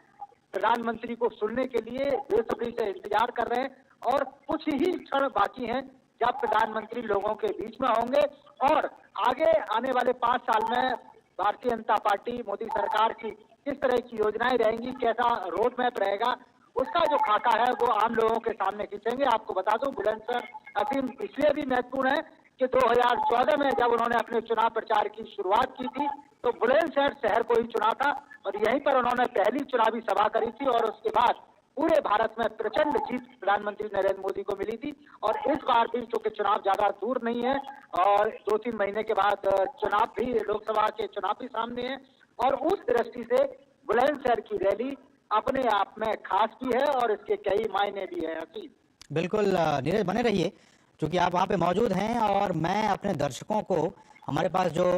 प्रधानमंत्री को सुनने के लिए बेसब्री से इंतजार कर रहे हैं, और कुछ ही क्षण बाकी हैं जब प्रधानमंत्री लोगों के बीच में होंगे, और आगे आने वाले 5 साल में भारतीय जनता पार्टी मोदी सरकार की किस तरह की योजनाएं रहेंगी, कैसा रोड मैप रहेगा, उसका जो खाका है वो आम लोगों के सामने खींचेंगे। आपको बता दूं, बुलंदशहर असीम इसलिए भी महत्वपूर्ण है कि 2014 में जब उन्होंने अपने चुनाव प्रचार की शुरुआत की थी तो बुलंदशहर शहर को ही चुना था, और यहीं पर उन्होंने पहली चुनावी सभा करी थी, और उसके बाद पूरे भारत में प्रचंड जीत प्रधानमंत्री नरेंद्र मोदी को मिली थी। और इस बार भी चूंकि चुनाव ज्यादा दूर नहीं है और 2-3 महीने के बाद चुनाव भी, लोकसभा के चुनाव भी सामने है, और उस दृष्टि से बुलंदशहर की रैली अपने आप में खास भी है और इसके कई मायने भी है। बिल्कुल नीरज, बने रहिए क्योंकि आप वहाँ पे मौजूद हैं, और मैं अपने दर्शकों को हमारे पास जो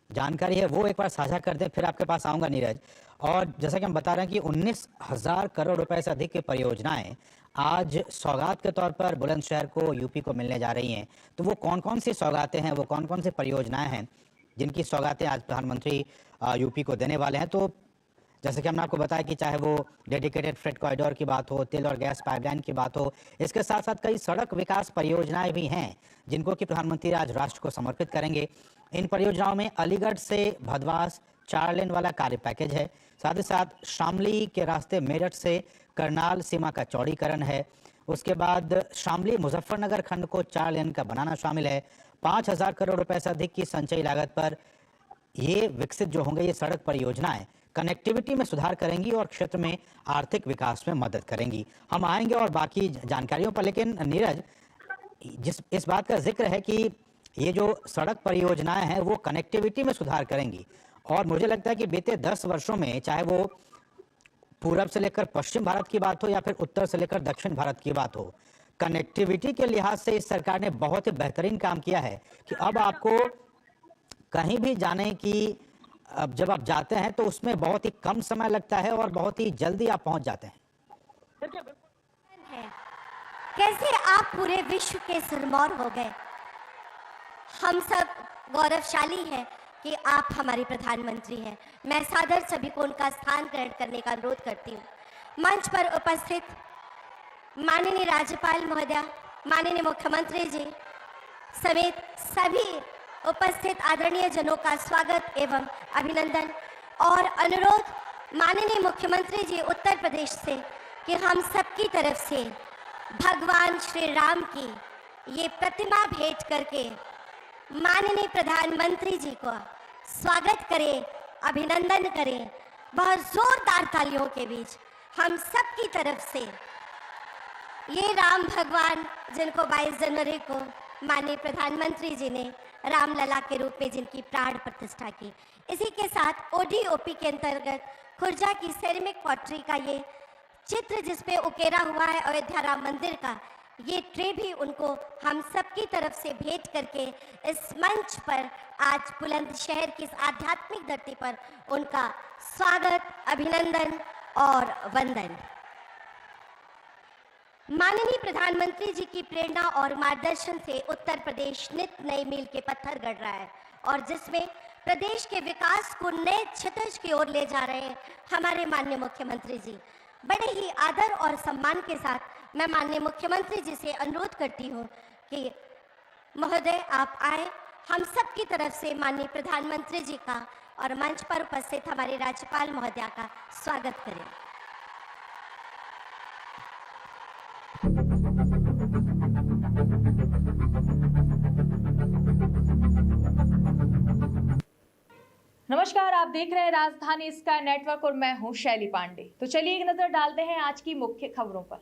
जानकारी है वो एक बार साझा कर दें, फिर आपके पास आऊँगा नीरज। और जैसा कि हम बता रहे हैं कि 19,000 करोड़ रुपए से अधिक की परियोजनाएं आज सौगात के तौर पर बुलंदशहर को, यूपी को मिलने जा रही हैं। तो वो कौन कौन सी सौगातें हैं, वो कौन कौन सी परियोजनाएं हैं जिनकी सौगातें आज प्रधानमंत्री यूपी को देने वाले हैं? तो जैसे कि हमने आपको बताया कि चाहे वो डेडिकेटेड फ्रेट कॉरिडोर की बात हो, तेल और गैस पाइपलाइन की बात हो, इसके साथ साथ कई सड़क विकास परियोजनाएं भी हैं जिनको कि प्रधानमंत्री आज राष्ट्र को समर्पित करेंगे। इन परियोजनाओं में अलीगढ़ से भदवास 4 लेन वाला कार्य पैकेज है, साथ ही साथ शामली के रास्ते मेरठ से करनाल सीमा का चौड़ीकरण है, उसके बाद शामली मुजफ्फरनगर खंड को 4 लेन का बनाना शामिल है। 5,000 करोड़ रुपए से अधिक की संचयी लागत पर ये विकसित जो होंगे ये सड़क परियोजनाएं कनेक्टिविटी में सुधार करेंगी और क्षेत्र में आर्थिक विकास में मदद करेंगी। हम आएंगे और बाकी जानकारियों पर, लेकिन नीरज, इस बात का जिक्र है कि ये जो सड़क परियोजनाएं हैं वो कनेक्टिविटी में सुधार करेंगी। और मुझे लगता है कि बीते 10 वर्षों में, चाहे वो पूरब से लेकर पश्चिम भारत की बात हो या फिर उत्तर से लेकर दक्षिण भारत की बात हो, कनेक्टिविटी के लिहाज से इस सरकार ने बहुत ही बेहतरीन काम किया है कि अब आपको कहीं भी जाने की, अब जब आप जाते हैं तो उसमें बहुत ही कम समय लगता है और बहुत ही जल्दी आप पहुंच जाते हैं। कैसे आप पूरे विश्व के सिरमौर हो गए। हम सब गौरवशाली हैं कि आप हमारे प्रधानमंत्री हैं। मैं सादर सभी को उनका स्थान ग्रहण करने का अनुरोध करती हूँ। मंच पर उपस्थित माननीय राज्यपाल महोदया, माननीय मुख्यमंत्री जी समेत सभी उपस्थित आदरणीय जनों का स्वागत एवं अभिनंदन और अनुरोध माननीय मुख्यमंत्री जी उत्तर प्रदेश से कि हम सबकी तरफ से भगवान श्री राम की ये प्रतिमा भेंट करके माननीय प्रधानमंत्री जी को स्वागत करें, अभिनंदन करें। बहुत जोरदार तालियों के बीच हम सबकी तरफ से ये राम भगवान जिनको 22 जनवरी को माननीय प्रधानमंत्री जी ने रामलला के रूप में जिनकी प्राण प्रतिष्ठा की, इसी के साथ ओडीओपी के अंतर्गत खुर्जा की सेरेमिक पॉटरी का ये चित्र जिसपे उकेरा हुआ है अयोध्या राम मंदिर का, ये ट्रे भी उनको हम सबकी तरफ से भेंट करके इस मंच पर आज बुलंदशहर की इस आध्यात्मिक धरती पर उनका स्वागत, अभिनंदन और वंदन। माननीय प्रधानमंत्री जी की प्रेरणा और मार्गदर्शन से उत्तर प्रदेश नित नए मील के पत्थर गढ़ रहा है और जिसमें प्रदेश के विकास को नए क्षितिज की ओर ले जा रहे हैं हमारे माननीय मुख्यमंत्री जी। बड़े ही आदर और सम्मान के साथ मैं माननीय मुख्यमंत्री जी से अनुरोध करती हूँ कि महोदय आप आए, हम सब की तरफ से माननीय प्रधानमंत्री जी का और मंच पर उपस्थित हमारे राज्यपाल महोदया का स्वागत करें। नमस्कार, आप देख रहे हैं राजधानी स्काई नेटवर्क और मैं हूं शैली पांडे। तो चलिए एक नजर डालते हैं आज की मुख्य खबरों पर।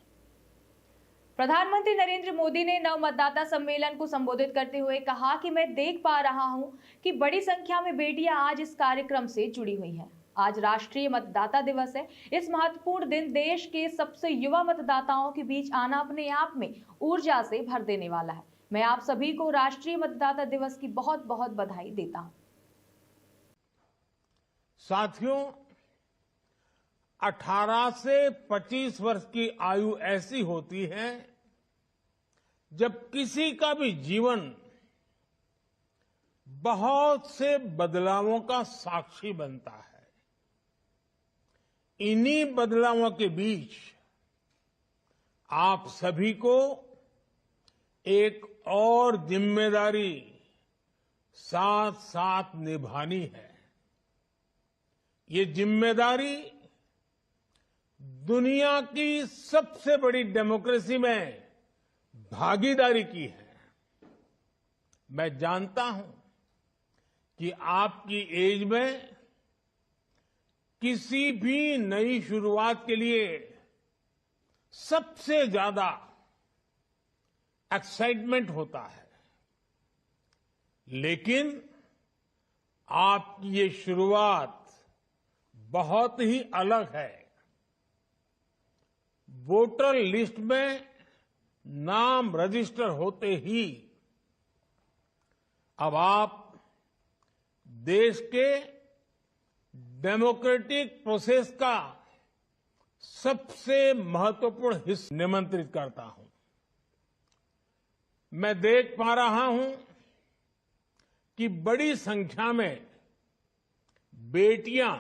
प्रधानमंत्री नरेंद्र मोदी ने नव मतदाता सम्मेलन को संबोधित करते हुए कहा कि मैं देख पा रहा हूं कि बड़ी संख्या में बेटियां आज इस कार्यक्रम से जुड़ी हुई हैं। आज राष्ट्रीय मतदाता दिवस है। इस महत्वपूर्ण दिन देश के सबसे युवा मतदाताओं के बीच आना अपने आप में ऊर्जा से भर देने वाला है। मैं आप सभी को राष्ट्रीय मतदाता दिवस की बहुत बहुत बधाई देता हूं। साथियों, 18 से 25 वर्ष की आयु ऐसी होती है जब किसी का भी जीवन बहुत से बदलावों का साक्षी बनता है। इन्हीं बदलावों के बीच आप सभी को एक और जिम्मेदारी साथ साथ निभानी है। ये जिम्मेदारी दुनिया की सबसे बड़ी डेमोक्रेसी में भागीदारी की है। मैं जानता हूं कि आपकी एज में किसी भी नई शुरुआत के लिए सबसे ज्यादा एक्साइटमेंट होता है, लेकिन आपकी ये शुरुआत बहुत ही अलग है। वोटर लिस्ट में नाम रजिस्टर होते ही अब आप देश के डेमोक्रेटिक प्रोसेस का सबसे महत्वपूर्ण हिस्सा निमंत्रित करता हूं। मैं देख पा रहा हूं कि बड़ी संख्या में बेटियां